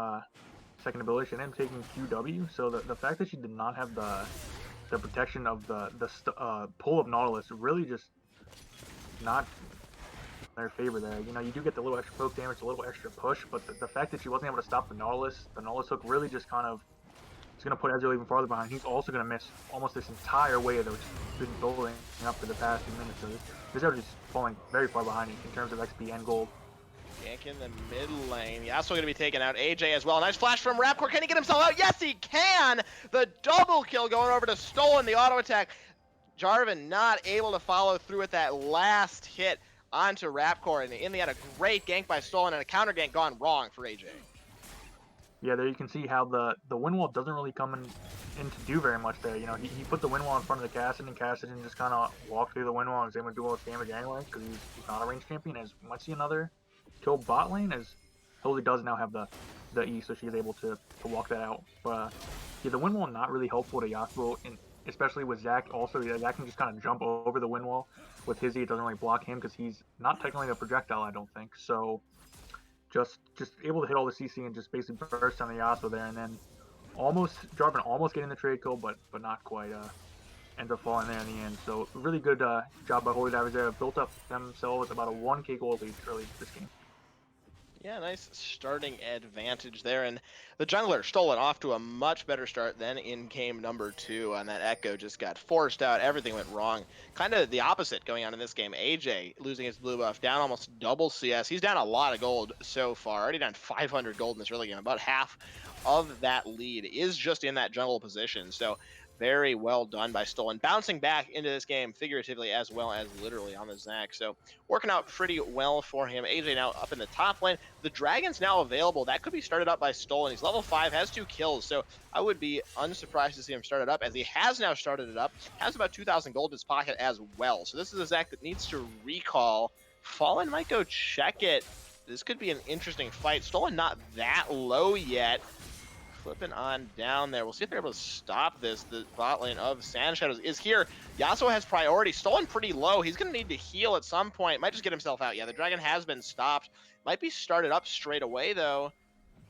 ability. She ended up taking QW. So the fact that she did not have the protection of the pull of Nautilus really just not in their favor there. You do get the little extra poke damage, a little extra push, but the fact that she wasn't able to stop the Nautilus hook really just kind of is going to put Ezreal even farther behind. He's also going to miss almost this entire wave that was been building up for the past few minutes. So this Ezreal is falling very far behind in terms of XP and gold. Gank in the mid lane. Yasuo going to be taking out AJ as well. Nice flash from Rapcore. Can he get himself out? Yes, he can! The double kill going over to Stolen, the auto attack. Jarvan not able to follow through with that last hit onto Rapcore. And in the end, a great gank by Stolen and a counter gank gone wrong for AJ. Yeah, there you can see how the wind wall doesn't really come in to do very much there. He put the wind wall in front of the Kassadin, and Kassadin just kind of walked through the wind wall and was able to do all this damage anyway, because he's not a ranged champion. As we might see another kill bot lane, as Hildy does now have the E, so she's able to walk that out. But yeah, the wind wall not really helpful to Yasuo, and especially with Zac. Also, Zac can just kind of jump over the wind wall. With his E, it doesn't really block him because he's not technically a projectile, I don't think. So just able to hit all the CC and just basically burst on the Yasuo there, and then Jarvan almost getting the trade kill, but not quite. Ends up falling there in the end. So really good job by Holy Divers there. Built up themselves about a 1k gold lead early this game. Yeah, nice starting advantage there. And the jungler, Stolen, off to a much better start than in game number 2. And that Echo just got forced out. Everything went wrong. Kind of the opposite going on in this game. AJ losing his blue buff, down almost double CS. He's down a lot of gold so far. Already down 500 gold in this early game. About half of that lead is just in that jungle position. So very well done by Stolen. Bouncing back into this game figuratively as well as literally on the Zac. So working out pretty well for him. AJ now up in the top lane. The Dragon's now available. That could be started up by Stolen. He's level 5, has 2 kills. So I would be unsurprised to see him start it up, as he has now started it up. Has about 2,000 gold in his pocket as well. So this is a Zac that needs to recall. Fallen might go check it. This could be an interesting fight. Stolen not that low yet. Flipping on down there. We'll see if they're able to stop this. The bot lane of SandShadows is here. Yasuo has priority. Stolen pretty low. He's going to need to heal at some point. Might just get himself out. Yeah, the Dragon has been stopped. Might be started up straight away, though,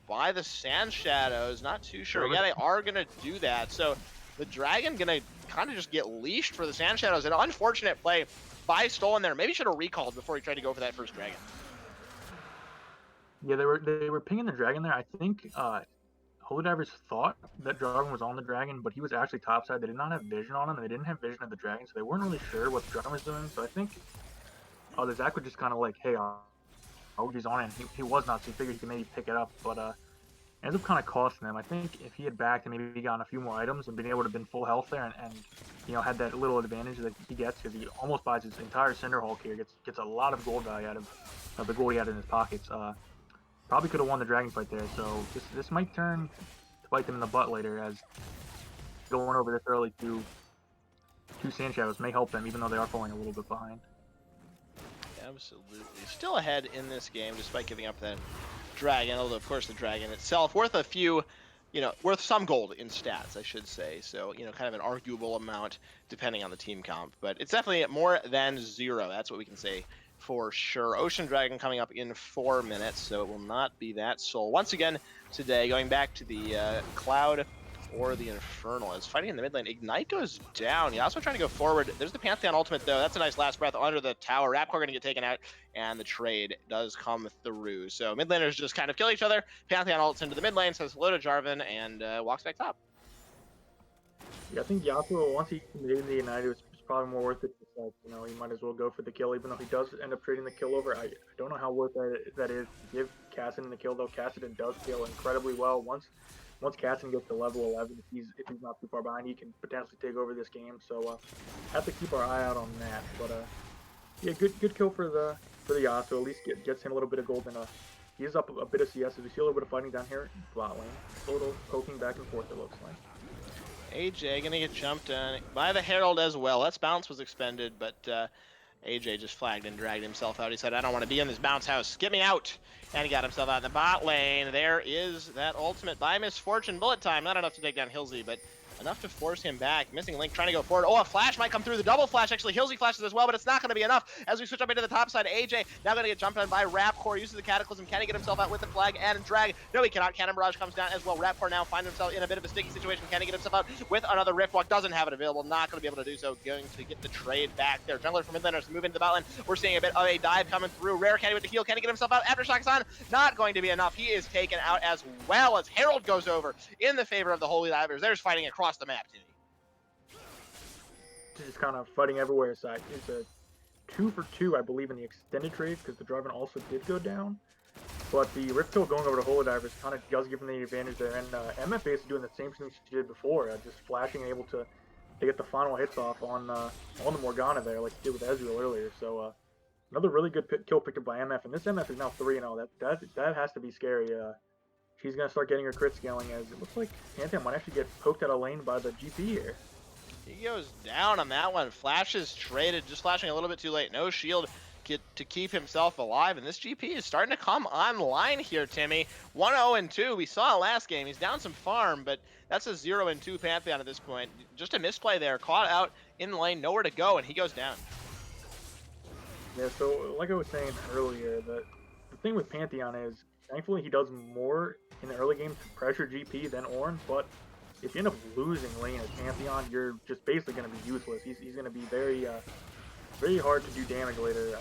by the SandShadows. Not too sure. Yeah, they are going to do that. So the Dragon going to kind of just get leashed for the SandShadows. An unfortunate play by Stolen there. Maybe should have recalled before he tried to go for that first Dragon. Yeah, they were pinging the Dragon there. I think Holy Divers thought that Jarvan was on the Dragon, but he was actually topside. They did not have vision on him, and they didn't have vision of the Dragon, so they weren't really sure what the Jarvan was doing. So I think the Zac was just kind of like, hey, he's on it. He was not, so he figured he could maybe pick it up, but ends up kind of costing them. I think if he had backed and maybe gotten a few more items and been able to have been full health there and had that little advantage that he gets, because he almost buys his entire Cinderhulk here, gets a lot of gold value out of the gold he had in his pockets. Probably could have won the Dragon fight there, so this might turn to bite them in the butt later, as going over this early to SandShadows may help them, even though they are falling a little bit behind. Absolutely. Still ahead in this game, despite giving up that Dragon, although of course the Dragon itself worth a few, worth some gold in stats, I should say. So, kind of an arguable amount depending on the team comp, but it's definitely more than 0. That's what we can say for sure. Ocean Dragon coming up in 4 minutes, so it will not be that soul. Once again today, going back to the Cloud or the Infernal, is fighting in the mid lane. Ignite goes down. He's also trying to go forward. There's the Pantheon ultimate, though. That's a nice last breath under the tower. Rapcore going to get taken out, and the trade does come through. So mid laners just kind of kill each other. Pantheon ults into the mid lane, says hello to Jarvan, and walks back top. Yeah, I think Yasuo, once he made the United, it's probably more worth it. Like, he might as well go for the kill, even though he does end up trading the kill over. I don't know how worth that is to give Kassadin the kill, though. Kassadin does kill incredibly well. Once Kassadin gets to level 11, if he's not too far behind, he can potentially take over this game. So have to keep our eye out on that. But yeah, good kill for the Yasuo. At least gets him a little bit of gold and he is up a bit of CS. As we see a little bit of fighting down here in bot lane. A little poking back and forth, it looks like. AJ gonna get jumped on by the Herald as well. That's bounce was expended, but AJ just flagged and dragged himself out. He said, I don't want to be in this bounce house. Get me out. And he got himself out in the bot lane. There is that ultimate by Misfortune. Bullet time. Not enough to take down Hilsey, but enough to force him back. Missing Link trying to go forward. Oh, a flash might come through. The double flash. Actually, Hilsey flashes as well, but it's not going to be enough. As we switch up into the top side, AJ now going to get jumped on by Rapcore. Uses the Cataclysm. Can he get himself out with the flag and drag? No, he cannot. Cannon Barrage comes down as well. Rapcore now finds himself in a bit of a sticky situation. Can he get himself out with another Riftwalk? Doesn't have it available. Not going to be able to do so. Going to get the trade back there. Jungler from Midlanders move into the bot lane. We're seeing a bit of a dive coming through. Rare Candy with the heal. Can he get himself out? Aftershock is on. Not going to be enough. He is taken out as well as Herald goes over in the favor of the Holy Divers. There's fighting across the map, Timmy. Just kind of fighting everywhere aside. It's a 2 for 2, I believe, in the extended trade because the Draven also did go down. But the Rift Kill going over to Holy Divers kind of does give them the advantage there. And MFA is doing the same thing she did before, just flashing and able to get the final hits off on the Morgana there, like he did with Ezreal earlier. So another really good kill picked up by MF, and this MF is now 3-0. That has to be scary. She's gonna start getting her crit scaling as it looks like Pantheon might actually get poked out of lane by the GP here. He goes down on that one. Flash is traded, just flashing a little bit too late. No shield to keep himself alive, and this GP is starting to come online here, Timmy. 1-0-2. We saw it last game. He's down some farm, but that's a 0-2 Pantheon at this point. Just a misplay there. Caught out in the lane, nowhere to go, and he goes down. Yeah, so like I was saying earlier, the thing with Pantheon is, thankfully he does more in the early game to pressure GP than Ornn, but if you end up losing lane as Pantheon, you're just basically going to be useless. He's going to be very hard to do damage later.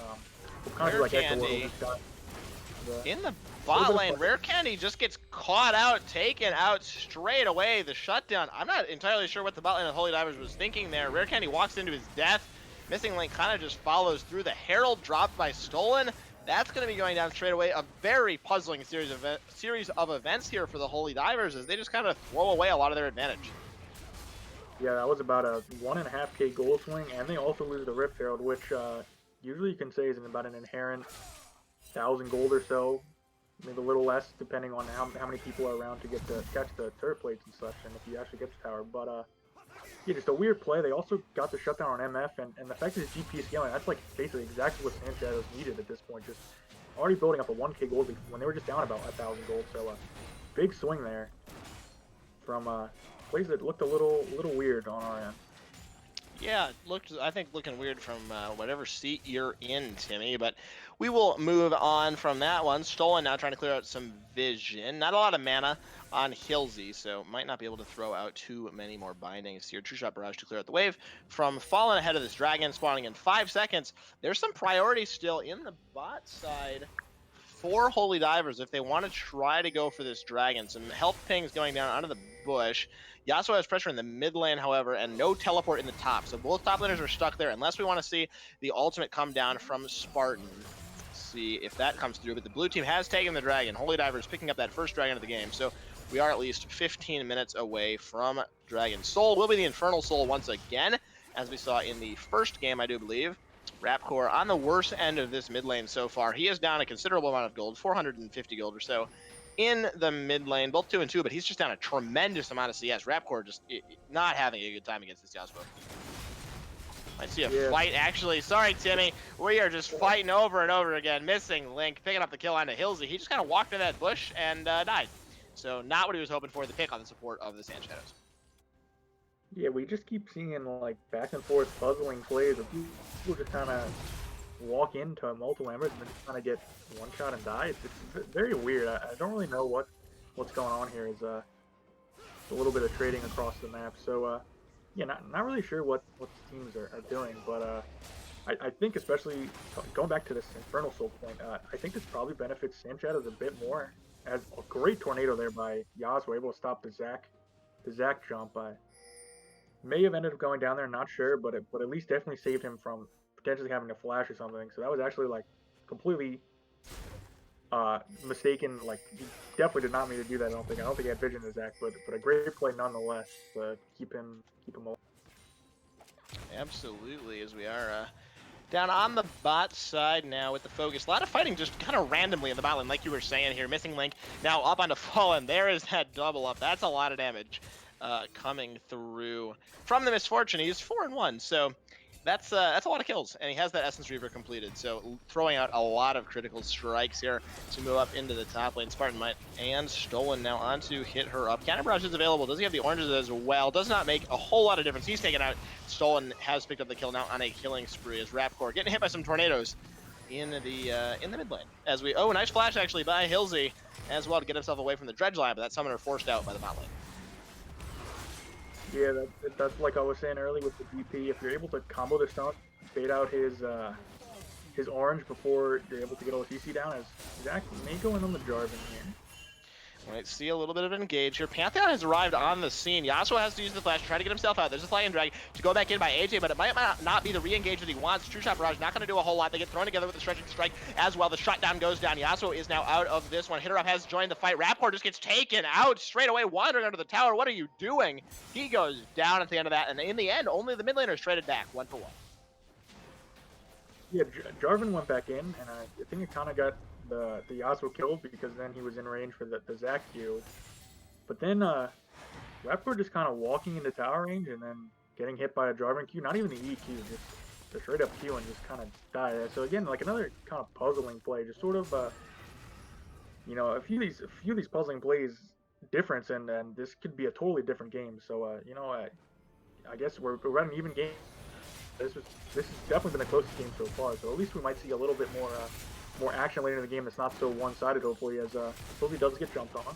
Kind of like Candy in the bot lane. Rare Candy just gets caught out, taken out straight away. The shutdown. I'm not entirely sure what the bot lane of Holy Divers was thinking there. Rare Candy walks into his death. Missing Link kind of just follows through. The Herald dropped by Stolen. That's going to be going down straight away. A very puzzling series of events here for the Holy Divers as they just kind of throw away a lot of their advantage. Yeah, that was about a 1.5k gold swing, and they also lose the Rift Herald, which usually you can say is about an inherent 1,000 gold or so, maybe a little less depending on how many people are around to get to catch the turret plates and such, and if you actually get the tower. But yeah, just a weird play. They also got the shutdown on MF, and the fact that his GP is scaling, that's like basically exactly what SandShadows needed at this point. Just already building up a 1k gold lead when they were just down about 1,000 gold. So big swing there from plays that looked a little weird on our end. Yeah, I think looking weird from whatever seat you're in, Timmy, but we will move on from that one. Stolen now trying to clear out some vision. Not a lot of mana on Hilsey, so might not be able to throw out too many more bindings here. True Shot Barrage to clear out the wave from Fallen ahead of this Dragon, spawning in 5 seconds. There's some priority still in the bot side for Holy Divers if they want to try to go for this Dragon. Some health pings going down onto the bush. Yasuo has pressure in the mid lane, however, and no teleport in the top. So both top laners are stuck there unless we want to see the ultimate come down from Spartan. Let's see if that comes through. But the blue team has taken the Dragon. Holy Divers picking up that first Dragon of the game. So we are at least 15 minutes away from Dragon Soul. Will be the Infernal Soul once again, as we saw in the first game, I do believe. Rapcore on the worst end of this mid lane so far. He is down a considerable amount of gold, 450 gold or so in the mid lane, both 2 and 2, but he's just down a tremendous amount of CS. Rapcore just not having a good time against this Yasuo. Might see a fight, actually. Sorry, Timmy. We are just fighting over and over again. Missing Link, picking up the kill onto Hilsey. He just kind of walked in that bush and died. So not what he was hoping for, the pick on the support of the SandShadows. Yeah, we just keep seeing like back and forth puzzling plays of people just kind of walk into multiple embers and then just kind of get one shot and die. It's very weird. I don't really know what's going on here. Is a little bit of trading across the map. So yeah, not really sure what teams are doing, but I think especially going back to this Infernal Soul point, I think this probably benefits SandShadows a bit more. As a great tornado there by Yasuo, able to stop the Zac jump by. may have ended up going down there, not sure, but at least definitely saved him from potentially having to flash or something. So that was actually like completely mistaken. Like he definitely did not mean to do that. I don't think he had vision in his act, but a great play nonetheless to keep him alive. Absolutely, as we are down on the bot side now with the focus. A lot of fighting just kind of randomly in the bot lane, like you were saying here. Missing Link now up onto Fallen. There is that double up. That's a lot of damage coming through from the Misfortune. He's 4-1, so that's a lot of kills, and he has that Essence Reaver completed. So throwing out a lot of critical strikes here to move up into the top lane. Spartan Might and Stolen now on to hit her up. Cannon Barrage is available. Does he have the oranges as well? Does not make a whole lot of difference. He's taken out. Stolen has picked up the kill now on a killing spree as Rapcore getting hit by some tornadoes in the mid lane. As we nice flash actually by Hilsey as well to get himself away from the dredge line, but that summoner forced out by the bot lane. Yeah, that's like I was saying earlier with the DP. If you're able to combo the stun, fade out his orange before you're able to get all the CC down, as Zach may go in on the Jarvan here. Right, see a little bit of an engage here. Pantheon has arrived on the scene. Yasuo has to use the flash to try to get himself out. There's a flying drag to go back in by AJ, but it might not be the re-engage that he wants. True Shot Barrage not going to do a whole lot. They get thrown together with the stretching strike as well. The shutdown goes down. Yasuo is now out of this one. Hitterup has joined the fight. Rapport just gets taken out straight away, wandering under the tower. What are you doing? He goes down at the end of that, and in the end, only the mid laners traded back 1-for-1. Yeah, Jarvan went back in, and I think it kind of got the Yasuo killed because then he was in range for the Zac Q. But then Rapcore just kind of walking into tower range and then getting hit by a Jarvan Q, not even the EQ, just the straight up Q and just kind of die. So again, like another kind of puzzling play, just sort of you know, a few of these puzzling plays difference, and this could be a totally different game. So you know, I guess we're at an even game. This has definitely been the closest game so far. So at least we might see a little bit more action later in the game that's not so one-sided. Hopefully, as Sylvie does get jumped on.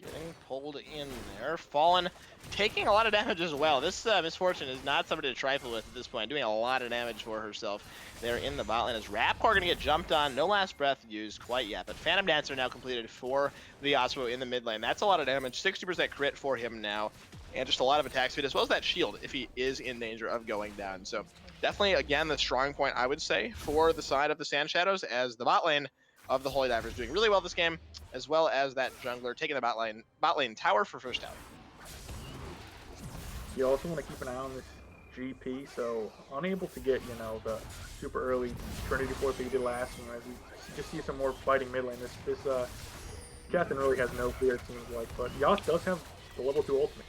Getting pulled in there. Fallen taking a lot of damage as well. This Misfortune is not somebody to trifle with at this point. Doing a lot of damage for herself there in the bot lane. As Rapcore going to get jumped on. No last breath used quite yet. But Phantom Dancer now completed for the Yasuo in the mid lane. That's a lot of damage. 60% crit for him now. And just a lot of attack speed as well as that shield if he is in danger of going down. So definitely, again, the strong point, I would say, for the side of the SandShadows, as the bot lane of the Holy Divers doing really well this game, as well as that jungler taking the bot lane tower for first tower. You also want to keep an eye on this GP, so unable to get, you know, the super early Trinity Force that he did last, and as we just see some more fighting mid lane, this captain really has no fear, it seems like, but Yas does have the level 2 ultimate.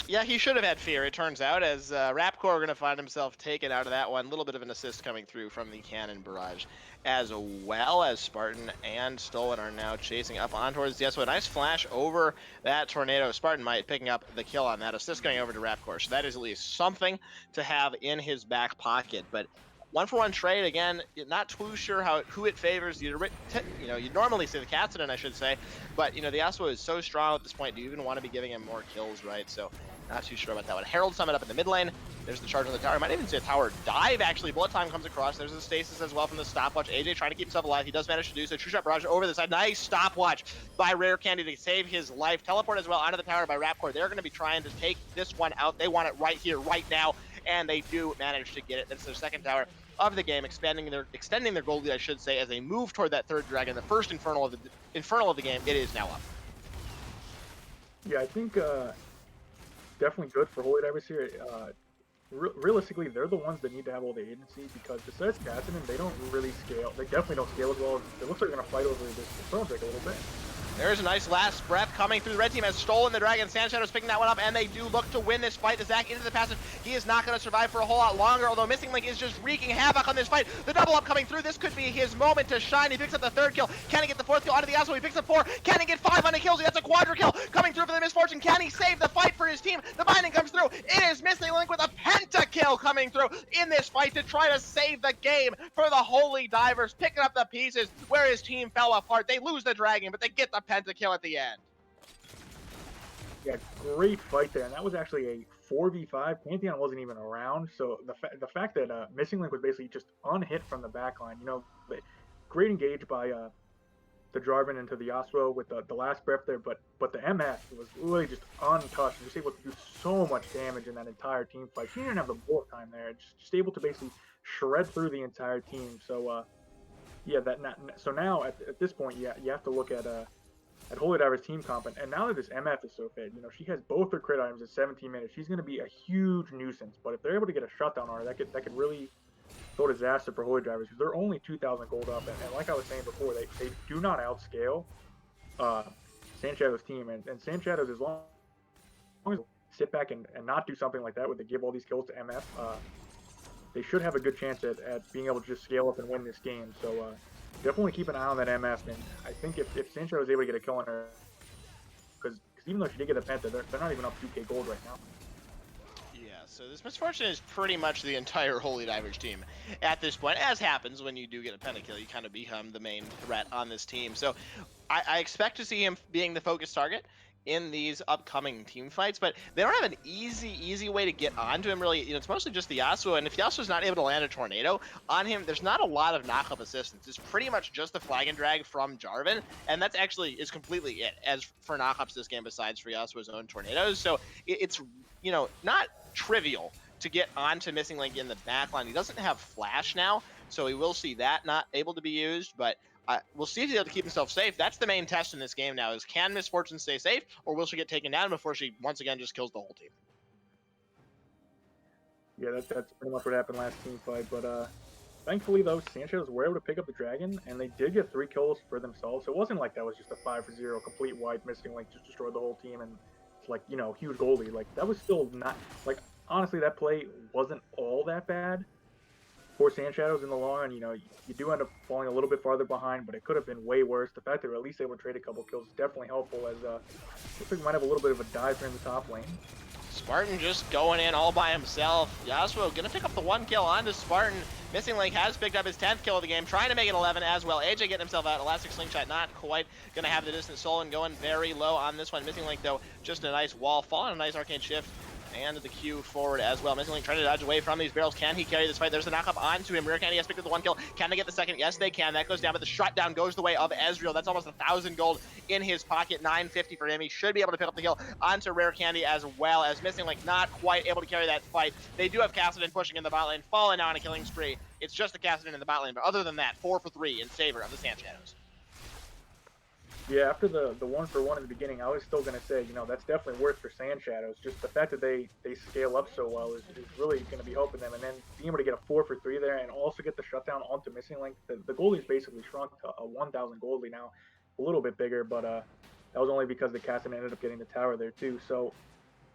Yeah, he should have had fear, it turns out, as Rapcore going to find himself taken out of that one. A little bit of an assist coming through from the Cannon Barrage, as well as Spartan and Stolen are now chasing up on towards the Yasuo. A nice flash over that Tornado. Spartan Might picking up the kill on that. Assist going over to Rapcore, so that is at least something to have in his back pocket. But 1-for-1 trade, again, not too sure who it favors. You know, you normally say the Katsuden, I should say, but, you know, the Yasuo is so strong at this point. Do you even want to be giving him more kills, right? So not too sure about that one. Herald Summit up in the mid lane. There's the charge on the tower. I might even say a tower dive, actually. Bullet time comes across. There's the stasis as well from the stopwatch. AJ trying to keep himself alive. He does manage to do so. True Shot Barrage over the side. Nice stopwatch by Rare Candy to save his life. Teleport as well onto the tower by Rapcore. They're going to be trying to take this one out. They want it right here, right now, and they do manage to get it. That's their second tower of the game, extending their gold lead, I should say, as they move toward that third dragon, the first Infernal of the game. It is now up. Yeah, I think definitely good for Holy Divers here. Realistically, they're the ones that need to have all the agency, because besides Katsuden, they don't really scale. They definitely don't scale as well. It looks like they're going to fight over this Infernal Drake a little bit. There's a nice last breath coming through. The red team has stolen the dragon. SandShadows picking that one up, and they do look to win this fight. The Zac into the passive. He is not going to survive for a whole lot longer, although Missing Link is just wreaking havoc on this fight. The double up coming through. This could be his moment to shine. He picks up the third kill. Can he get the fourth kill onto the Yasuo? He picks up 4. Can he get 5 on the kills? That's a quadra kill coming through for the Misfortune. Can he save the fight for his team? The binding comes through. It is Missing Link with a pentakill coming through in this fight to try to save the game for the Holy Divers, picking up the pieces where his team fell apart. They lose the dragon, but they get the pentakill at the end. Yeah, great fight there, and that was actually a 4v5. Pantheon wasn't even around, so the fact that Missing Link was basically just unhit from the backline, you know, great engage by the Jarvan into the Yasuo with the last breath there, but the MF was really just untouched. Just able to do so much damage in that entire team fight. She didn't have the bullet time there. Just able to basically shred through the entire team. So yeah, so now at this point, yeah, you have to look at Holy Diver's team comp, and now that this MF is so fed, she has both her crit items in 17 minutes. She's going to be a huge nuisance. But if they're able to get a shutdown on her, that could really throw disaster for Holy Drivers, because they're only 2,000 gold up, and like I was saying before, they do not outscale SandShadows' team, and SandShadows, as long as they sit back and not do something like that, where they give all these kills to MF, they should have a good chance at being able to just scale up and win this game. So definitely keep an eye on that MF, and I think if SandShadows is able to get a kill on her, because even though she did get a penta, they're not even up 2k gold right now. So this Misfortune is pretty much the entire Holy Divers team at this point. As happens when you do get a pentakill, you kind of become the main threat on this team. So I expect to see him being the focus target in these upcoming team fights, but they don't have an easy way to get onto him, really. It's mostly just the Yasuo, and if Yasuo's not able to land a tornado on him, there's not a lot of knock-up assistance. It's pretty much just the flag and drag from Jarvan, and that's actually is completely it as for knock-ups this game, besides for Yasuo's own tornadoes. So it's not trivial to get onto Missing Link in the backline. He doesn't have flash now, so we will see that not able to be used, but we'll see if he's able to keep himself safe. That's the main test in this game now, is can Misfortune stay safe, or will she get taken down before she once again just kills the whole team? Yeah, that's pretty much what happened last team fight, but thankfully though, SandShadows were able to pick up the dragon, and they did get 3 kills for themselves. So it wasn't like that was just a 5-0 complete wipe. Missing Link just destroyed the whole team, and it's like, huge goalie. Like, that was still not, like, honestly, that play wasn't all that bad for SandShadows in the long run. You do end up falling a little bit farther behind, but it could have been way worse. The fact that they're at least able to trade a couple kills is definitely helpful, as looks like we might have a little bit of a dive here in the top lane. Spartan just going in all by himself. Yasuo gonna pick up the 1 kill onto Spartan. Missing Link has picked up his 10th kill of the game, trying to make it 11 as well. AJ getting himself out. Elastic Slingshot not quite gonna have the distant soul, and going very low on this one. Missing Link though, just a nice wall, following a nice arcane shift. And the Q forward as well. Missing Link trying to dodge away from these barrels. Can he carry this fight? There's the knock-up onto him. Rear Candy has picked up the 1 kill. Can they get the second? Yes, they can. That goes down, but the shutdown goes the way of Ezreal. That's almost 1,000 gold in his pocket. 950 for him. He should be able to pick up the kill onto Rare Candy, as well as Missing Link not quite able to carry that fight. They do have Kassadin pushing in the bot lane, falling on a killing spree. It's just the Kassadin in the bot lane, but other than that, 4 for 3 in favor of the SandShadows. Yeah, after the 1-for-1 in the beginning, I was still going to say, that's definitely worth for SandShadows. Just the fact that they scale up so well is really going to be helping them. And then being able to get a 4 for 3 there, and also get the shutdown onto Missing Link. The goalie's basically shrunk to a 1,000 goalie now, a little bit bigger, but that was only because the Kassadin ended up getting the tower there too. So,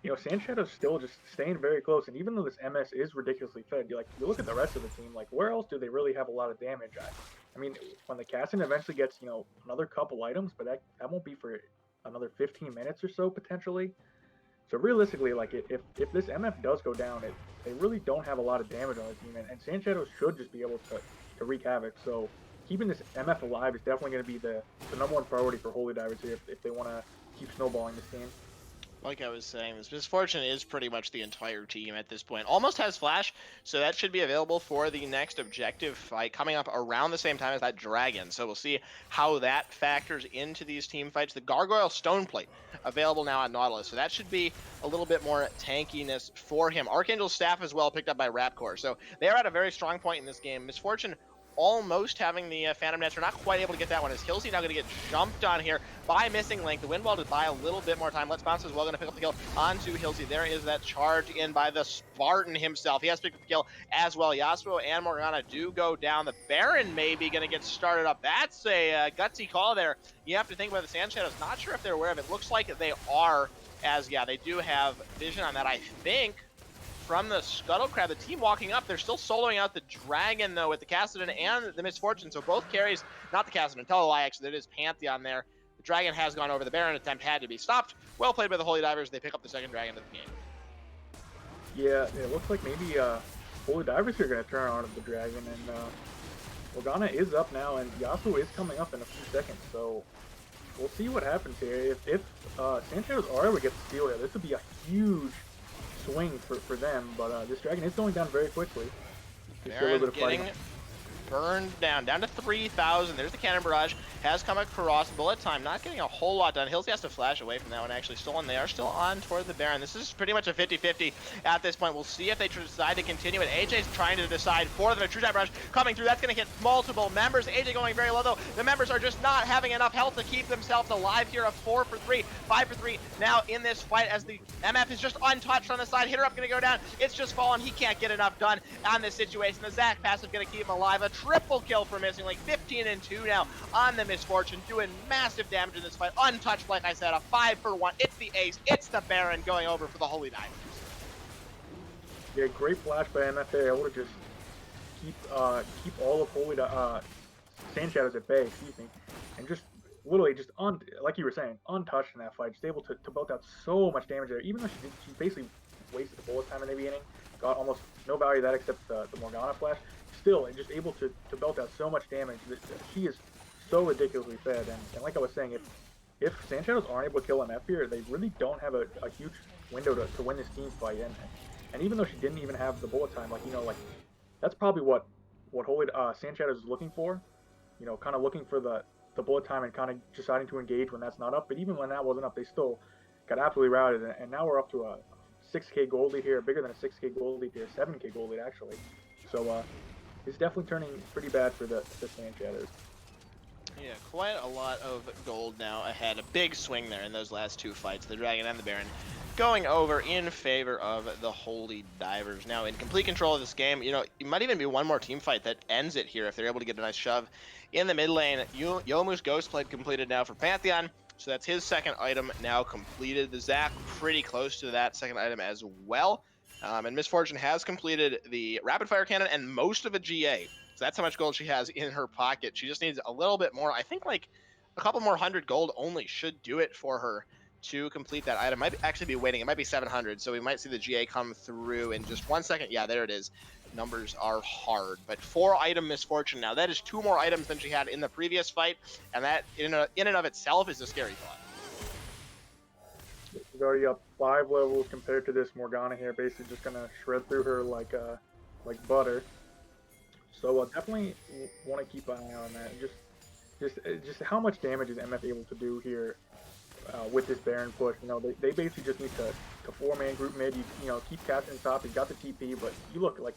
SandShadows still just staying very close. And even though this MS is ridiculously fed, you look at the rest of the team, like, where else do they really have a lot of damage? I mean, when the Kassadin eventually gets, another couple items, but that won't be for another 15 minutes or so, potentially. So realistically, like, if this MF does go down, they really don't have a lot of damage on the team, and SandShadows should just be able to wreak havoc. So keeping this MF alive is definitely going to be the #1 priority for Holy Divers here if they want to keep snowballing this game. Like I was saying, this Misfortune is pretty much the entire team at this point. Almost has flash, so that should be available for the next objective fight coming up around the same time as that dragon. So we'll see how that factors into these team fights. The Gargoyle Stoneplate available now on Nautilus, so that should be a little bit more tankiness for him. Archangel's Staff as well, picked up by Rapcore. So they are at a very strong point in this game. Misfortune almost having the Phantom Nets. We're not quite able to get that one. Is Hilsey now going to get jumped on here by Missing Link? The Windwall to buy a little bit more time. Let's Bounce as well, going to pick up the kill onto Hilsey. There is that charge in by the Spartan himself. He has picked up the kill as well. Yasuo and Morgana do go down. The Baron may be going to get started up. That's a gutsy call there. You have to think about the SandShadows. Not sure if they're aware of it. Looks like they are, as, yeah, they do have vision on that, I think. From the Scuttle Crab, the team walking up, they're still soloing out the Dragon, though, with the Kassadin and the Misfortune. So both carries, not the Kassadin, tell a lie, actually, there is Pantheon there. The Dragon has gone over. The Baron attempt had to be stopped. Well played by the Holy Divers. They pick up the second Dragon of the game. Yeah, it looks like maybe Holy Divers are going to turn on the Dragon, and Morgana is up now, and Yasuo is coming up in a few seconds. So we'll see what happens here. If SandShadows are able to get the steal here, this would be a huge swing for them, but this Dragon is going down very quickly. Baron getting burned down to 3,000. There's the cannon barrage, has come across. Bullet time not getting a whole lot done. Hills has to flash away from that one, actually stolen. They are still on toward the Baron. This is pretty much a 50-50 at this point. We'll see if they decide to continue it. AJ's trying to decide for them. A true time barrage coming through. That's going to hit multiple members. AJ going very low though. The members are just not having enough health to keep themselves alive here. A 4 for 3, 5 for 3 now in this fight as the MF is just untouched on the side. Hitter up going to go down. It's just fallen. He can't get enough done on this situation. The Zach passive going to keep him alive. A triple kill for Missing Link. 15-2 now on the Misfortune, doing massive damage in this fight. Untouched, like I said, a 5 for 1. It's the ace. It's the Baron going over for the Holy Divers. Yeah, great flash by MF there, able to just keep all of Holy SandShadows at bay, excuse me, and just literally just like you were saying, untouched in that fight, just able to belt out so much damage there. Even though she basically wasted the bullet time in the beginning, got almost no value of that except the Morgana flash. Still, and just able to belt out so much damage. She is so ridiculously fed, and like I was saying, if SandShadows aren't able to kill MF here, they really don't have a huge window to win this team fight. And even though she didn't even have the bullet time, like, you know, like, that's probably what Holy SandShadows is looking for. You know, kind of looking for the bullet time and kind of deciding to engage when that's not up. But even when that wasn't up, they still got absolutely routed. And now we're up to a 6K gold lead here, bigger than a 6K gold lead here, 7K gold lead actually. So it's definitely turning pretty bad for the SandShadows. Yeah, quite a lot of gold now ahead. A big swing there in those last two fights. The Dragon and the Baron going over in favor of the Holy Divers. Now in complete control of this game, you know, it might even be one more team fight that ends it here if they're able to get a nice shove in the mid lane. Yomu's Ghostblade completed now for Pantheon, so that's his second item now completed. The Zac pretty close to that second item as well. And Misfortune has completed the rapid fire cannon and most of a GA. So that's how much gold she has in her pocket. She just needs a little bit more. I think like a couple more 100 gold only should do it for her to complete that item. Might actually be waiting. It might be 700. So we might see the GA come through in just 1 second. Yeah, there it is. Numbers are hard. But 4 item Misfortune now. That is 2 more items than she had in the previous fight. And that in and of itself is a scary thought. She's already up 5 levels compared to this Morgana here. Basically just going to shred through her like butter. So definitely want to keep an eye on that. Just how much damage is MF able to do here with this Baron push? You know, they basically just need to 4-man group mid. You know, keep casting top. He's got the TP, but you look like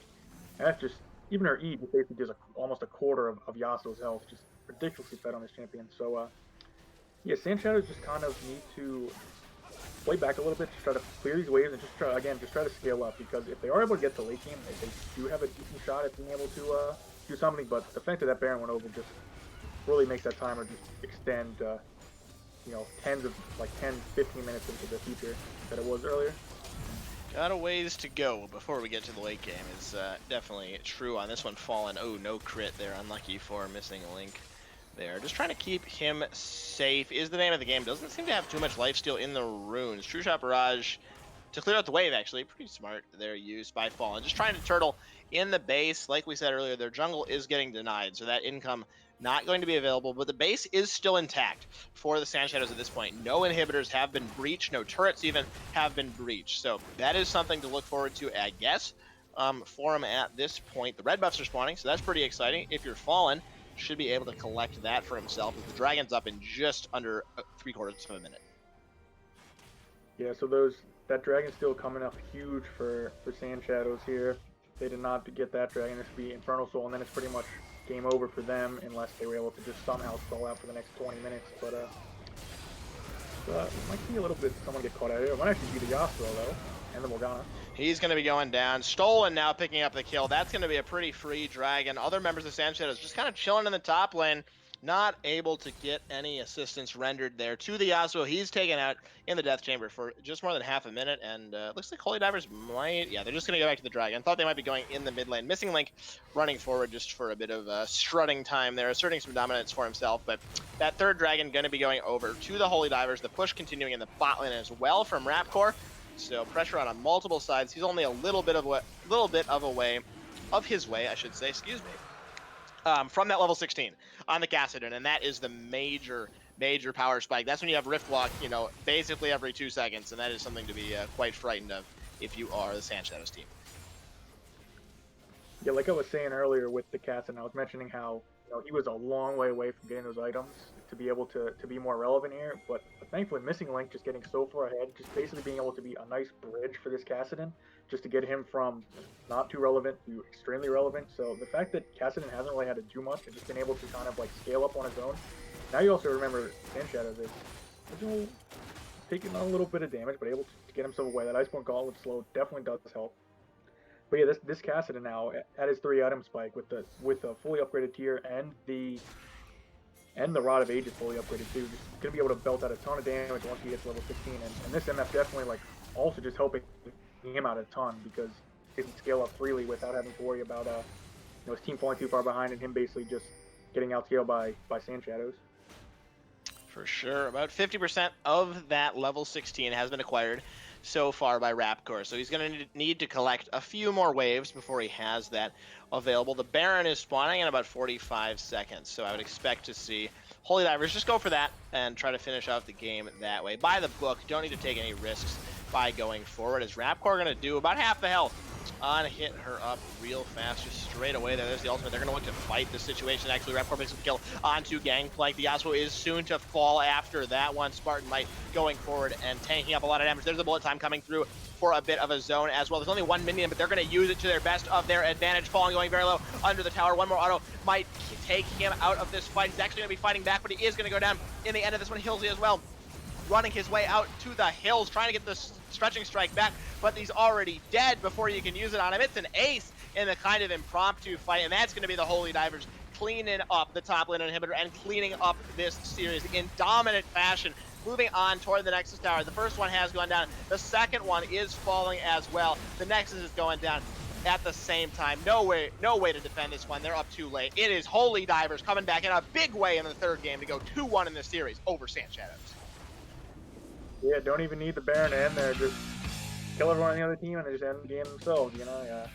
MF just even her E just basically does almost a quarter of Yasuo's health. Just ridiculously fed on this champion. So yeah, SandShadows just kind of need to play back a little bit, just try to clear these waves and just try to scale up, because if they are able to get to late game, they do have a decent shot at being able to do something. But the fact that Baron went over just really makes that timer just extend, you know, tens of like 10, 15 minutes into the future that it was earlier. Got a ways to go before we get to the late game. Is definitely true on this one. Fallen. Oh, no crit there. Unlucky for Missing Link. There, just trying to keep him safe is the name of the game. Doesn't seem to have too much lifesteal in the runes. True Shot Barrage to clear out the wave, actually. Pretty smart there used by Fallen. Just trying to turtle in the base. Like we said earlier, their jungle is getting denied, so that income not going to be available, but the base is still intact for the SandShadows at this point. No inhibitors have been breached, no turrets even have been breached. So that is something to look forward to, I guess, for them at this point. The red buffs are spawning, so that's pretty exciting. If you're Fallen, should be able to collect that for himself, as the Dragon's up in just under 3/4 of a minute. Yeah, so that Dragon's still coming up huge for SandShadows here. They did not get that Dragon. This would be Infernal Soul, and then it's pretty much game over for them unless they were able to just somehow stall out for the next 20 minutes. But we might see a little bit someone get caught out here. It might actually be the Yasuo though, and the Morgana. He's going to be going down. Stolen now picking up the kill. That's going to be a pretty free Dragon. Other members of SandShadows just kind of chilling in the top lane. Not able to get any assistance rendered there to the Yasuo. He's taken out in the Death Chamber for just more than half a minute. And looks like Holy Divers might... Yeah, they're just going to go back to the Dragon. Thought they might be going in the mid lane. Missing Link running forward just for a bit of strutting time there. Asserting some dominance for himself. But that third Dragon going to be going over to the Holy Divers. The push continuing in the bot lane as well from Rapcore. So pressure on multiple sides. He's only a little bit of his way, I should say, excuse me, from that level 16 on the Gassidon, and that is the major power spike. That's when you have Rift Walk, you know, basically every 2 seconds, and that is something to be quite frightened of if you are the SandShadows team. Yeah, like I was saying earlier with the cats, and I was mentioning how he was a long way away from getting those items to be able to be more relevant here. But thankfully, Missing Link just getting so far ahead, just basically being able to be a nice bridge for this Cassidon, just to get him from not too relevant to extremely relevant. So the fact that Cassidon hasn't really had to do much and just been able to kind of like scale up on his own. Now you also remember SandShadows is taking on a little bit of damage, but able to get himself away. That Iceborne Gauntlet slow definitely does help. But yeah, this Cassidon now at his 3 item spike with the fully upgraded tier and the Rod of Ages fully upgraded too, just gonna be able to belt out a ton of damage once he gets level 16. And this MF definitely like also just helping him out a ton because he can scale up freely without having to worry about his team falling too far behind and him basically just getting outscaled by SandShadows. For sure. About 50% of that level 16 has been acquired so far by Rapcore. So he's going to need to collect a few more waves before he has that available. The Baron is spawning in about 45 seconds. So I would expect to see Holy Divers just go for that and try to finish out the game that way. By the book, don't need to take any risks by going forward. As Rapcore going to do about half the health on hit her up real fast, just straight away there. There's the ultimate. They're going to look to fight the situation. Actually, Rapcore makes a kill onto Gangplank. The Yasuo is soon to fall after that one. Spartan Might going forward and tanking up a lot of damage. There's the bullet time coming through for a bit of a zone as well. There's only 1 minion, but they're going to use it to their best of their advantage. Falling, going very low under the tower. One more auto might take him out of this fight. He's actually going to be fighting back, but he is going to go down in the end of this one. Hillsy as well, running his way out to the hills, trying to get the stretching strike back, but he's already dead before you can use it on him. It's an ace in the kind of impromptu fight, and that's going to be the Holy Divers cleaning up the top lane inhibitor and cleaning up this series in dominant fashion. Moving on toward the Nexus Tower. The first one has gone down. The second one is falling as well. The Nexus is going down at the same time. No way to defend this one. They're up too late. It is Holy Divers coming back in a big way in the third game to go 2-1 in this series over SandShadows. Yeah, don't even need the Baron to end there. Just kill everyone on the other team and they just end the game themselves, Yeah.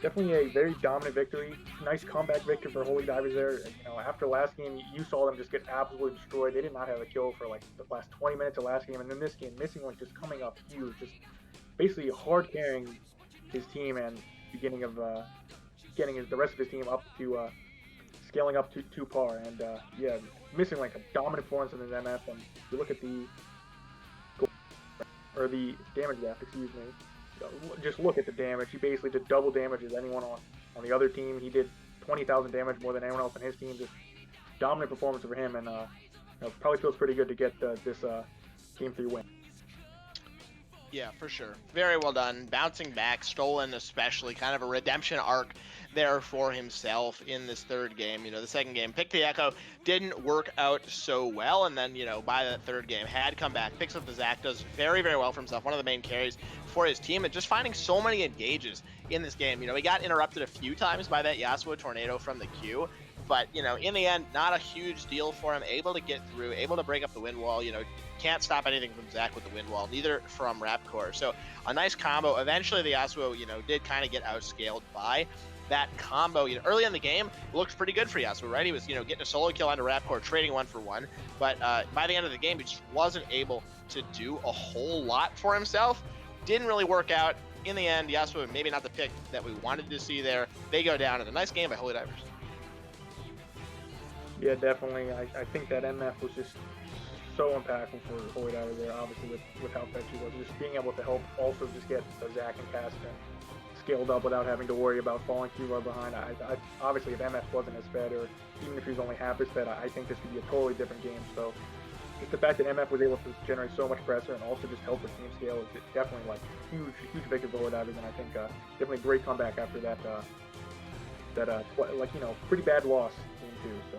Definitely a very dominant victory. Nice comeback victory for Holy Divers there. After last game, you saw them just get absolutely destroyed. They did not have a kill for like the last 20 minutes of last game. And then this game, Missing Link just coming up huge. Just basically hard carrying his team and beginning of getting the rest of his team up to scaling up to par. And yeah, Missing Link, a dominant performance in his MF. And you look at the damage gap, excuse me. Just look at the damage. He basically did double damage as anyone on the other team. He did 20,000 damage more than anyone else on his team. Just dominant performance for him, and probably feels pretty good to get this Game 3 win. Yeah, for sure. Very well done. Bouncing back, Stolen especially, kind of a redemption arc there for himself in this third game. The second game, Pick the Echo, didn't work out so well, and then, by that third game, had come back, picks up the Zac, does very, very well for himself, one of the main carries for his team, and just finding so many engages in this game. He got interrupted a few times by that Yasuo tornado from the Q, but, in the end, not a huge deal for him, able to get through, able to break up the wind wall, can't stop anything from Zac with the wind wall, neither from Rapcore. So a nice combo. Eventually the Yasuo, did kind of get outscaled by that combo. Early in the game, it looked pretty good for Yasuo, right? He was, getting a solo kill onto Rapcore, trading 1-for-1. But by the end of the game, he just wasn't able to do a whole lot for himself. Didn't really work out. In the end, Yasuo, maybe not the pick that we wanted to see there. They go down in a nice game by Holy Divers. Yeah, definitely. I think that MF was just so impactful for Holy Divers there, obviously, with how fed she was. Just being able to help also just get Zac and Cassidon scaled up without having to worry about falling too far behind. Obviously, if MF wasn't as fed, or even if he was only half as fed, I think this could be a totally different game. So just the fact that MF was able to generate so much pressure and also just help the team scale is definitely like huge victory for Holy Divers, and I think definitely a great comeback after that pretty bad loss game 2. So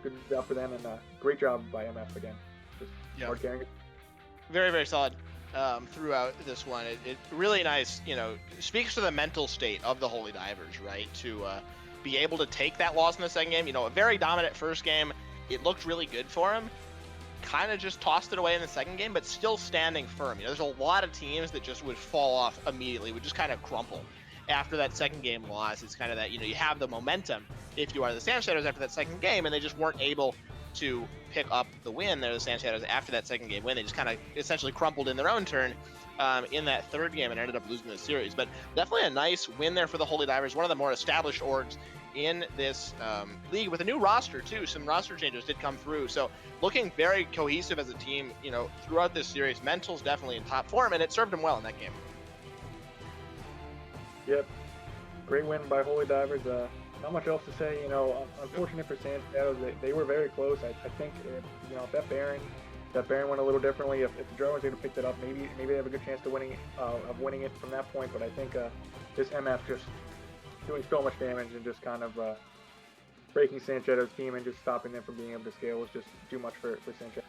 good job for them, and great job by MF again. Just hard carrying it. Very, very solid throughout this one. It really nice, speaks to the mental state of the Holy Divers, right? To be able to take that loss in the second game. A very dominant first game. It looked really good for him. Kind of just tossed it away in the second game, but still standing firm. There's a lot of teams that just would fall off immediately, would just kind of crumple after that second game loss. It's kind of that, you have the momentum if you are the SandShadows after that second game, and they just weren't able to pick up the win there, the SandShadows, after that second game win. They just kind of essentially crumpled in their own turn in that third game and ended up losing the series. But definitely a nice win there for the Holy Divers, one of the more established orgs in this league, with a new roster too. Some roster changes did come through, so looking very cohesive as a team, you know, throughout this series. Mental's definitely in top form, and it served them well in that game. Yep, great win by Holy Divers. Not much else to say. You know, unfortunate for SandShadows, they were very close. I think if, you know, if that Baron went a little differently, if the Germans would have picked it up, maybe they have a good chance to winning it from that point. But I think this MF just doing so much damage and just kind of breaking SandShadows' team and just stopping them from being able to scale was just too much for SandShadows.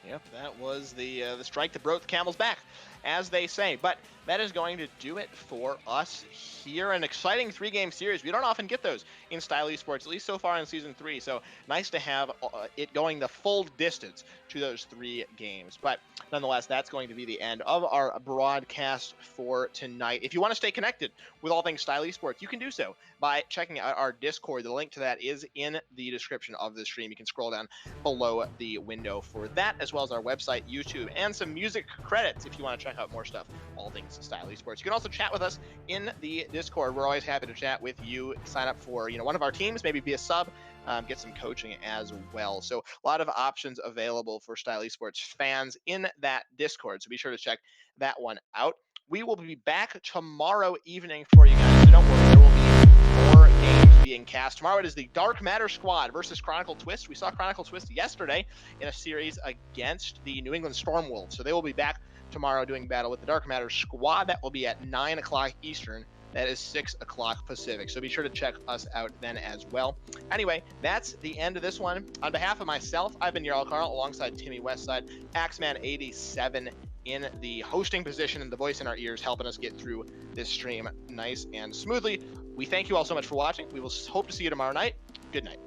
Yep, that was the strike that broke the camel's back, as they say. But that is going to do it for us here. An exciting 3-game series. We don't often get those in Style Esports, at least so far in Season 3. So nice to have it going the full distance to those 3 games. But nonetheless, that's going to be the end of our broadcast for tonight. If you want to stay connected with all things Style Esports, you can do so by checking out our Discord. The link to that is in the description of the stream. You can scroll down below the window for that, as well as our website, YouTube, and some music credits if you want to check out more stuff, all things Style Esports. You can also chat with us in the Discord. We're always happy to chat with you. Sign up for, you know, one of our teams, maybe be a sub, get some coaching as well. So a lot of options available for Style Esports fans in that Discord. So be sure to check that one out. We will be back tomorrow evening for you guys. So don't worry, there will be 4 games being cast. Tomorrow it is the Dark Matter squad versus Chronicle Twist. We saw Chronicle Twist yesterday in a series against the New England Storm Wolves. So they will be back tomorrow doing battle with the Dark Matter squad. That will be at 9 o'clock Eastern. That is 6 o'clock Pacific. So be sure to check us out then as well. Anyway, that's the end of this one. On behalf of myself, I've been Jarl Carl alongside Timmy Westside, Axeman87 in the hosting position and the voice in our ears, helping us get through this stream nice and smoothly. We thank you all so much for watching. We will hope to see you tomorrow night. Good night.